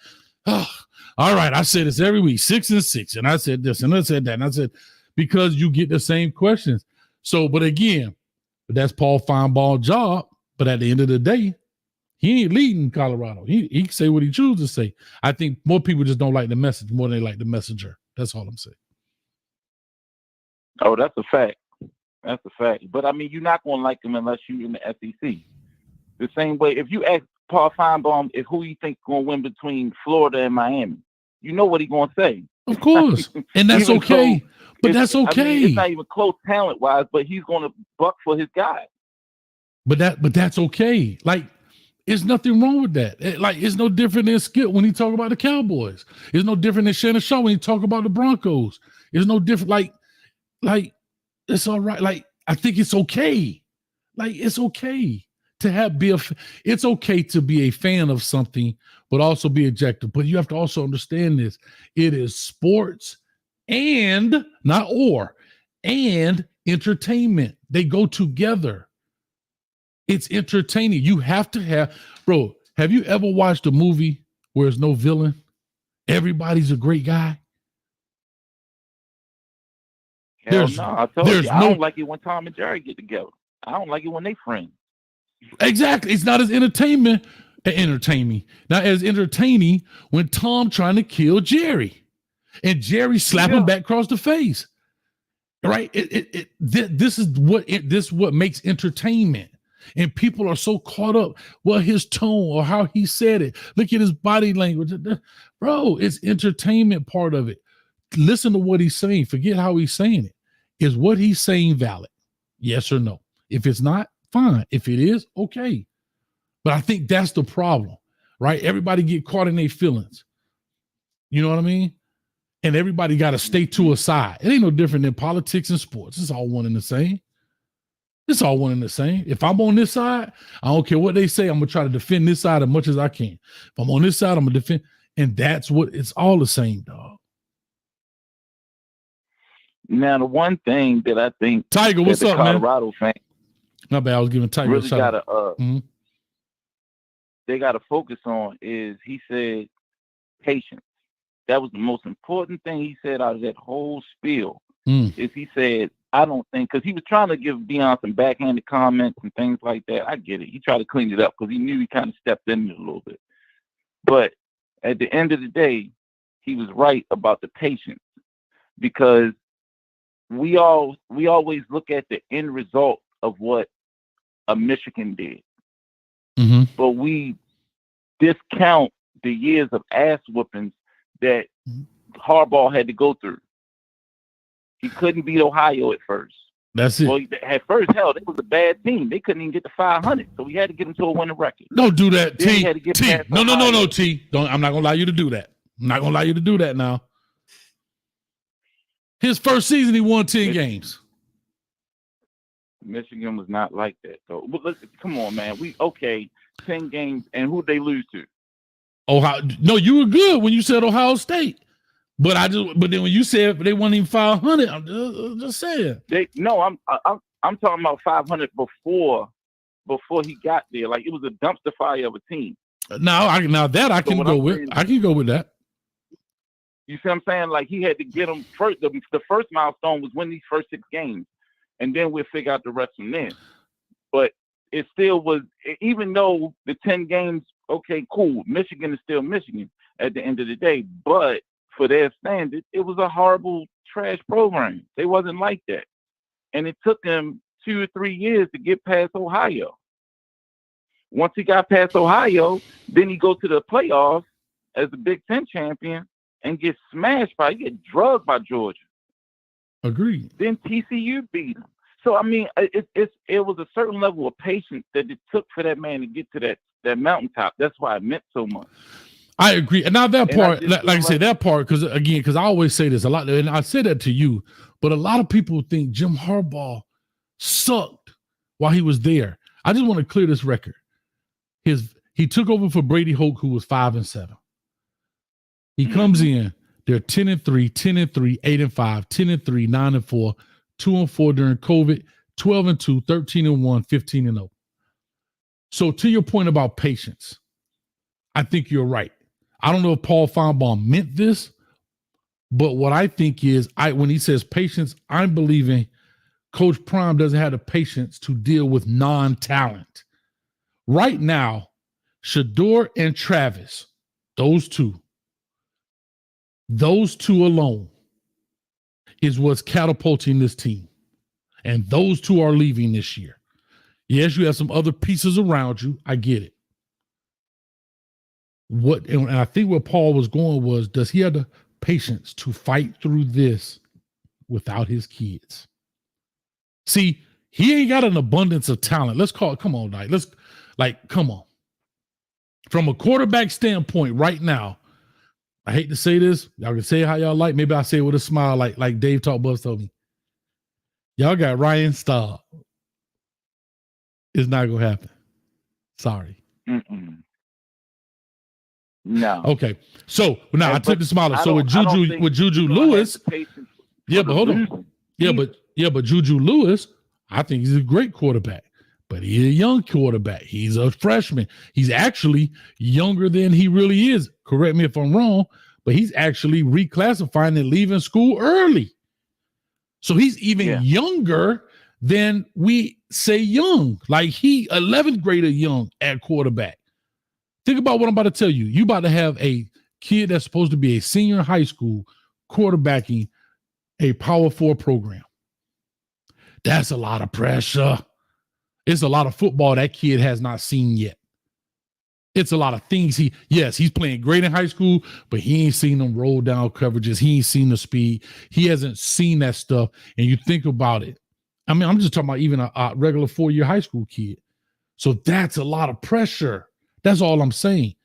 oh, all right. I said this every week, 6-6. And I said this and I said that. And I said, because you get the same questions. So, but again, that's Paul Finebaum's job. But at the end of the day, he ain't leading Colorado. He can say what he chooses to say. I think more people just don't like the message more than they like the messenger. That's all I'm saying. Oh, that's a fact. That's a fact. But I mean, you're not going to like him unless you're in the SEC. The same way, if you ask Paul Finebaum if who you think going to win between Florida and Miami, you know what he's going to say. Of course, and that's okay. But that's okay. I mean, it's not even close talent-wise, but he's going to buck for his guy. But that's okay. Like, there's nothing wrong with that. It's no different than Skip when he talk about the Cowboys. It's no different than Shannon Shaw when he talk about the Broncos. It's no different. Like it's all right. Like, I think it's okay. Like, it's okay to it's okay to be a fan of something, but also be objective. But you have to also understand this. It is sports and entertainment. They go together. It's entertaining. You have to have, bro, have you ever watched a movie where there's no villain? Everybody's a great guy. Hell no. I told you, I don't like it when Tom and Jerry get together. I don't like it when they friends. Exactly. It's not as entertaining. Not as entertaining when Tom trying to kill Jerry and Jerry slapping back across the face. Right? This is what makes entertainment. And people are so caught up, his tone or how he said it. Look at his body language. Bro, it's entertainment part of it. Listen to what he's saying. Forget how he's saying it. Is what he's saying valid? Yes or no? If it's not, fine. If it is, okay. But I think that's the problem, right? Everybody get caught in their feelings. You know what I mean? And everybody got to stay to a side. It ain't no different than politics and sports. It's all one and the same. It's all one and the same. If I'm on this side, I don't care what they say. I'm going to try to defend this side as much as I can. If I'm on this side, I'm going to defend. And that's what it's all the same, dog. Now, the one thing that I think Tiger, what's up, Colorado fan, not bad. I was giving Tiger really a shout gotta they gotta focus on is he said patience. That was the most important thing he said out of that whole spiel. Is he said, I don't think, because he was trying to give Deion some backhanded comments and things like that. I get it. He tried to clean it up because he knew he kind of stepped in it a little bit. But at the end of the day, he was right about the patience, because we always look at the end result of what a Michigan did, but we discount the years of ass whoopings that Harbaugh had to go through. He couldn't beat Ohio at first. That's it. Well, at first, hell, they was a bad team. They couldn't even get to 500, so we had to get them to a winning record. Don't do that, Then T. he had to get T. past No, Ohio. T. I'm not gonna allow you to do that. I'm not gonna allow you to do that now. His first season, he won 10 games. Michigan was not like that, though. But listen, come on, man. 10 games, and who'd they lose to? Ohio. No, you were good when you said Ohio State. But then when you said they weren't even 500, I'm just saying. I'm talking about 500 before he got there. Like, it was a dumpster fire of a team. Now that I can go with. I can go with that. You see what I'm saying? Like, he had to get them first. The first milestone was win these first 6 games, and then we'll figure out the rest from there. But it still was, even though the 10 games, okay, cool. Michigan is still Michigan at the end of the day, but for their standard, it was a horrible trash program. They wasn't like that. And it took him 2 or 3 years to get past Ohio. Once he got past Ohio, then he go to the playoffs as the Big Ten champion and get smashed he get drugged by Georgia. Agreed. Then TCU beat him. So I mean, it was a certain level of patience that it took for that man to get to that mountaintop. That's why it meant so much. I agree. And now that part, like I say, that part, because I always say this a lot, and I say that to you, but a lot of people think Jim Harbaugh sucked while he was there. I just want to clear this record. He took over for Brady Hoke, who was 5-7. He comes in, they're 10-3, 10-3, 8-5, 10-3, 9-4, 2-4 during COVID, 12-2, 13-1, 15-0. So to your point about patience, I think you're right. I don't know if Paul Finebaum meant this, but what I think is, when he says patience, I'm believing Coach Prime doesn't have the patience to deal with non-talent. Right now, Shedeur and Travis, those two alone is what's catapulting this team. And those two are leaving this year. Yes, you have some other pieces around you. I get it. And I think where Paul was going was, does he have the patience to fight through this without his kids? See, he ain't got an abundance of talent. Let's call it, come on, come on. From a quarterback standpoint right now, I hate to say this. Y'all can say it how y'all like. Maybe I say it with a smile like Dave Talk Buzz told me. Y'all got Ryan Staub. It's not going to happen. Sorry. No. Okay. So now I took the smile. So with Juju Lewis, yeah, but hold on. Yeah, but Juju Lewis, I think he's a great quarterback, but he's a young quarterback. He's a freshman. He's actually younger than he really is. Correct me if I'm wrong, but he's actually reclassifying and leaving school early. So he's even younger than we say young. Like he 11th grader young at quarterback. Think about what I'm about to tell you. You about to have a kid that's supposed to be a senior in high school quarterbacking a Power 4 program. That's a lot of pressure. It's a lot of football that kid has not seen yet. It's a lot of things. He's playing great in high school, but he ain't seen them roll down coverages. He ain't seen the speed. He hasn't seen that stuff. And you think about it. I mean, I'm just talking about even a regular 4-year high school kid. So that's a lot of pressure. That's all I'm saying.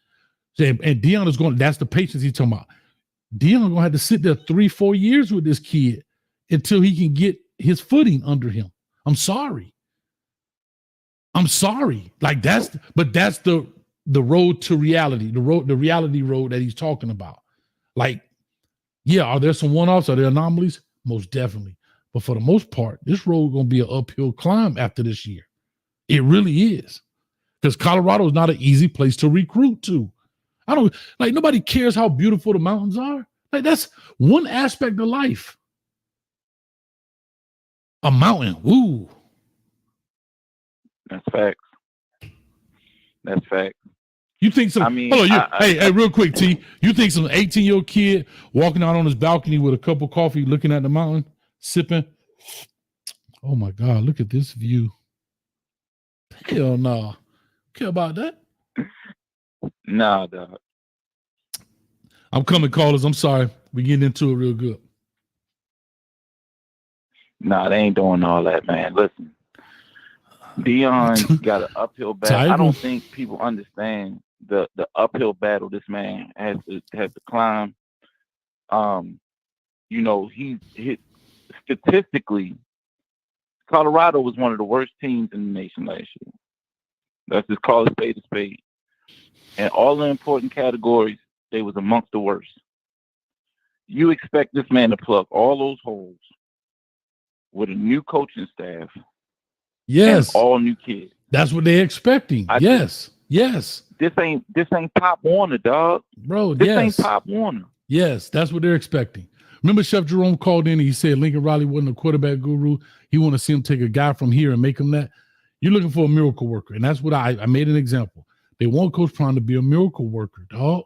And Deion is that's the patience he's talking about. Deion going to have to sit there 3-4 years with this kid until he can get his footing under him. I'm sorry. Like that's the road to reality, the reality road that he's talking about. Like, yeah, are there some one-offs? Are there anomalies? Most definitely. But for the most part, this road going to be an uphill climb after this year. It really is. Because Colorado is not an easy place to recruit to. Nobody cares how beautiful the mountains are. Like, that's one aspect of life. A mountain. Ooh. That's facts. You think some? Hey, real quick, T. You think some 18-year-old kid walking out on his balcony with a cup of coffee, looking at the mountain, sipping? Oh my God! Look at this view. Hell no. Care about that? Nah, dog. I'm coming, callers. I'm sorry. We getting into it real good. Nah, they ain't doing all that, man. Listen, Deion got an uphill battle. I don't think people understand the uphill battle this man has to climb. He statistically, Colorado was one of the worst teams in the nation last year. Let's just call it spade a spade. And all the important categories, they was amongst the worst. You expect this man to plug all those holes with a new coaching staff. Yes. And all new kids. That's what they're expecting. Yes. This ain't Pop Warner, dog. Bro, this ain't Pop Warner. Yes, that's what they're expecting. Remember Chef Jerome called in and he said Lincoln Riley wasn't a quarterback guru. He want to see him take a guy from here and make him that. You're looking for a miracle worker. And that's what I made an example. They want Coach Prime to be a miracle worker, dog.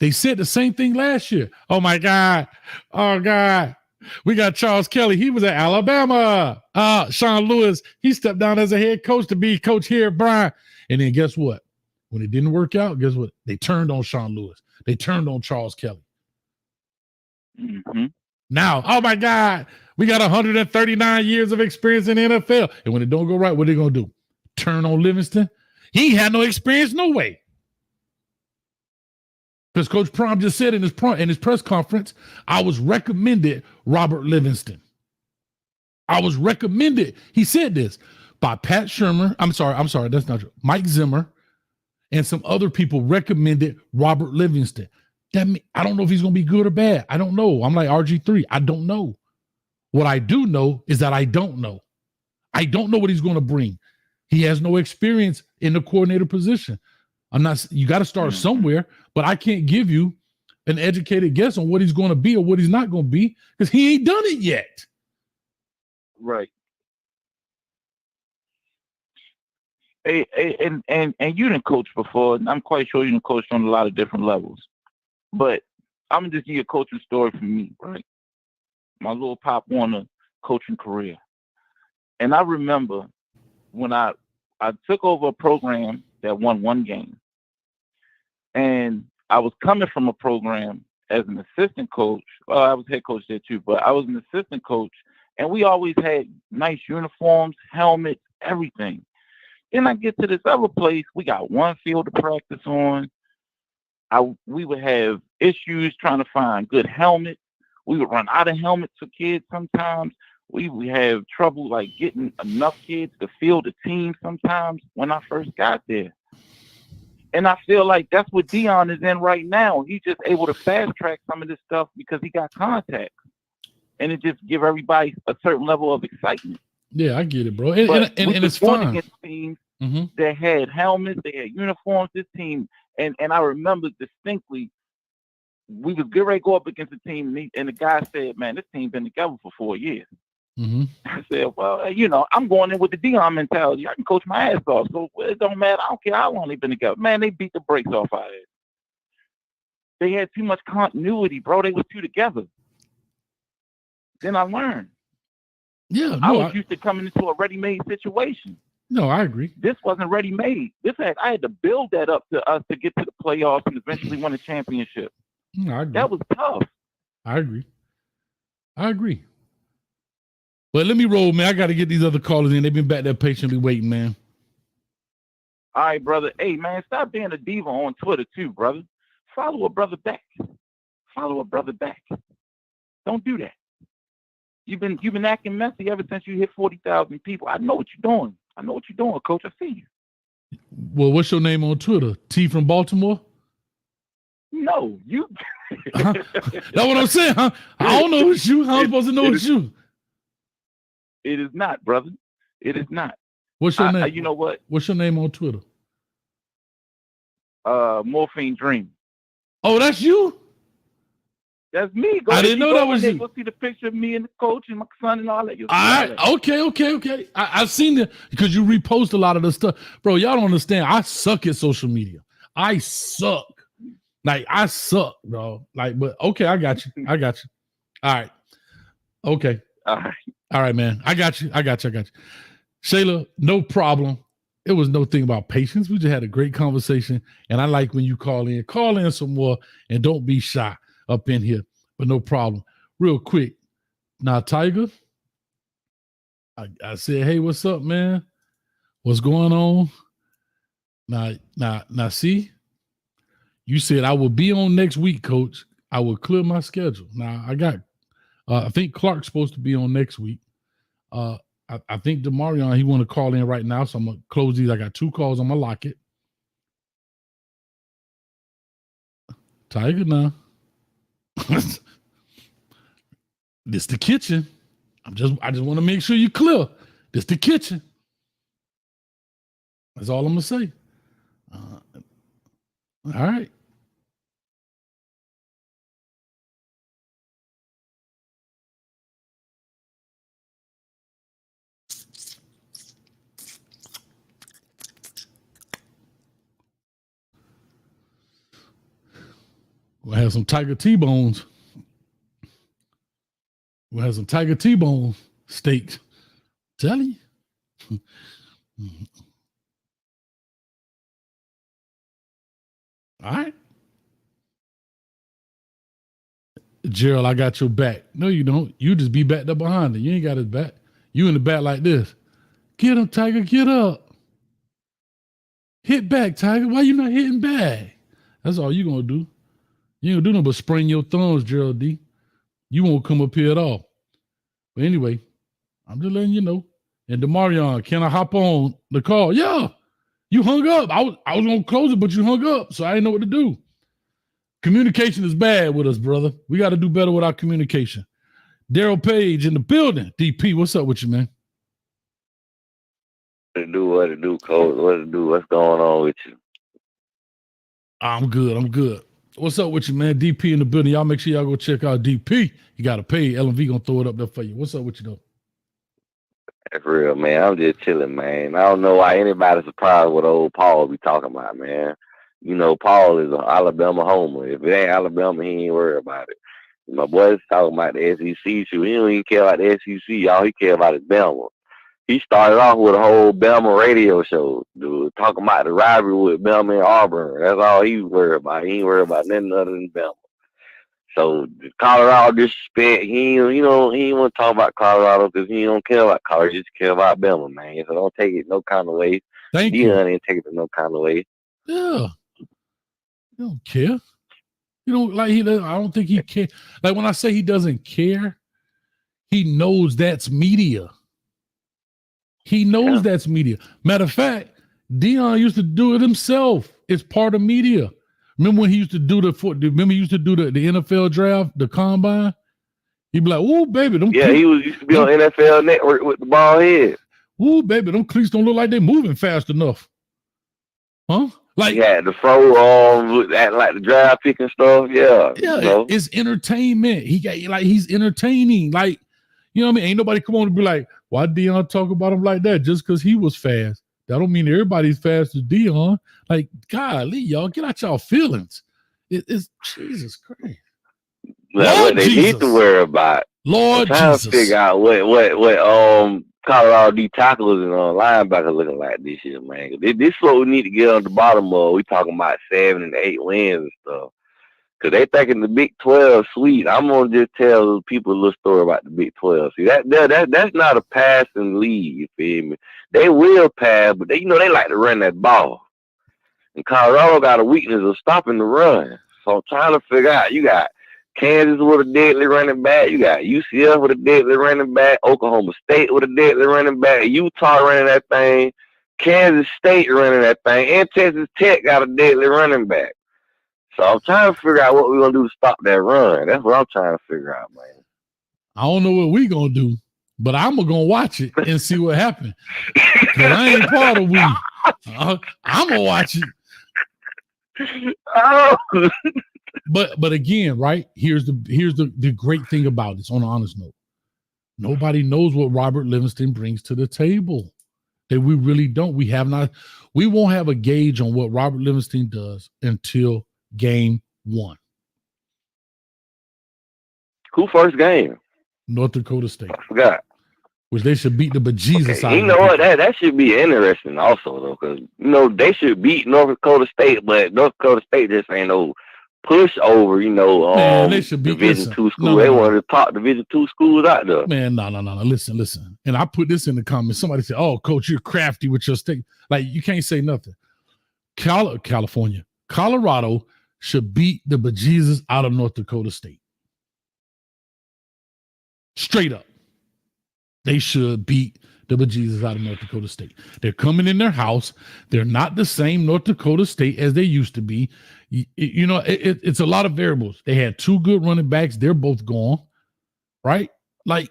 They said the same thing last year. Oh my God. Oh God. We got Charles Kelly. He was at Alabama. Sean Lewis, he stepped down as a head coach to be coach here at Bryant. And then guess what? When it didn't work out, guess what? They turned on Sean Lewis. They turned on Charles Kelly. Mm-hmm. Now, oh my God, we got 139 years of experience in the NFL. And when it don't go right, what are they going to do? Turn on Livingston? He had no experience, no way. Because Coach Prom just said in his press conference, I was recommended Robert Livingston. I was recommended. He said this by Pat Shermer. I'm sorry, that's not true. Mike Zimmer and some other people recommended Robert Livingston. That mean, I don't know if he's going to be good or bad. I don't know. I'm like RG3. I don't know. What I do know is that I don't know. I don't know what he's going to bring. He has no experience in the coordinator position. You got to start somewhere, but I can't give you an educated guess on what he's going to be or what he's not going to be because he ain't done it yet. Right. Hey, and you didn't coach before, and I'm quite sure you didn't coach on a lot of different levels. But I'm gonna just give you a coaching story from me, right? My little Pop Warner coaching career. And I remember when I took over a program that won one game. And I was coming from a program as an assistant coach. Well, I was head coach there too, but I was an assistant coach, and we always had nice uniforms, helmets, everything. Then I get to this other place, we got one field to practice on. We would have issues trying to find good helmets. We would run out of helmets for kids sometimes. We would have trouble like getting enough kids to field a team sometimes when I first got there. And I feel like that's what Dion is in right now. He's just able to fast track some of this stuff because he got contacts. And it just give everybody a certain level of excitement. Yeah, I get it, bro. And it's fun. Against teams that had helmets, they had uniforms. This team, and I remember distinctly, we was getting ready to go up against the team, and the guy said, "Man, this team been together for 4 years." Mm-hmm. I said, "Well, I'm going in with the Dion mentality. I can coach my ass off, so it don't matter. I don't care how long they've been together." Man, they beat the brakes off our ass. They had too much continuity, bro. They was too together. Then I learned. Yeah, I was used to coming into a ready-made situation. No, I agree. This wasn't ready-made. I had to build that up to us to get to the playoffs and eventually win a championship. No, I agree. That was tough. I agree. But let me roll, man. I got to get these other callers in. They've been back there patiently waiting, man. All right, brother. Hey, man, stop being a diva on Twitter too, brother. Follow a brother back. Don't do that. You've been acting messy ever since you hit 40,000 people. I know what you're doing. Coach. I see you. Well, what's your name on Twitter? T from Baltimore? No, you. That's what I'm saying, huh? I don't know it's you. How am I supposed to know it's you? It is not, brother. It is not. What's your name? You know what? What's your name on Twitter? Morphine Dream. Oh, that's you? That's me. I didn't know that was you. Go see the picture of me and the coach and my son and all that. All right. Okay. I've seen it because you repost a lot of the stuff. Bro, y'all don't understand. I suck at social media. I suck. Like, I suck, bro. Like, but okay, I got you. All right. Okay. All right, man. I got you. Shayla, no problem. It was no thing about patience. We just had a great conversation. And I like when you call in some more and don't be shy up in here, but no problem. Real quick. Now, Tiger, I said, hey, what's up, man? What's going on? Now, see, you said I will be on next week, coach. I will clear my schedule. Now, I think Clark's supposed to be on next week. I think Demarion, he want to call in right now, so I'm going to close these. I got 2 calls. I'm going to lock it. Tiger now. This the kitchen. I just want to make sure you're clear. This the kitchen. That's all I'm gonna say. All right. We'll have some Tiger T-bones. We'll have some Tiger T-bone steaks. Tell you. All right. Gerald, I got your back. No, you don't. You just be backed up behind it. You ain't got his back. You in the back like this. Get him, Tiger. Get up. Hit back, Tiger. Why you not hitting back? That's all you gonna do. You ain't gonna do nothing but sprain your thumbs, Gerald D. You won't come up here at all. But anyway, I'm just letting you know. And DeMarion, can I hop on the call? Yeah. You hung up. I was gonna close it, but you hung up, so I didn't know what to do. Communication is bad with us, brother. We got to do better with our communication. Daryl Page in the building. DP, what's up with you, man? What to do, Coach? What to do? What's going on with you? I'm good. What's up with you, man? DP in the building. Y'all make sure y'all go check out DP. You got to pay. LMV gonna throw it up there for you. What's up with you, though? That's real, man. I'm just chilling, man. I don't know why anybody's surprised what old Paul be talking about, man. You know, Paul is an Alabama homer. If it ain't Alabama, he ain't worried about it. My boy's talking about the SEC shoot. He don't even care about the SEC. All he care about is Bama. He started off with a whole Bama radio show, dude, talking about the rivalry with Bama and Auburn. That's all he worried about. He ain't worried about nothing other than Bama. So Colorado disrespect, he ain't want to talk about Colorado because he don't care about Colorado. He just care about Bama, man. So don't take it no kind of way. Thank you. Deion ain't take it no kind of way. Yeah. You don't care. You don't like he doesn't. I don't think he care. Like when I say he doesn't care, he knows that's media. He knows that's media. Matter of fact, Deion used to do it himself. It's part of media. Remember when he used to do the NFL draft, the combine? He'd be like, "Ooh, baby, them he used to be on NFL Network with the ball head. Ooh, baby, them cleats don't look like they're moving fast enough." Huh? Like he had the fro on, like the draft pick and stuff. Yeah, it's entertainment. He's entertaining. Like, you know what I mean? Ain't nobody come on and be like, why Deion talk about him like that? Just because he was fast. That don't mean everybody's fast as Deion. Like, golly, y'all, get out y'all feelings. It's Jesus Christ. Well, what they need to worry about. Lord I'm trying Jesus. to figure out what Colorado D tackles and linebackers looking like this year, man. This is what we need to get on the bottom of. We talking about 7 and 8 wins and stuff. Cause they thinking the Big 12 sweet. I'm gonna just tell people a little story about the Big 12. See that's not a passing league. You feel me? They will pass, but they like to run that ball. And Colorado got a weakness of stopping the run. So I'm trying to figure out. You got Kansas with a deadly running back. You got UCF with a deadly running back. Oklahoma State with a deadly running back. Utah running that thing. Kansas State running that thing. And Texas Tech got a deadly running back. So I'm trying to figure out what we're going to do to stop that run. That's what I'm trying to figure out, man. I don't know what we going to do, but I'm going to watch it and see what happens. Because I ain't part of we. I'm going to watch it. Oh. But again, right? Here's the great thing about this on an honest note. Nobody knows what Robert Livingston brings to the table. That we really don't. We won't have a gauge on what Robert Livingston does until game 1. Who first game? North Dakota State. I forgot. Which they should beat the bejesus out of. You know what? That should be interesting also, though, because, they should beat North Dakota State, but North Dakota State just ain't no pushover, Man, they should beat Division 2 school. They one of the top Division 2 schools out there. Man, no. Listen. And I put this in the comments. Somebody said, "Oh, coach, you're crafty with your state." Like, you can't say nothing. California, Colorado should beat the bejesus out of North Dakota State. Straight up. They should beat the bejesus out of North Dakota State. They're coming in their house. They're not the same North Dakota State as they used to be. It's a lot of variables. They had 2 good running backs. They're both gone, right? Like,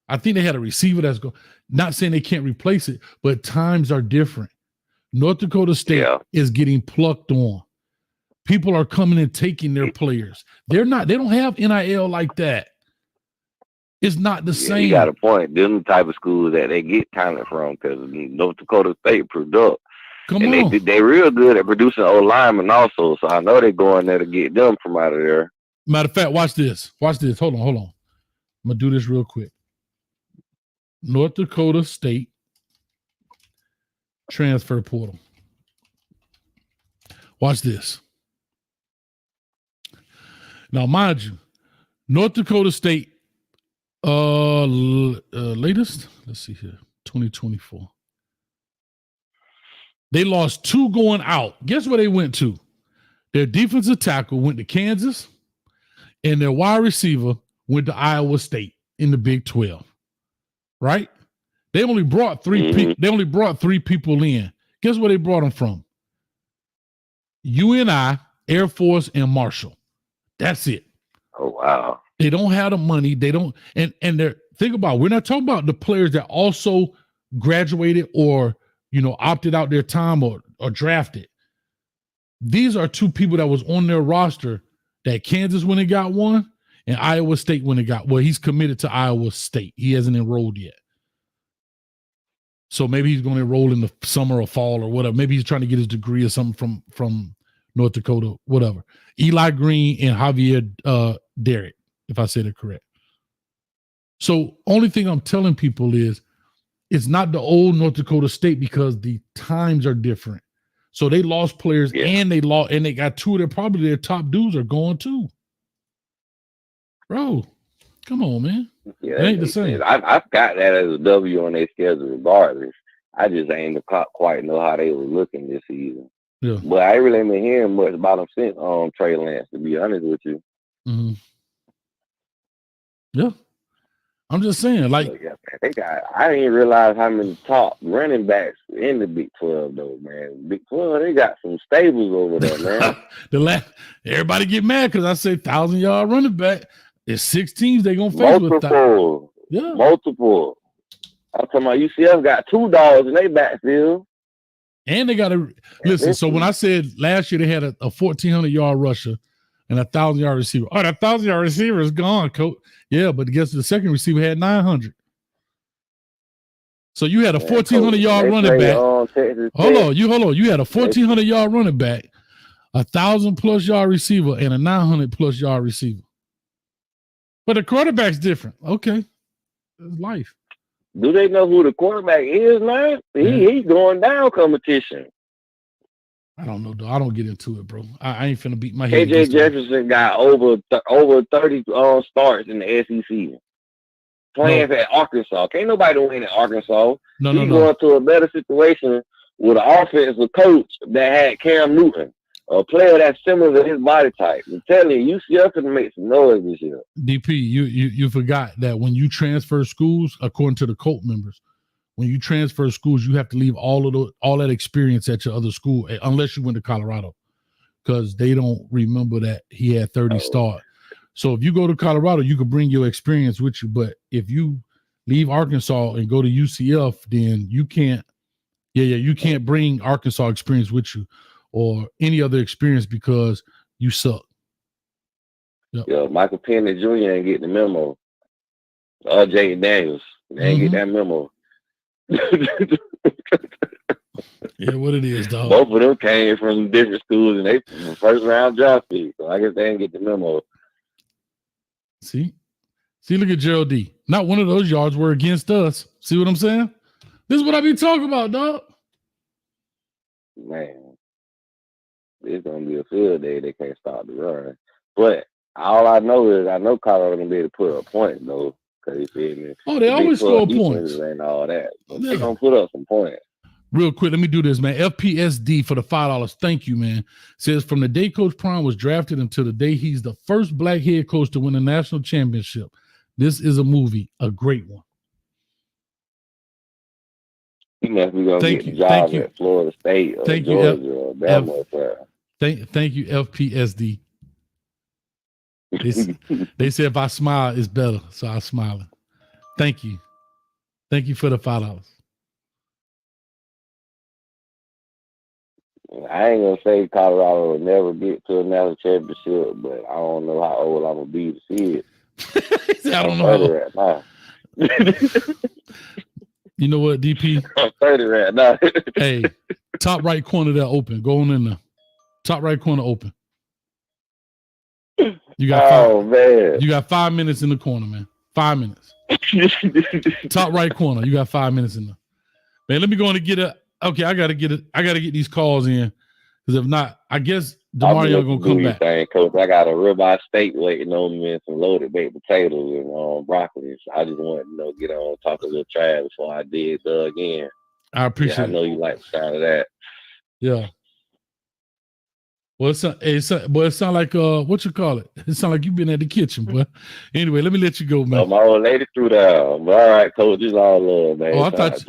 I think they had a receiver that's gone. Not saying they can't replace it, but times are different. North Dakota State is getting plucked on. People are coming and taking their players. They don't have NIL like that. It's not the same. You got a point. Them type of schools that they get talent from, because North Dakota State product. Come and on. they real good at producing old linemen also. So I know they're going there to get them from out of there. Matter of fact, watch this. Watch this. Hold on. I'm gonna do this real quick. North Dakota State transfer portal. Watch this. Now, mind you, North Dakota State latest, let's see here, 2024. They lost 2 going out. Guess where they went to? Their defensive tackle went to Kansas, and their wide receiver went to Iowa State in the Big 12. Right? They only brought 3 people. They only brought 3 people in. Guess where they brought them from? UNI, Air Force, and Marshall. That's it. Oh wow. They don't have the money. They don't, and they're think about. We're not talking about the players that also graduated or opted out their time or drafted. These are 2 people that was on their roster that Kansas went and got one, and Iowa State went and got. Well, he's committed to Iowa State. He hasn't enrolled yet. So maybe he's going to enroll in the summer or fall or whatever. Maybe he's trying to get his degree or something from North Dakota, whatever. Eli Green and Javier Derrick, if I said it correct. So only thing I'm telling people is it's not the old North Dakota State because the times are different. So they lost players and they got 2 of their top dudes are going too. Bro, come on, man. Yeah, it ain't the same. I've got that as a W on their schedule regardless. I just ain't quite know how they were looking this season. Yeah. But I really ain't been hearing much about them since Trey Lance, to be honest with you. Mm-hmm. Yeah. I'm just saying, like, I didn't realize how many top running backs in the Big 12 though, man. Big 12, they got some stables over there, man. Everybody get mad because I say 1,000-yard running back. There's 6 teams they gonna face with that. Yeah. Multiple. I'm talking about UCF got 2 dogs in their backfield. And they got to listen. So when I said last year they had a 1,400-yard rusher and a 1,000-yard receiver. Oh, that 1,000-yard receiver is gone, coach. Yeah, but guess the second receiver had 900. So you had a 1,400-yard running back. Hold on. You had a 1,400-yard running back, a 1,000+ yard receiver, and a 900+ yard receiver. But the quarterback's different. Okay, it's life. Do they know who the quarterback is, man? He's going down competition. I don't know, though. I don't get into it, bro. I ain't finna beat my head. KJ Jefferson got over 30 starts in the SEC. Playing at Arkansas. Can't nobody win at Arkansas. He's going to a better situation with an offensive coach that had Cam Newton, a player that's similar to his body type. I'm telling you, UCF can make some noise this year. DP, you forgot that when you transfer schools, according to the Colt members, when you transfer schools, you have to leave all that experience at your other school, unless you went to Colorado, because they don't remember that he had 30 start. So if you go to Colorado, you can bring your experience with you. But if you leave Arkansas and go to UCF, then you can't. You can't bring Arkansas experience with you or any other experience because you suck. Yep. Yeah, Michael Penny Jr. ain't getting the memo. Jay Daniels, they ain't get that memo. Yeah, what it is, dog. Both of them came from different schools and they first round draft pick. So I guess they didn't get the memo. See, look at Gerald D. Not one of those yards were against us. See what I'm saying? This is what I be talking about, dog. Man, it's gonna be a field day. They can't stop the run. But all I know is Colorado gonna be able to put up points though. Cause you feel me? Oh, they always score points and all that. They're gonna put up some points. Real quick, let me do this, man. FPSD for the $5. Thank you, man. Says from the day Coach Prime was drafted until the day he's the first black head coach to win a national championship. This is a movie, a great one. He must be gonna get a job at Florida State or Georgia or Bama. Thank you, FPSD. They said if I smile, it's better, so I'm smiling. Thank you. Thank you for the $5. I ain't gonna say Colorado will never get to a national championship, but I don't know how old I'm gonna be to see it. I don't know. Right now. You know what, DP? I'm 30 right now. Hey, top right corner there open. Go on in there. Top right corner open. You got man. You got 5 minutes in the corner, man. 5 minutes. Top right corner. You got 5 minutes in there. Man, let me go in and get it. Okay, I gotta get these calls in. Because if not, I guess Demario gonna come back. Thing, Coach. I got a ribeye steak waiting on me and some loaded baked potatoes and broccoli. So I just wanted to get on, talk a little trash before I did Doug in. I appreciate it. I know you like the sound of that. Yeah. Well, it sound like what you call it? It sound like you've been at the kitchen, boy. Anyway, let me let you go, man. My old lady threw down. All right, Coach, this all love, man. Oh, I thought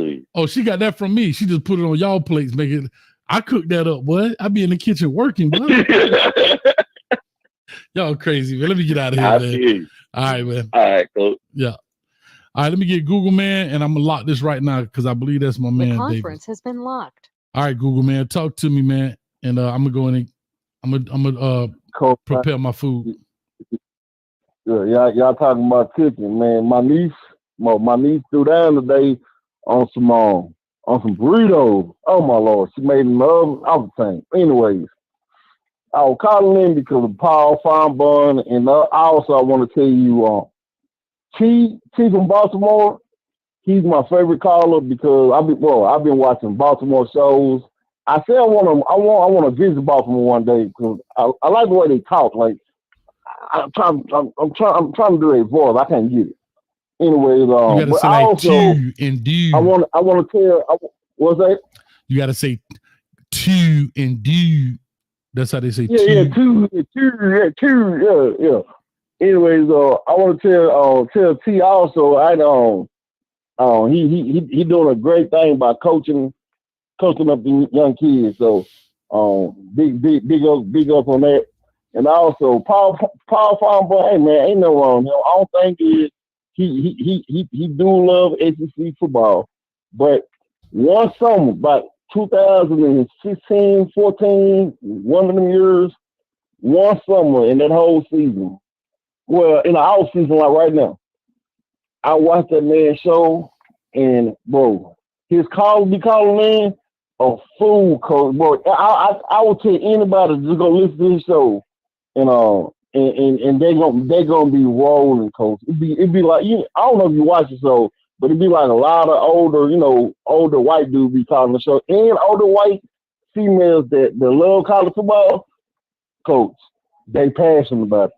she got that from me. She just put it on y'all plates, make it. I cooked that up, boy. I be in the kitchen working, boy. Y'all crazy, man. Let me get out of here, man. All right, man. All right, Coach. Yeah. All right, let me get Google, man, and I'm gonna lock this right now because I believe that's my man. The conference has been locked. All right, Google, man, talk to me, man, and I'm gonna go in and I'm gonna prepare my food. Yeah, y'all talking about cooking, man. My niece threw down today on some burritos. Oh my Lord, she made them oven thing. Anyways, I was calling in because of Paul Finebaum, and also I want to tell you, T from Baltimore. He's my favorite caller because I've been watching Baltimore shows. I said I want to visit Baltimore one day because I like the way they talk. Like I'm trying to do a voice. I can't get it. Anyways, you gotta but say I like also to and do. I want to tell. What's that? You gotta say to and do. That's how they say yeah, to. Yeah. Anyways, I want to tell T also. He doing a great thing by coaching up the young kids. So big up on that. And also Paul Finebaum, hey man, ain't no wrong. I don't think he do love SEC football. But one summer, about 2016, 14, one of them years, one summer in that whole season. Well, in the off season like right now, I watched that man's show, and bro, his call be calling in a fool coach. Bro, I would tell anybody to just go listen to his show, and they gonna be rolling, coach. It'd be like I don't know if you watch the show, but it'd be like a lot of older white dudes be calling the show, and older white females that love college football. Coach, they passionate about it.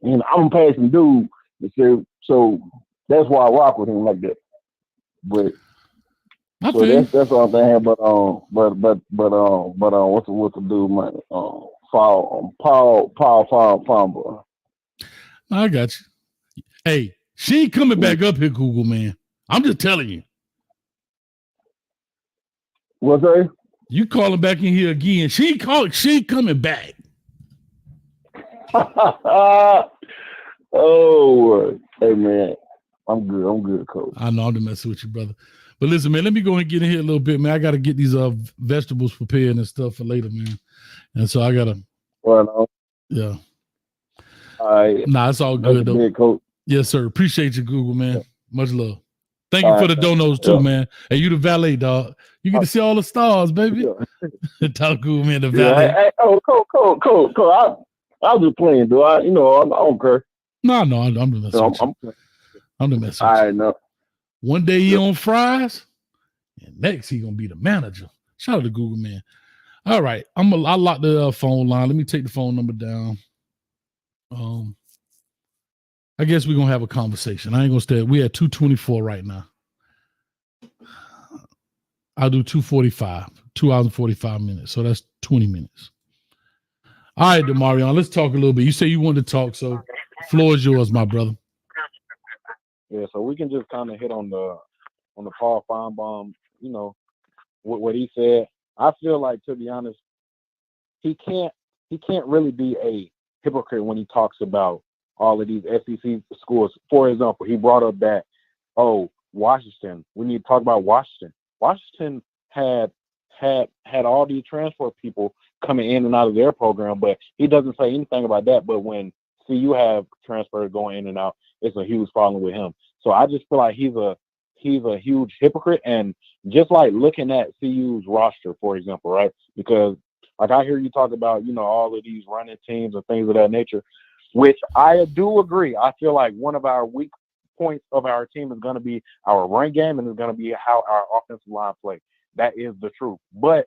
And I'm a passionate dude, so that's why I rock with him like that. But that's all I'm saying. But what's the dude, man? Paul Finebaum. I got you. Hey, she ain't coming back up here, Google, man. I'm just telling you. What's that? You calling back in here again? She ain't coming back. Oh, hey man, I'm good, coach. I know I'm just messing with you, brother. But listen, man, let me go and get in here a little bit, man. I got to get these vegetables prepared and stuff for later, man. And so I gotta. Well, yeah. All right. Nah, it's all good though. Big, coach. Yes, sir. Appreciate you, Google, man. Yeah. Much love. Thank you all for the right, donos too, man. Hey, you the valet, dog. You get to see all the stars, baby. Yeah. Talk Google, man. The valet. Hey, cool. I was just playing, dude. I don't care. No, I'm just messing with you. I'm just messing with you. I know. One day he on fries, and next he gonna be the manager. Shout out to Google, man. All right, I lock the phone line. Let me take the phone number down. I guess we're gonna have a conversation. I ain't gonna stay. We at 2:24 right now. I'll do 2:45, 2 hours and 45 minutes. So that's 20 minutes. All right, Demarion, let's talk a little bit. You say you wanted to talk, so floor is yours, my brother. Yeah, so we can just kind of hit on the Paul Finebaum, what he said. I feel like, to be honest, he can't really be a hypocrite when he talks about all of these SEC schools. For example, he brought up that, Washington. We need to talk about Washington. Washington had all these transfer people coming in and out of their program, but he doesn't say anything about that. But when CU have transfers going in and out, it's a huge problem with him. So I just feel like he's he's a huge hypocrite. And just like looking at CU's roster, for example, right? Because like I hear you talk about, all of these running teams and things of that nature, which I do agree. I feel like one of our weak points of our team is going to be our run game, and it's going to be how our offensive line play. That is the truth. But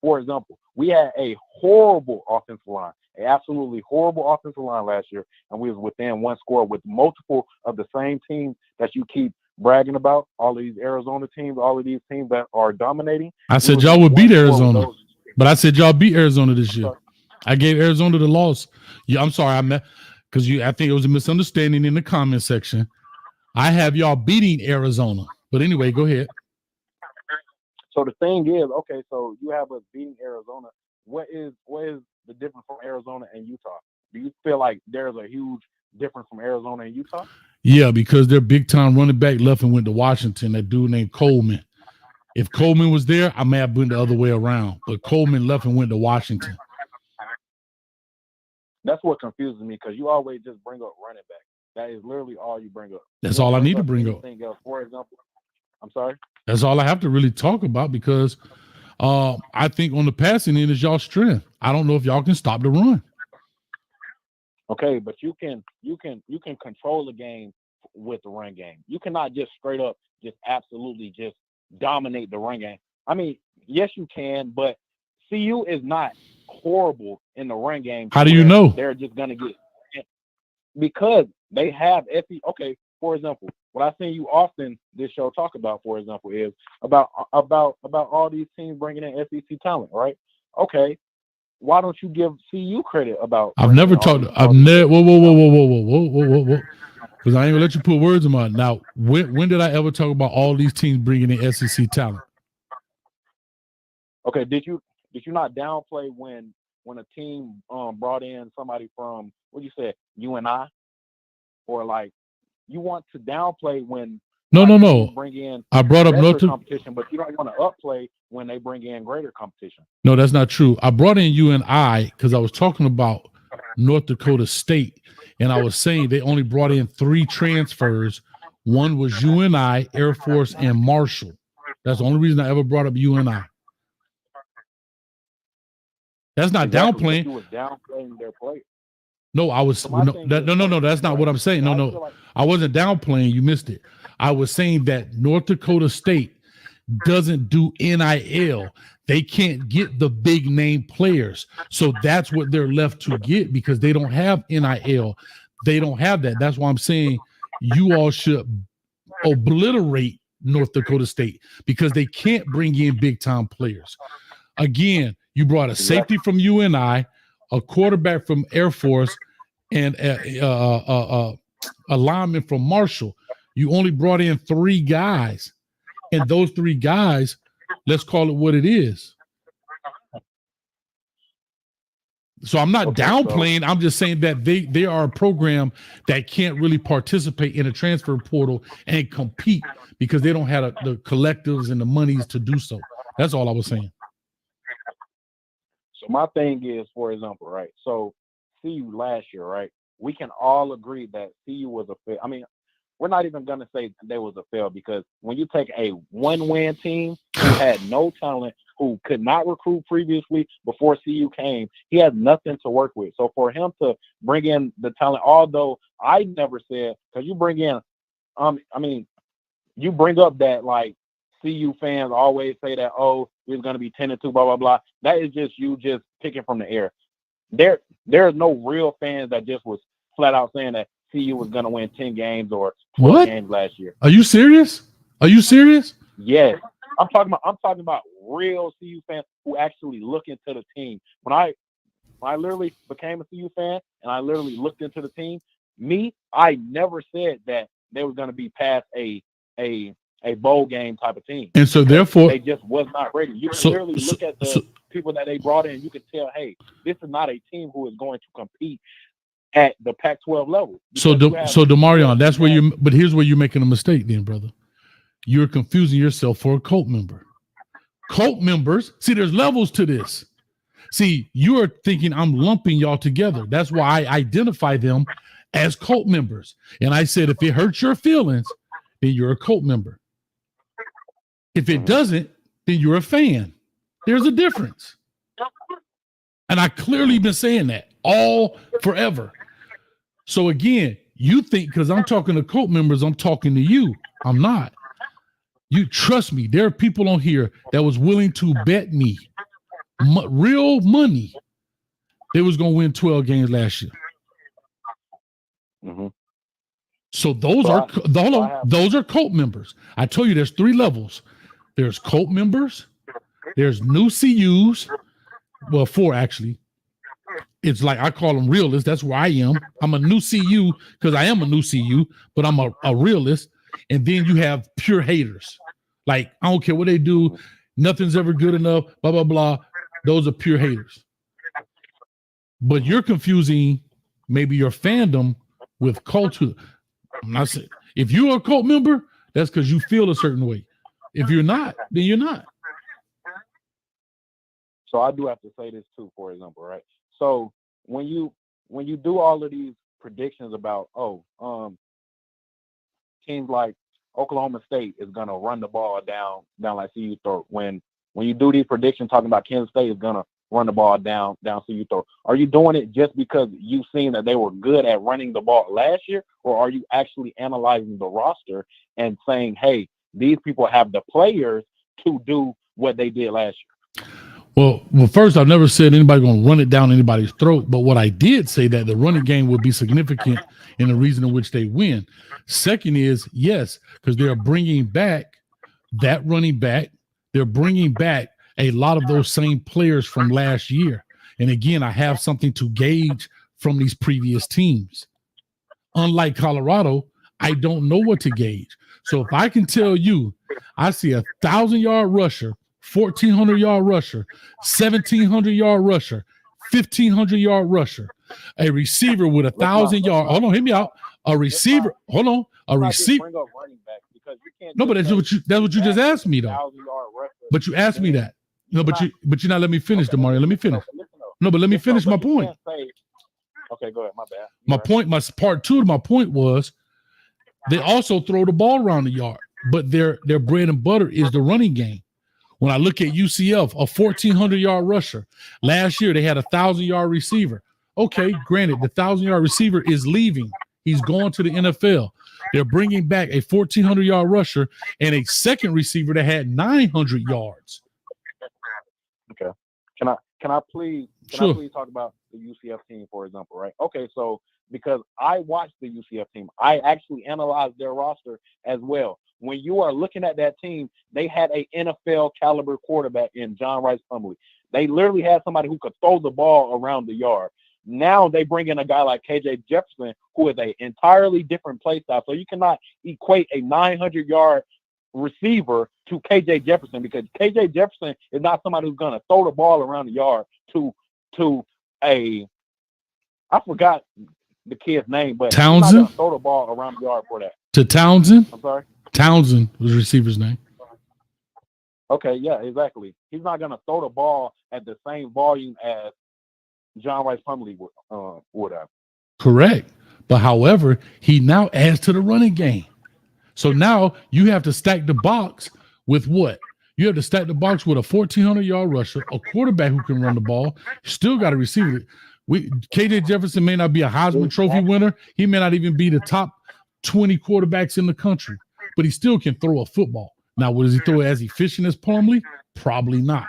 for example, we had a horrible offensive line, an absolutely horrible offensive line last year, and we was within one score with multiple of the same teams that you keep bragging about, all of these Arizona teams, all of these teams that are dominating. I said y'all would beat Arizona, but I said y'all beat Arizona this year. I gave Arizona the loss. Yeah, I'm sorry, I meant because I think it was a misunderstanding in the comment section. I have y'all beating Arizona, but anyway, go ahead. So the thing is, okay, so you have us beating Arizona. What is the difference from Arizona and Utah? Do you feel like there's a huge difference from Arizona and Utah? Yeah, because their big time running back left and went to Washington. That dude named Coleman. If Coleman was there, I may have been the other way around. But Coleman left and went to Washington. That's what confuses me, because you always just bring up running back. That is literally all you bring up. That's all I need to bring up. Else. For example, I'm sorry? That's all I have to really talk about, because I think on the passing end is y'all's strength. I don't know if y'all can stop the run. Okay, but you can control the game with the run game. You cannot just straight up just absolutely just dominate the run game. I mean, yes, you can, but CU is not horrible in the run game. How do you know? They're just gonna get, because they have okay, for example, what I seen you often this show talk about, for example, is about all these teams bringing in SEC talent, right? Okay, why don't you give CU credit about? I've never talked. I've never. Whoa. Because I ain't gonna let you put words in my mouth. Now, when did I ever talk about all these teams bringing in SEC talent? Okay, did you not downplay when a team brought in somebody from, what you said, UNI, or like you want to downplay when no bring in I brought up North competition, but you don't want to upplay when they bring in greater competition. No, that's not true. I brought in UNI because I was talking about North Dakota State, and I was saying they only brought in 3 transfers. One was UNI, Air Force, and Marshall. That's the only reason I ever brought up UNI. That's not downplaying. You were downplaying their play. No, I was no. That's not what I'm saying. No, I wasn't downplaying. You missed it. I was saying that North Dakota State doesn't do NIL. They can't get the big name players, so that's what they're left to get, because they don't have NIL. They don't have that. That's why I'm saying you all should obliterate North Dakota State, because they can't bring in big time players. Again, you brought a safety from UNI, a quarterback from Air Force, and a lineman from Marshall. You only brought in 3 guys, and those 3 guys, let's call it what it is. So I'm not downplaying. I'm just saying that they are a program that can't really participate in a transfer portal and compete because they don't have the collectives and the monies to do so. That's all I was saying. So my thing is, for example, right? So CU last year, right? We can all agree that CU was a fail. I mean, we're not even going to say they was a fail, because when you take a 1-win team who had no talent, who could not recruit previously before CU came, he has nothing to work with. So for him to bring in the talent, although I never said, because you bring in, you bring up that like CU fans always say that, oh, we're going to be 10-2, blah, blah, blah. That is just you just picking from the air. There's no real fans that just was flat out saying that CU was going to win 10 games or 12 games last year. Are you serious? Yes. I'm talking about real CU fans who actually look into the team. When I literally became a CU fan and I literally looked into the team, I never said that they were going to be past a bowl game type of team. And so therefore they just was not ready. You can literally look at the people that they brought in, you can tell, hey, this is not a team who is going to compete at the Pac-12 level. So Demarion, that's where but here's where you're making a mistake then, brother. You're confusing yourself for a cult member. Cult members, see, there's levels to this. See, you're thinking I'm lumping y'all together. That's why I identify them as cult members. And I said, if it hurts your feelings, then you're a cult member. If it doesn't, then you're a fan. There's a difference. And I clearly been saying that all forever. So again, you think because I'm talking to Colt members, I'm talking to you. I'm not. You trust me. There are people on here that was willing to bet me real money they was going to win 12 games last year. Mm-hmm. So those those are Colt members. I told you there's 3 levels. There's Colt members. There's new CUs. Well, 4 actually. It's like I call them realists. That's where I am. I'm a new CU because I am a new CU, but I'm a realist. And then you have pure haters. Like, I don't care what they do. Nothing's ever good enough, blah, blah, blah. Those are pure haters. But you're confusing maybe your fandom with culture. I'm not saying if you're a cult member, that's because you feel a certain way. If you're not, then you're not. So I do have to say this too, for example, right? So when you do all of these predictions about teams like Oklahoma State is gonna run the ball down like CU throat. When you do these predictions talking about Kansas State is gonna run the ball down CU throat, are you doing it just because you've seen that they were good at running the ball last year, or are you actually analyzing the roster and saying, hey, these people have the players to do what they did last year? Well, first, I've never said anybody going to run it down anybody's throat, but what I did say that the running game would be significant in the reason in which they win. Second is, yes, because they're bringing back that running back. They're bringing back a lot of those same players from last year. And again, I have something to gauge from these previous teams. Unlike Colorado, I don't know what to gauge. So if I can tell you, I see 1,000-yard rusher, 1,400-yard rusher, 1,700-yard rusher, 1,500-yard rusher, a receiver with 1,000 yards. Hold on, hear me out. A receiver. Hold on. A receiver. No, but that's what you just asked me though. But you asked me that. No, but you're not letting me finish, Demario. Let me finish. No, but let me finish my point. Okay, go ahead. My bad. My point, my part 2 of my point was they also throw the ball around the yard, but their bread and butter is the running game. When I look at UCF, a 1,400-yard rusher. Last year, they had a 1,000-yard receiver. Okay, granted, the 1,000-yard receiver is leaving. He's going to the NFL. They're bringing back a 1,400-yard rusher and a second receiver that had 900 yards. Okay. Can I please talk about the UCF team, for example, right? Okay, so because I watched the UCF team, I actually analyzed their roster as well. When you are looking at that team, they had a NFL caliber quarterback in John Rice Plumlee. They literally had somebody who could throw the ball around the yard. Now they bring in a guy like KJ Jefferson, who is an entirely different play style. So you cannot equate a 900-yard receiver to KJ Jefferson, because KJ Jefferson is not somebody who's going to throw the ball around the yard to I forgot the kid's name, but Townsend? He's not going to throw the ball around the yard for that. To Townsend? I'm sorry? Townsend was the receiver's name. Okay, yeah, exactly. He's not going to throw the ball at the same volume as John Rice Plumlee would have. Correct. But however, he now adds to the running game. So now you have to stack the box with what? You have to stack the box with a 1,400-yard rusher, a quarterback who can run the ball, still got a receiver. KJ Jefferson may not be a Heisman Trophy winner. He may not even be the top 20 quarterbacks in the country, but he still can throw a football. Now, does he throw it as efficient as Plumlee? Probably not.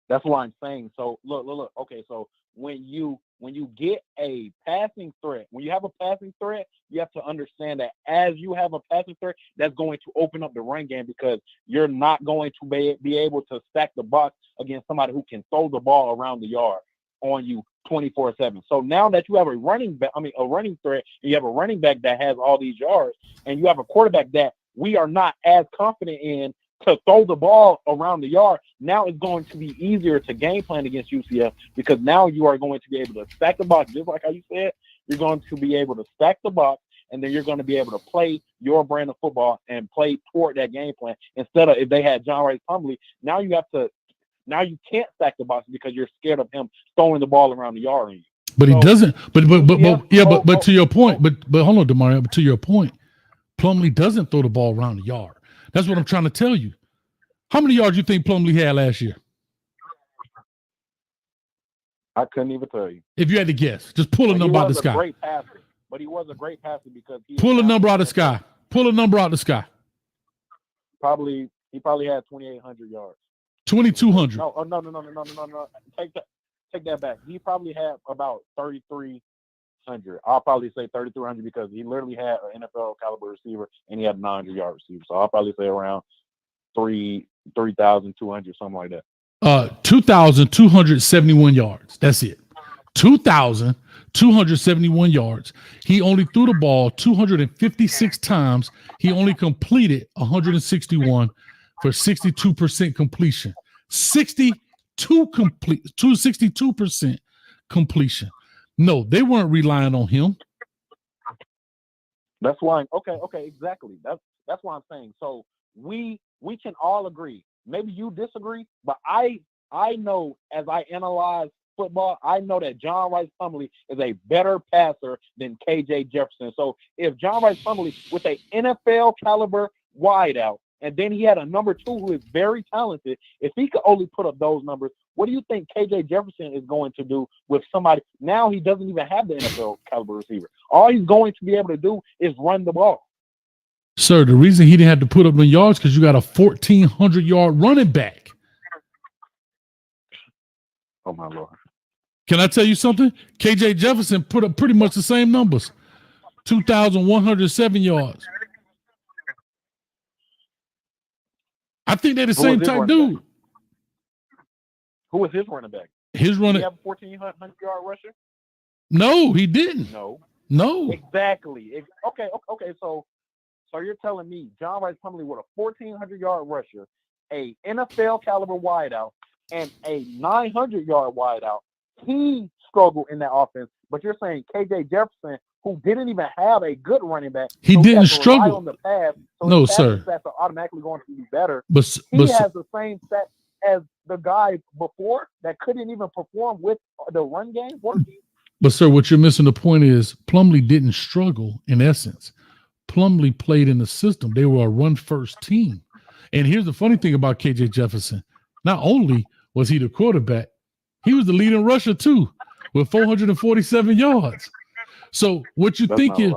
That's what I'm saying. So look. Okay, so when you get a passing threat, when you have a passing threat, you have to understand that as you have a passing threat, that's going to open up the run game, because you're not going to be able to stack the box against somebody who can throw the ball around the yard on you 24/7. So now that you have a running threat, and you have a running back that has all these yards, and you have a quarterback that we are not as confident in to throw the ball around the yard, now it's going to be easier to game plan against UCF, because now you are going to be able to stack the box, just like how you said. You're going to be able to stack the box, and then you're going to be able to play your brand of football and play toward that game plan. Instead of, if they had John Rice Plumlee, now you can't stack the box because you're scared of him throwing the ball around the yard on you. But he doesn't. But to your point. But hold on, Demario. But to your point, Plumlee doesn't throw the ball around the yard. That's what I'm trying to tell you. How many yards you think Plumlee had last year? I couldn't even tell you. If you had to guess, just pull a number out of the sky. Great passer, but he was a great passer because pull a number out of the sky. Pull a number out of the sky. He probably had 2,800 yards. 2,200. No. Take that back. He probably had about 3,300. I'll probably say 3,300 because he literally had an NFL caliber receiver and he had a 900-yard receiver. So I'll probably say around 3,200, something like that. 2,271 yards. That's it. 2,271 yards. He only threw the ball 256 times. He only completed 161 for 62% completion. 62% completion. No, they weren't relying on him. That's why. Okay, exactly. That's why I'm saying. So we can all agree. Maybe you disagree, but I know as I analyze football, I know that John Rice Plumlee is a better passer than KJ Jefferson. So if John Rice Plumlee with a NFL caliber wideout, and then he had a number 2 who is very talented, if he could only put up those numbers, what do you think KJ Jefferson is going to do with somebody? Now he doesn't even have the NFL caliber receiver. All he's going to be able to do is run the ball. Sir, the reason he didn't have to put up the yards because you got a 1,400-yard running back. Oh, my Lord. Can I tell you something? KJ Jefferson put up pretty much the same numbers. 2,107 yards. I think they're the same type dude. Who was his running back? His running. Did he have a 1,400-yard rusher? No, he didn't. No. Exactly. Okay. So you're telling me John Rice Plumlee with a 1,400-yard rusher, a NFL caliber wideout, and a 900-yard wideout, he struggled in that offense. But you're saying KJ Jefferson, who didn't even have a good running back, he didn't struggle on the pass. So no, his sir. Stats are automatically going to be better. But he has the same stats as the guy before that couldn't even perform with the run game working. But sir, what you're missing the point is Plumlee didn't struggle in essence. Plumlee played in the system. They were a run-first team. And here's the funny thing about KJ Jefferson. Not only was he the quarterback, he was the leading rusher too with 447 yards. So what you think is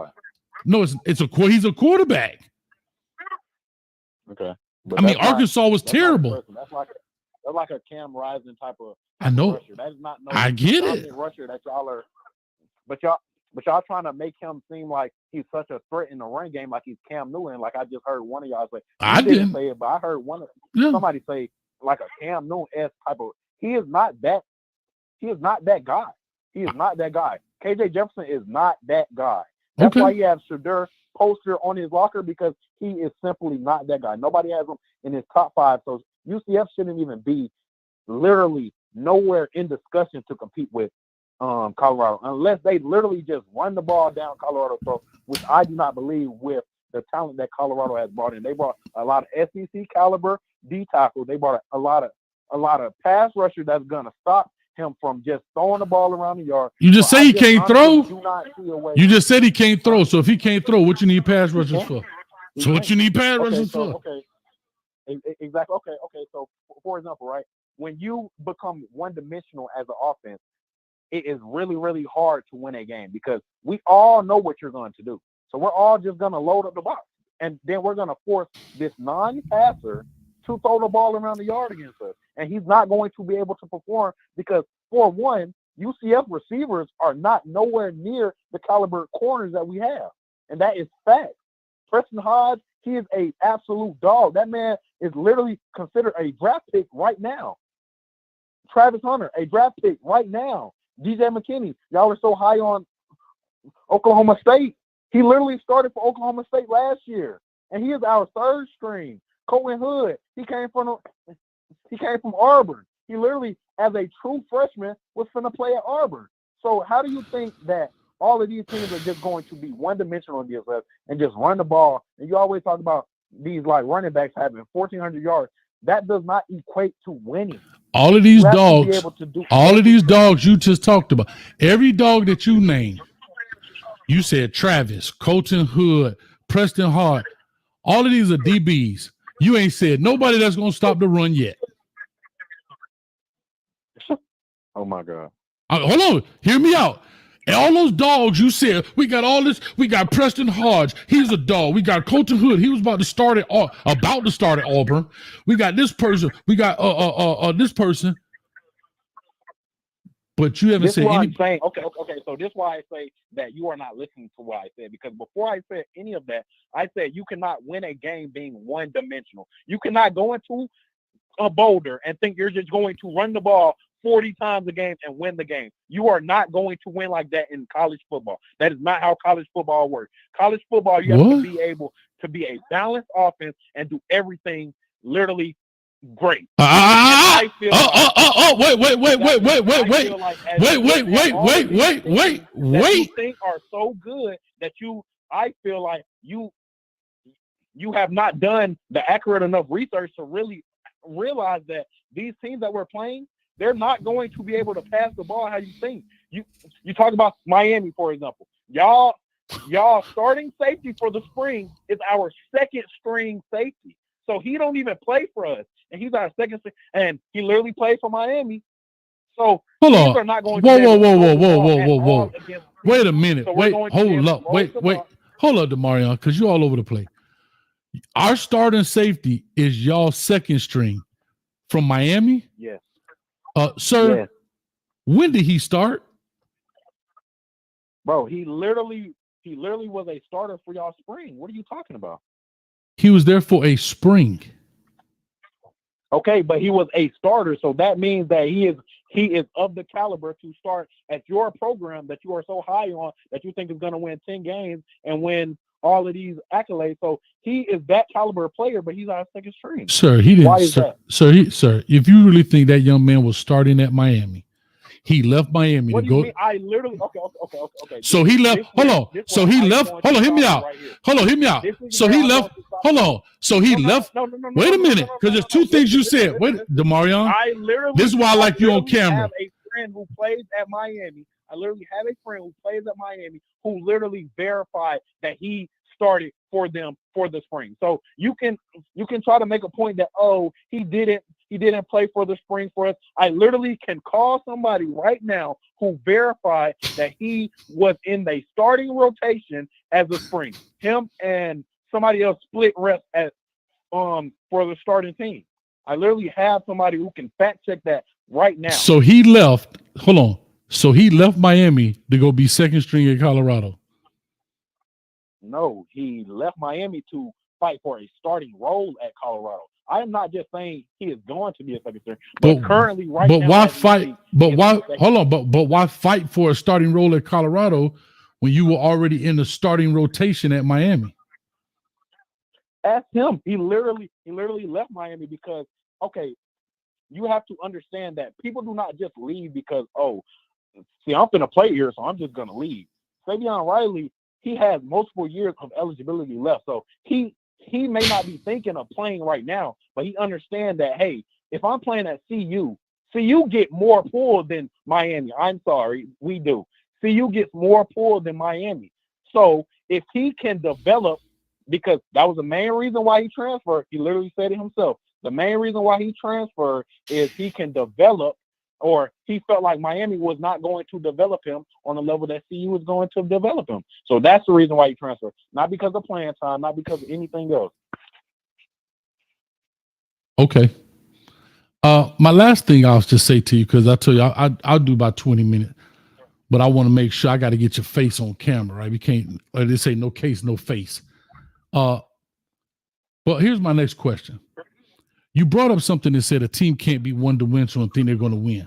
no, he's a quarterback. Okay. I mean, Arkansas was terrible. That's like a Cam Rising type of I know. rusher. That is not no I get it. Rusher that y'all are, but y'all trying to make him seem like he's such a threat in the run game, like he's Cam Newton. Like I just heard one of y'all say, I didn't say it, but I heard somebody say like a Cam Newton-esque type of. He is not that guy. He is not that guy. KJ Jefferson is not that guy. That's why he has Shedeur poster on his locker because he is simply not that guy. Nobody has him in his top 5. So UCF shouldn't even be literally nowhere in discussion to compete with Colorado unless they literally just run the ball down Colorado's throat, which I do not believe with the talent that Colorado has brought in. They brought a lot of SEC caliber D tackles. They brought a lot of pass rushers that's gonna stop him from just throwing the ball around the yard. You just say he can't throw. You just said he can't throw. So if he can't throw, what you need pass rushers for? So what you need pass rushers for? Okay. Exactly. Okay. So for example, right, when you become one-dimensional as an offense, it is really, really hard to win a game because we all know what you're going to do. So we're all just going to load up the box. And then we're going to force this non-passer to throw the ball around the yard against us. And he's not going to be able to perform because, for one, UCF receivers are not nowhere near the caliber corners that we have. And that is fact. Preston Hodge, he is an absolute dog. That man is literally considered a draft pick right now. Travis Hunter, a draft pick right now. DJ McKinney, y'all are so high on Oklahoma State. He literally started for Oklahoma State last year, and he is our third string. Colton Hood, he came from Auburn. He literally, as a true freshman, was finna play at Auburn. So how do you think that all of these teams are just going to be one-dimensional in DSS and just run the ball? And you always talk about these like running backs having 1,400 yards. That does not equate to winning. All of these dogs you just talked about, every dog that you named, you said Travis, Colton Hood, Preston Hart, all of these are DBs. You ain't said nobody that's gonna stop the run yet. Oh my God. Hold on, hear me out. And all those dogs you said, we got all this. We got Preston Hodge. He's a dog. We got Colton Hood. He was about to start at Auburn. We got this person. We got this person. But you haven't This is said why any. I'm saying, okay. So this is why I say that you are not listening to what I said, because before I said any of that, I said you cannot win a game being one-dimensional. You cannot go into a Boulder and think you're just going to run the ball 40 times a game and win the game. You are not going to win like that in college football. That is not how college football works. College football, you have to be able to be a balanced offense and do everything literally great. Wait. You think are so good that I feel like you have not done the accurate enough research to really realize that these teams that we're playing, they're not going to be able to pass the ball how you think. You talk about Miami, for example. Y'all starting safety for the spring is our second string safety. So he don't even play for us. And he's our second string. And he literally played for Miami. So hold teams on. are not going Whoa. Wait a minute. So Hold up. Wait. Hold up, Demarion, because you're all over the place. Our starting safety is y'all second string from Miami? Yes. Sir, yes. When did he start? Bro, he literally was a starter for y'all spring. What are you talking about? He was there for a spring. Okay, but he was a starter, so that means that he is of the caliber to start at your program that you are so high on that you think is going to win 10 games and win all of these accolades. So he is that caliber player, but he's our second string. Sir, he didn't. Why is that? Sir, if you really think that young man was starting at Miami, he left Miami What to do you go. mean? I literally okay. So he left. Hold on. So he left. Hold on. Hear me out. Hold on. Hear me out. So he left. Hold on. So he left. Wait a minute, because there's two things you said. Wait, Demarion. I literally. This is why I like you on camera. Have a friend who plays at Miami. I literally have a friend who plays at Miami who literally verified that he started for them for the spring. So you can try to make a point that he didn't play for the spring for us. I literally can call somebody right now who verified that he was in the starting rotation as a spring. Him and somebody else split reps at for the starting team. I literally have somebody who can fact check that right now. So he left. Hold on. So he left Miami to go be second string in Colorado. No, he left Miami to fight for a starting role at Colorado. I am not just saying he is going to be a second string, but currently right now. But why fight? But why? Hold on. But why fight for a starting role at Colorado when you were already in the starting rotation at Miami? Ask him. He literally left Miami because you have to understand that people do not just leave because I'm going to play here, so I'm just going to leave. Savion Riley, he has multiple years of eligibility left, so he may not be thinking of playing right now, but he understands that, hey, if I'm playing at CU get more pull than Miami. I'm sorry, we do. CU gets more pull than Miami. So if he can develop, because that was the main reason why he transferred, he literally said it himself. The main reason why he transferred is he can develop, or he felt like Miami was not going to develop him on the level that CU was going to develop him. So that's the reason why he transferred. Not because of playing time, not because of anything else. Okay. My last thing I'll just say to you, because I tell you, I'll do about 20 minutes, but I want to make sure I got to get your face on camera, right? We can't, like they say, no case, no face. But here's my next question. You brought up something that said a team can't be one-dimensional and think they're going to win.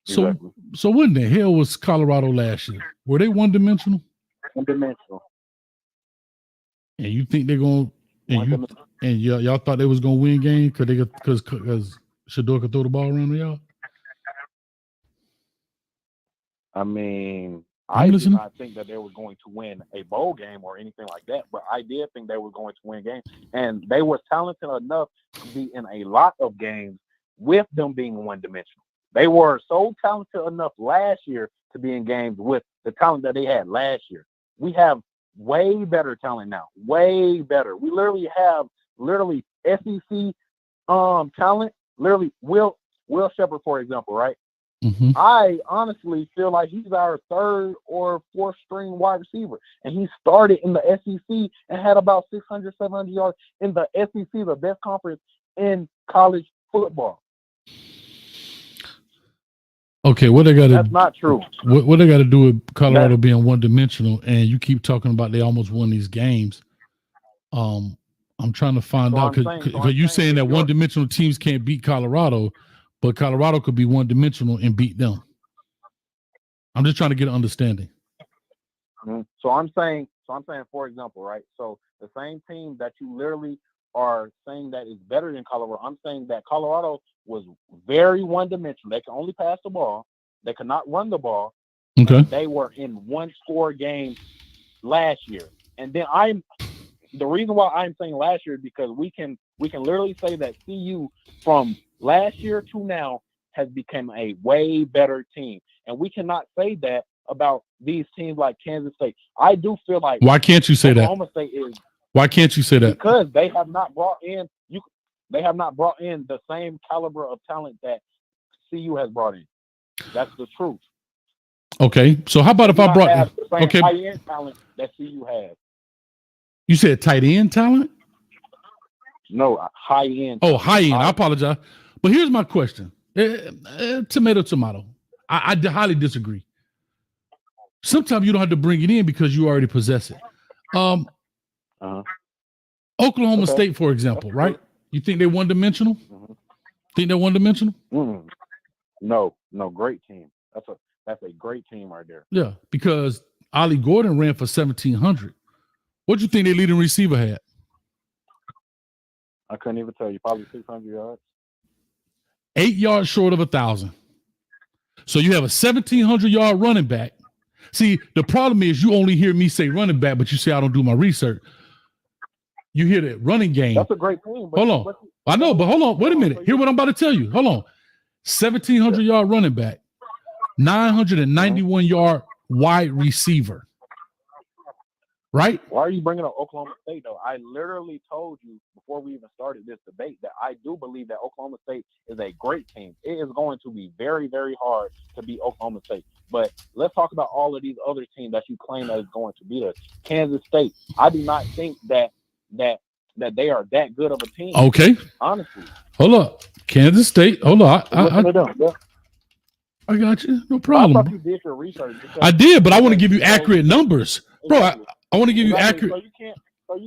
Exactly. So what in the hell was Colorado last year? Were they one-dimensional? One-dimensional. And you think they're going to, and y'all thought they was going to win game because Shedeur could throw the ball around to y'all? I mean, I did not think that they were going to win a bowl game or anything like that, but I did think they were going to win games. And they were talented enough to be in a lot of games with them being one-dimensional. They were so talented enough last year to be in games with the talent that they had last year. We have way better talent now, way better. We literally have literally SEC talent. Literally, Will Shepherd, for example, right? Mm-hmm. I honestly feel like he's our third or fourth string wide receiver. And he started in the SEC and had about 600, 700 yards in the SEC, the best conference in college football. Okay, what they got to? That's not true. What they got to do with Colorado being one dimensional? And you keep talking about they almost won these games. I'm trying to find out because you're saying that one dimensional teams can't beat Colorado, but Colorado could be one dimensional and beat them. I'm just trying to get an understanding. So I'm saying, for example, right? So the same team that you literally are saying that is better than Colorado, I'm saying that Colorado was very one-dimensional. They can only pass the ball. They could not run the ball. Okay. They were in one-score games last year. And then the reason why I'm saying last year is because we can literally say that CU from last year to now has become a way better team. And we cannot say that about these teams like Kansas State. I do feel like why can't you say Oklahoma State is why can't you say that? Because they have not brought in the same caliber of talent that CU has brought in. That's the truth. Okay. So how about if I brought high end talent that CU has? You said tight end talent? No, high end. Oh, high end. I apologize. But here's my question. Tomato. I highly disagree. Sometimes you don't have to bring it in because you already possess it. Oklahoma State, for example, right? You think they're one-dimensional? Think they're one-dimensional? No, great team. That's a great team right there. Yeah, because Ollie Gordon ran for 1,700. What do you think their leading receiver had? I couldn't even tell you. Probably 600 yards. 8 yards short of 1,000. So you have a 1,700-yard running back. See, the problem is you only hear me say running back, but you say I don't do my research. You hear that running game. That's a great team. Hold on. I know, but hold on. Wait a minute. Hear what I'm about to tell you. Hold on. 1,700-yard running back. 991-yard wide receiver. Right? Why are you bringing up Oklahoma State, though? I literally told you before we even started this debate that I do believe that Oklahoma State is a great team. It is going to be very, very hard to beat Oklahoma State. But let's talk about all of these other teams that you claim that is going to beat us. Kansas State. I do not think that they are that good of a team. Okay. Honestly. Hold up. Kansas State. Hold on. I got you. No problem. I thought you did your research. I did, but I want to give you accurate numbers. Bro, I want to give you accurate. So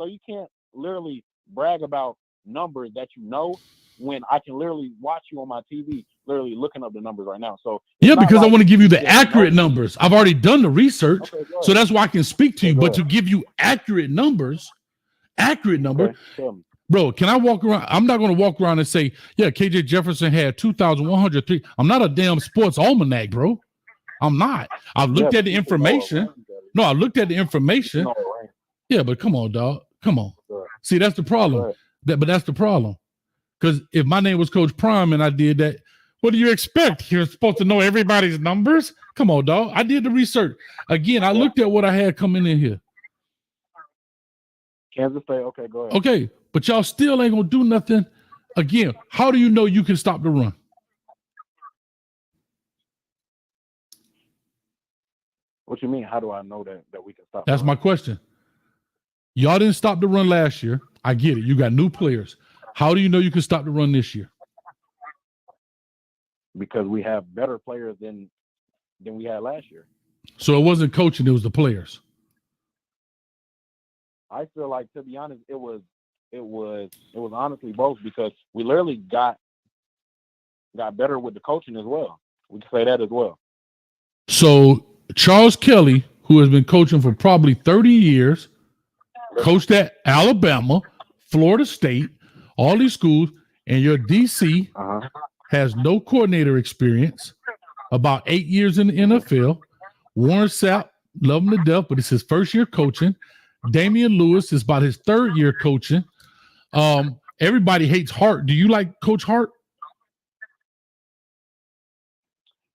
you can't literally brag about numbers that you know when I can literally watch you on my TV, literally looking up the numbers right now. So yeah, because I want to give you the accurate numbers. I've already done the research, so that's why I can speak to you. But to give you accurate numbers, bro, can I walk around? I'm not going to walk around and say, yeah, KJ Jefferson had 2,103. I'm not a damn sports almanac, bro. I'm not. I looked at the information. No, I looked at the information. Yeah, but come on, dog. Come on. See, that's the problem. But that's the problem. Because if my name was Coach Prime and I did that, what do you expect? You're supposed to know everybody's numbers? Come on, dog. I did the research. Again, I looked at what I had coming in here. Kansas State. Okay, go ahead. Okay, but y'all still ain't going to do nothing. Again, how do you know you can stop the run? What you mean? How do I know that we can stop? That's my question. Y'all didn't stop the run last year. I get it. You got new players. How do you know you can stop the run this year? Because we have better players than we had last year. So it wasn't coaching, it was the players. I feel like, to be honest, it was honestly both, because we literally got better with the coaching as well. We can say that as well. So Charles Kelly, who has been coaching for probably 30 years, coached at Alabama, Florida State, all these schools, and your DC has no coordinator experience, about 8 years in the NFL. Warren Sapp, love him to death, but it's his first year coaching. Damian Lewis is about his third year coaching. Everybody hates Hart. Do you like Coach Hart?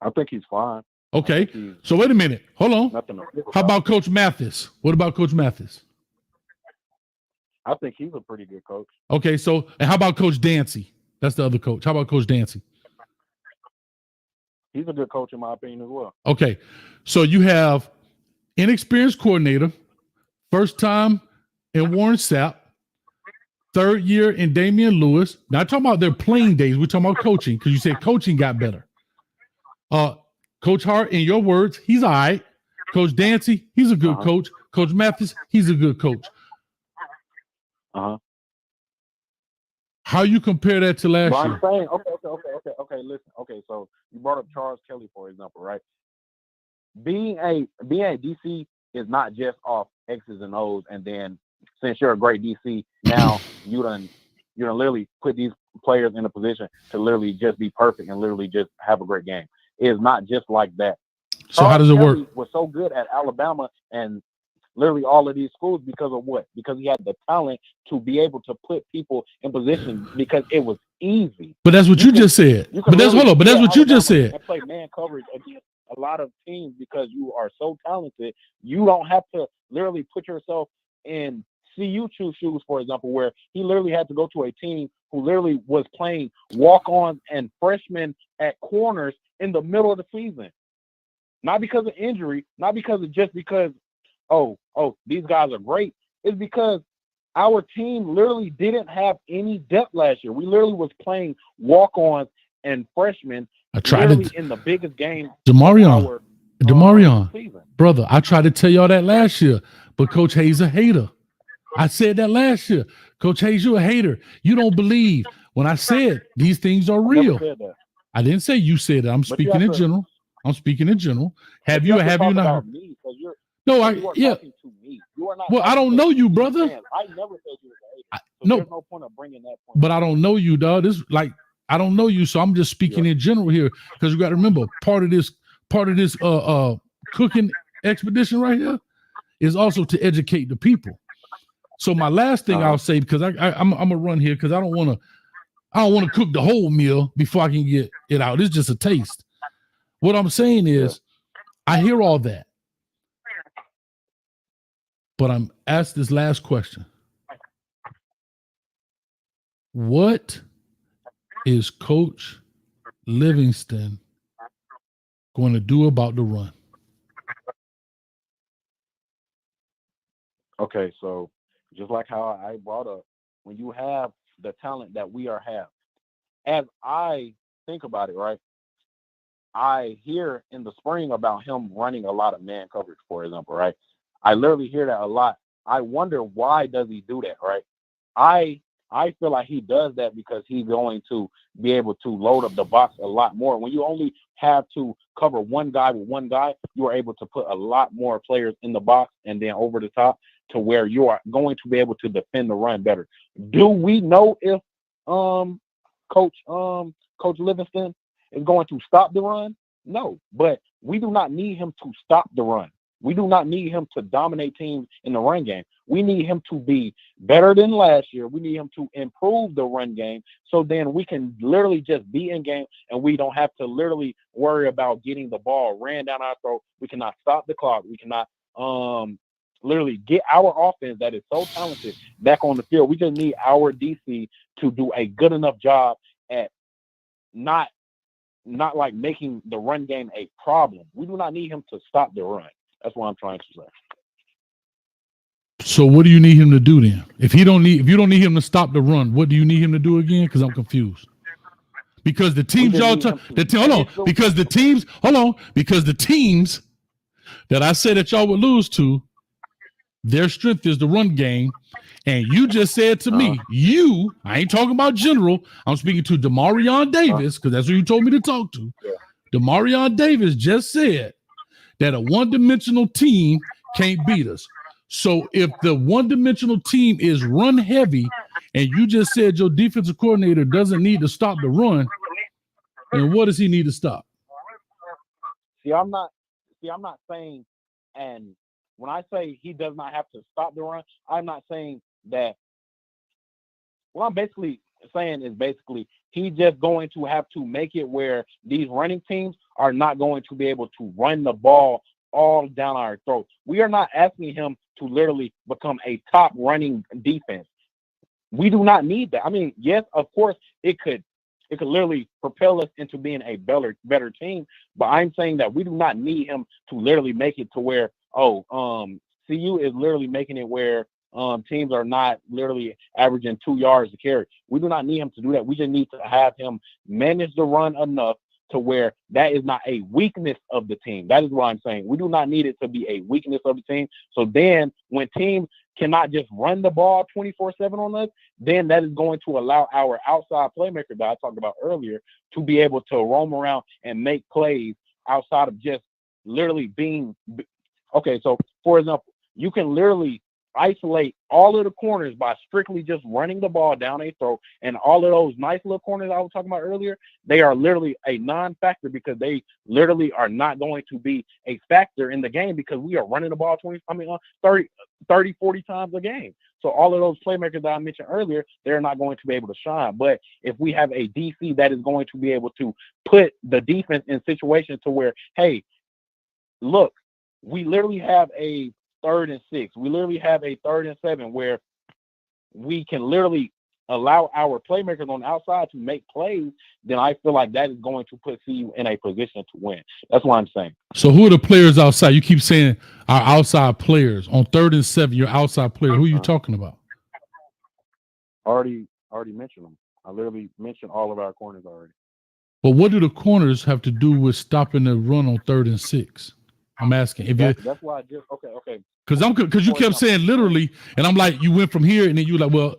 I think he's fine. Okay. So wait a minute. Hold on. How about Coach Mathis? What about Coach Mathis? I think he's a pretty good coach. Okay, so and how about Coach Dancy? That's the other coach. How about Coach Dancy? He's a good coach in my opinion as well. Okay, so you have inexperienced coordinator, first time in Warren Sapp, third year in Damian Lewis. Not talking about their playing days. We're talking about coaching because you said coaching got better. Coach Hart, in your words, he's all right. Coach Dancy, he's a good coach. Coach Mathis, he's a good coach. How you compare that to last year? I'm saying, okay. Listen, okay. So you brought up Charles Kelly, for example, right? Being a DC is not just off X's and O's, and then since you're a great DC, now you done literally put these players in a position to literally just be perfect and literally just have a great game. It's not just like that. So how does it work? Was so good at Alabama and literally all of these schools because of what? Because he had the talent to be able to put people in position because it was easy. But that's what you just said. But that's what you just said. And play man coverage against a lot of teams because you are so talented. You don't have to literally put yourself in CU shoes, for example, where he literally had to go to a team who literally was playing walk-ons and freshmen at corners in the middle of the season. Not because of injury, not because of just because, oh, these guys are great. It's because our team literally didn't have any depth last year. We literally was playing walk-ons and freshmen in the biggest game. DeMarion, brother, I tried to tell y'all that last year, but Coach Hayes a hater. I said that last year. Coach Hayes, you a hater. You don't believe when I said these things are real. I didn't say you said that. I'm speaking in general. Have you not heard? Me, no, to me. Well, I don't know you, brother. I never said you were a hater. No. There's no point of bringing that point. But I don't know you, dog. This I don't know you, so I'm just speaking in general here because you got to remember part of this cooking expedition right here is also to educate the people. So my last thing I'll say, because I'm gonna run here because I don't want to cook the whole meal before I can get it out. It's just a taste. What I'm saying is, I hear all that, but I'm asked this last question: what is Coach Livingston going to do about the run? Okay, so just like how I brought up, when you have the talent that we have, as I think about it, right, I hear in the spring about him running a lot of man coverage, for example, right? I literally hear that a lot. I wonder why does he do that, right? I feel like he does that because he's going to be able to load up the box a lot more. When you only have to cover one guy with one guy, you are able to put a lot more players in the box and then over the top to where you are going to be able to defend the run better. Do we know if Coach Livingston is going to stop the run? No, but we do not need him to stop the run. We do not need him to dominate teams in the run game. We need him to be better than last year. We need him to improve the run game so then we can literally just be in game and we don't have to literally worry about getting the ball ran down our throat. We cannot stop the clock. We cannot literally get our offense that is so talented back on the field. We just need our DC to do a good enough job at not like making the run game a problem. We do not need him to stop the run. That's what I'm trying to say. So what do you need him to do then? If you don't need him to stop the run, what do you need him to do again? Because I'm confused. Because the teams because the teams that I said that y'all would lose to, their strength is the run game. And you just said to me, I ain't talking about general. I'm speaking to DeMarion Davis, because that's who you told me to talk to. DeMarion Davis just said that a one-dimensional team can't beat us. So if the one-dimensional team is run heavy, and you just said your defensive coordinator doesn't need to stop the run, then what does he need to stop? I'm not saying, and when I say he does not have to stop the run, I'm not saying that. What I'm basically saying is he's just going to have to make it where these running teams are not going to be able to run the ball all down our throats. We are not asking him to literally become a top running defense. We do not need that. I mean, yes, of course, it could literally propel us into being a better team. But I'm saying that we do not need him to literally make it to where, CU is literally making it where teams are not literally averaging 2 yards to carry. We do not need him to do that. We just need to have him manage the run enough to where that is not a weakness of the team. That is what I'm saying. We do not need it to be a weakness of the team. So then when teams cannot just run the ball 24/7 on us, then that is going to allow our outside playmaker that I talked about earlier to be able to roam around and make plays outside of just literally being okay. So for example, you can literally isolate all of the corners by strictly just running the ball down a throat, and all of those nice little corners I was talking about earlier, they are literally a non-factor because they literally are not going to be a factor in the game because we are running the ball 30, 40 times a game. So all of those playmakers that I mentioned earlier, they're not going to be able to shine. But if we have a DC that is going to be able to put the defense in situations to where, hey, look, we literally have a 3rd and 6. We literally have a 3rd and 7 where we can literally allow our playmakers on the outside to make plays, then I feel like that is going to put CU in a position to win. That's what I'm saying. So who are the players outside? You keep saying our outside players. On 3rd and 7, your outside player. Who are you talking about? Already mentioned them. I literally mentioned all of our corners already. But what do the corners have to do with stopping the run on 3rd and 6? I'm asking. If that's why I just okay. Because you kept saying literally, and I'm like, you went from here, and then you like, well,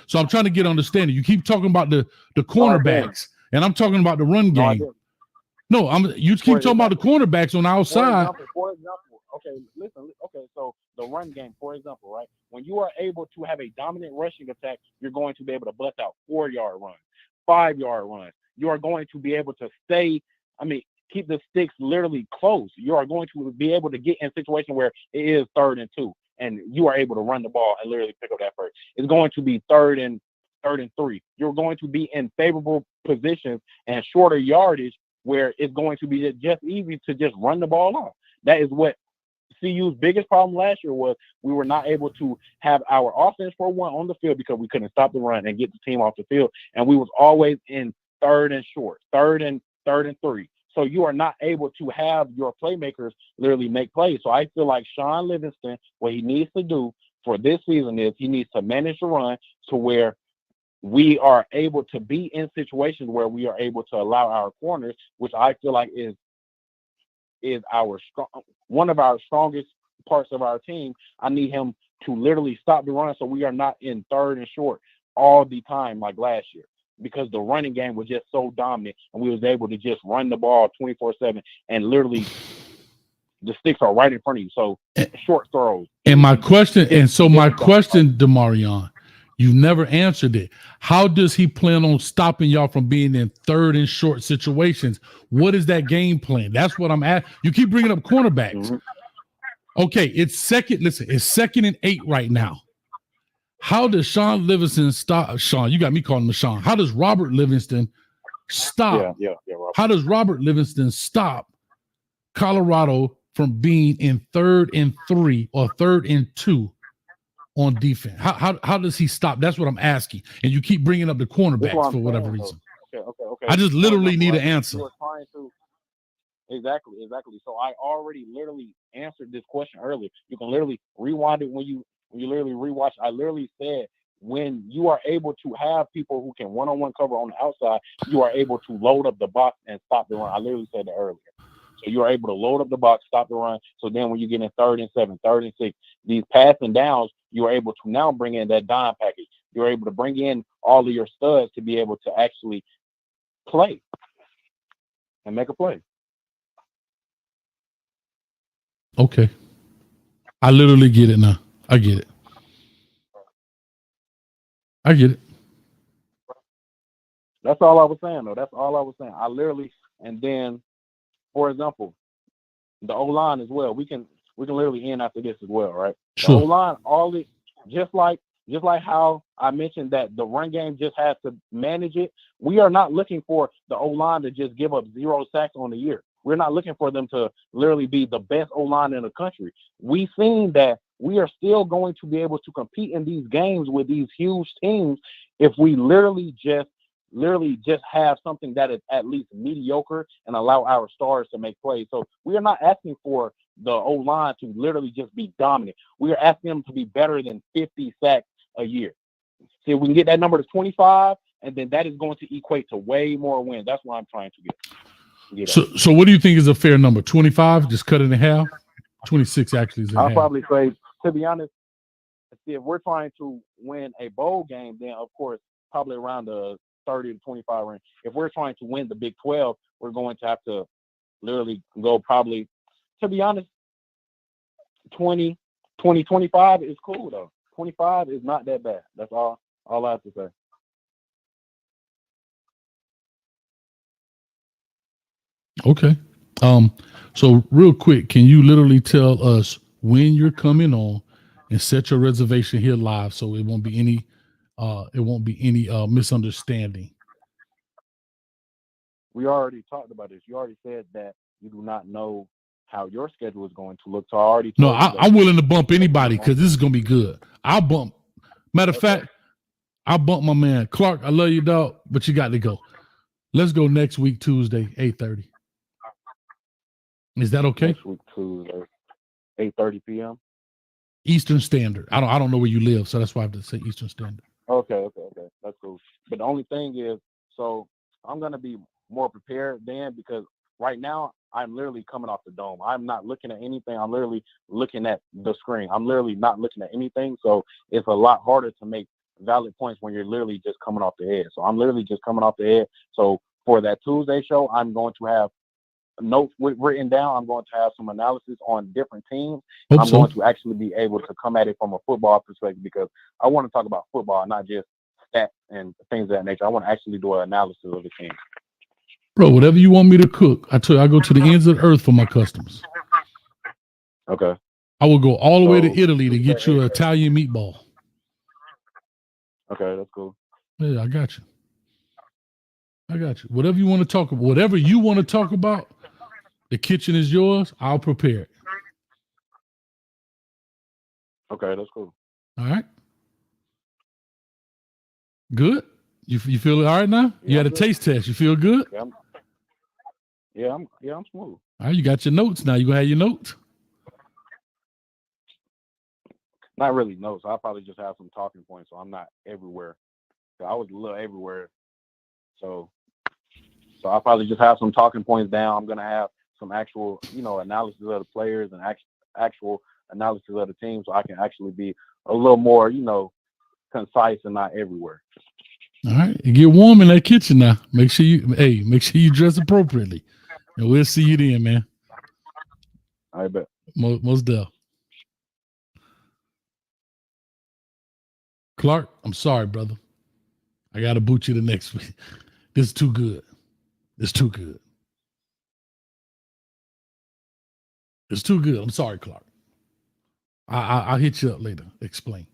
so I'm trying to get understanding. You keep talking about the cornerbacks, and I'm talking about the run game. You keep talking about the cornerbacks on the outside. For example, okay, listen, okay, so the run game, for example, right? When you are able to have a dominant rushing attack, you're going to be able to bust out 4-yard runs, 5-yard runs. You are going to be able to keep the sticks literally close. You are going to be able to get in a situation where it is 3rd and 2, and you are able to run the ball and literally pick up that first. It's going to be 3rd and 3. You're going to be in favorable positions and shorter yardage where it's going to be just easy to just run the ball off. That is what CU's biggest problem last year was. We were not able to have our offense for one on the field because we couldn't stop the run and get the team off the field, and we was always in 3rd and short, 3rd and 3. So you are not able to have your playmakers literally make plays. So I feel like Sean Livingston, what he needs to do for this season is he needs to manage the run to where we are able to be in situations where we are able to allow our corners, which I feel like is one of our strongest parts of our team. I need him to literally stop the run so we are not in 3rd and short all the time like last year, because the running game was just so dominant and we was able to just run the ball 24/7 and literally the sticks are right in front of you. So short throws. And my question, Demarion, you never answered it. How does he plan on stopping y'all from being in 3rd and short situations? What is that game plan? That's what I'm at. You keep bringing up cornerbacks. Mm-hmm. Okay, it's 2nd and 8 right now. How does Sean Livingston stop? Sean, you got me calling him Sean. How does Robert Livingston stop? How does Robert Livingston stop Colorado from being in 3rd and 3 or 3rd and 2 on defense? How does he stop? That's what I'm asking. And you keep bringing up the cornerbacks for whatever reason. Okay. I just literally need an answer. Exactly. So I already literally answered this question earlier. You can literally rewind it when you literally rewatch. I literally said when you are able to have people who can one-on-one cover on the outside, you are able to load up the box and stop the run. I literally said that earlier. So you are able to load up the box, stop the run. So then when you get in 3rd and 7, 3rd and 6, these passing downs, you are able to now bring in that dime package. You're able to bring in all of your studs to be able to actually play and make a play. Okay. I literally get it now. I get it. That's all I was saying, though. That's all I was saying. I literally, and then, for example, the O-line as well. We can literally end after this as well, right? Sure. The O-line, just like how I mentioned that the run game just has to manage it. We are not looking for the O-line to just give up 0 sacks on the year. We're not looking for them to literally be the best O-line in the country. We've seen that we are still going to be able to compete in these games with these huge teams if we literally just have something that is at least mediocre and allow our stars to make plays. So we are not asking for the O-line to literally just be dominant. We are asking them to be better than 50 sacks a year. See, if we can get that number to 25, and then that is going to equate to way more wins. That's what I'm trying to get So what do you think is a fair number? 25? Just cut it in half? 26 actually is in I'll half. probably say, to be honest, if we're trying to win a bowl game, then of course probably around the 30 to 25 range. If we're trying to win the Big 12, we're going to have to literally go probably, to be honest, 20, 25 is cool though. 25 is not that bad. That's all I have to say. Okay. So real quick, can you literally tell us when you're coming on and set your reservation here live so it won't be any misunderstanding? We already talked about this. You already said that you do not know how your schedule is going to look. So I already told you that I'm willing to bump anybody because this is gonna be good. I'll bump. Matter of fact, I'll bump my man Clark. I love you, dog, but you got to go. Let's go next week, Tuesday, 8:30. Is that okay? Next week, Tuesday, 8:30 p.m. Eastern Standard. I don't know where you live, so that's why I have to say Eastern Standard. Okay. That's cool. But the only thing is, so I'm gonna be more prepared then because right now I'm literally coming off the dome. I'm not looking at anything. I'm literally looking at the screen. I'm literally not looking at anything. So it's a lot harder to make valid points when you're literally just coming off the head. So I'm literally just coming off the head. So for that Tuesday show, I'm going to have notes written down. I'm going to have some analysis on different teams. I'm going to actually be able to come at it from a football perspective because I want to talk about football, not just stats and things of that nature. I want to actually do an analysis of the team. Bro, whatever you want me to cook, I tell you, I go to the ends of the earth for my customers. Okay. I will go all the way to Italy to get you an Italian meatball. Okay, that's cool. Yeah, I got you. Whatever you want to talk about, the kitchen is yours. I'll prepare it. Okay, that's cool. All right. Good. You feel all right now? Yeah, you had a taste test. You feel good? Yeah, I'm smooth. All right, you got your notes now. You gonna have your notes? Not really notes. I'll probably just have some talking points, so I'm not everywhere. So I was a little everywhere. So I'll probably just have some talking points down. I'm gonna have some actual, analysis of the players and actual analysis of the team, so I can actually be a little more, concise and not everywhere. All right, you get warm in that kitchen now. Make sure you dress appropriately, and we'll see you then, man. I bet. Most definitely. Clark, I'm sorry, brother. I got to boot you the next week. This is too good. It's too good. It's too good. I'm sorry, Clark. I'll hit you up later. Explain.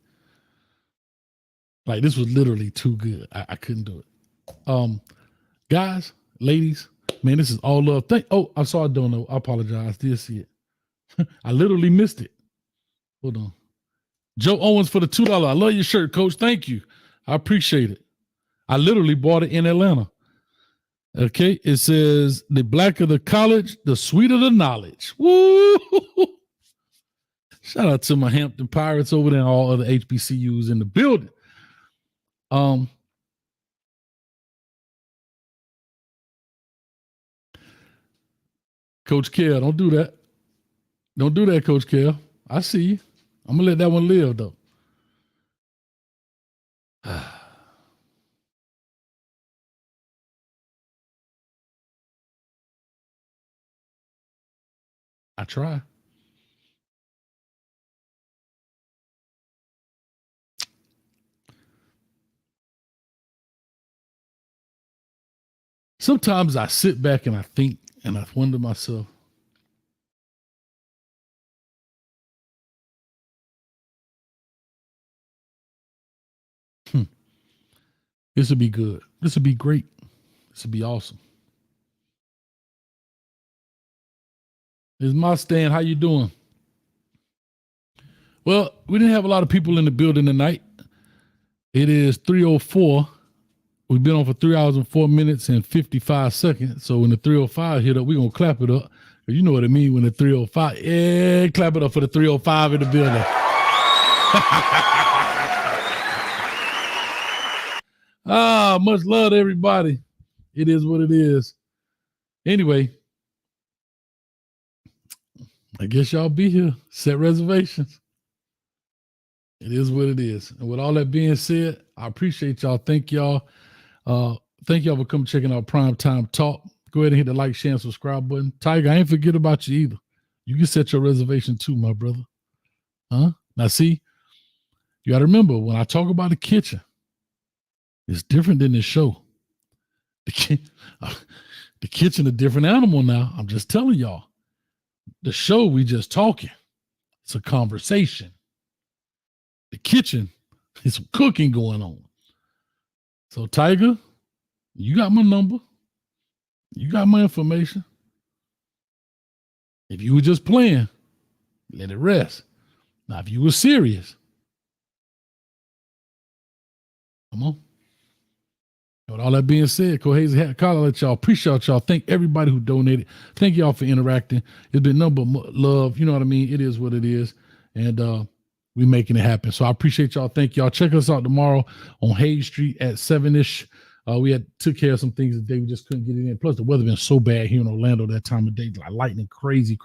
Like, this was literally too good. I couldn't do it. Guys, ladies, man, this is all love. I saw a donut. I apologize. Did see it. I literally missed it. Hold on. Joe Owens for the $2. I love your shirt, Coach. Thank you. I appreciate it. I literally bought it in Atlanta. Okay, it says the blacker the college, the sweeter the knowledge. Woo! Shout out to my Hampton Pirates over there and all other HBCUs in the building. Coach Kell, don't do that. Don't do that, Coach Kell. I see you. I'm gonna let that one live though. I try. Sometimes I sit back and I think and I wonder to myself, this would be good. This would be great. This would be awesome. It's my stand. How you doing? Well, we didn't have a lot of people in the building tonight. It is 3:04. We've been on for 3 hours and 4 minutes and 55 seconds. So when the 3:05 hit up, we're going to clap it up. You know what I mean when the 3:05. Yeah, clap it up for the 3:05 in the building. Much love to everybody. It is what it is. Anyway, I guess y'all be here. Set reservations. It is what it is. And with all that being said, I appreciate y'all. Thank y'all. Thank y'all for coming checking out Prime Time Talk. Go ahead and hit the like, share, and subscribe button. Tiger, I ain't forget about you either. You can set your reservation too, my brother. Huh? Now see, you got to remember, when I talk about the kitchen, it's different than the show. The kitchen a different animal now. I'm just telling y'all. The show, we just talking. It's a conversation. The kitchen is some cooking going on. So, Tiger, you got my number. You got my information. If you were just playing, let it rest. Now, if you were serious, come on. And with all that being said, Cohesive Hat Collar, let y'all appreciate y'all. Thank everybody who donated. Thank y'all for interacting. It's been nothing but love. You know what I mean? It is what it is. And we making it happen. So I appreciate y'all. Thank y'all. Check us out tomorrow on Hayes Street at 7-ish. We took care of some things today. We just couldn't get it in. Plus, the weather been so bad here in Orlando that time of day, like lightning, crazy.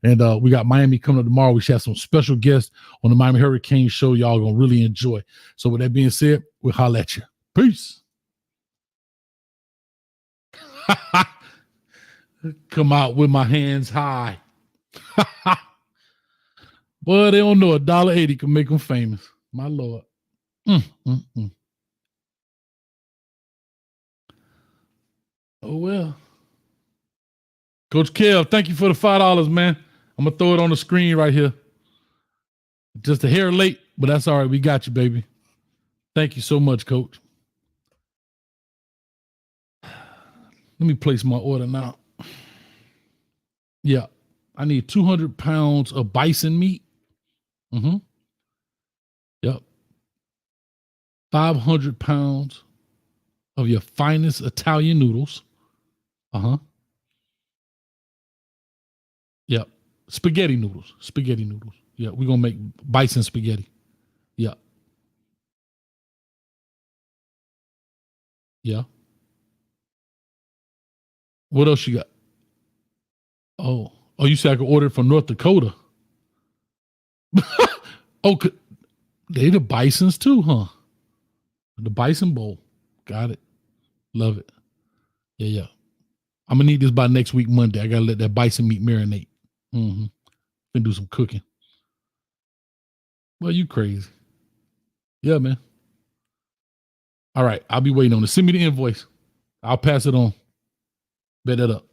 And we got Miami coming up tomorrow. We should have some special guests on the Miami Hurricane show. Y'all gonna really enjoy. So with that being said, we'll holler at you. Peace. Come out with my hands high. Boy, they don't know $1.80 can make them famous. My Lord. Oh, well. Coach Kev, thank you for the $5, man. I'm going to throw it on the screen right here. Just a hair late, but that's all right. We got you, baby. Thank you so much, Coach. Let me place my order now. Yeah. I need 200 pounds of bison meat. Yep. 500 pounds of your finest Italian noodles. Yep. Spaghetti noodles. Yeah, we're going to make bison spaghetti. Yeah. Yeah. What else you got? Oh, you said I could order it from North Dakota. They the bisons too, huh? The bison bowl. Got it. Love it. Yeah. I'm going to need this by next week, Monday. I got to let that bison meat marinate. Gonna do some cooking. Well, you crazy. Yeah, man. All right. I'll be waiting on it. Send me the invoice. I'll pass it on. Bet that up.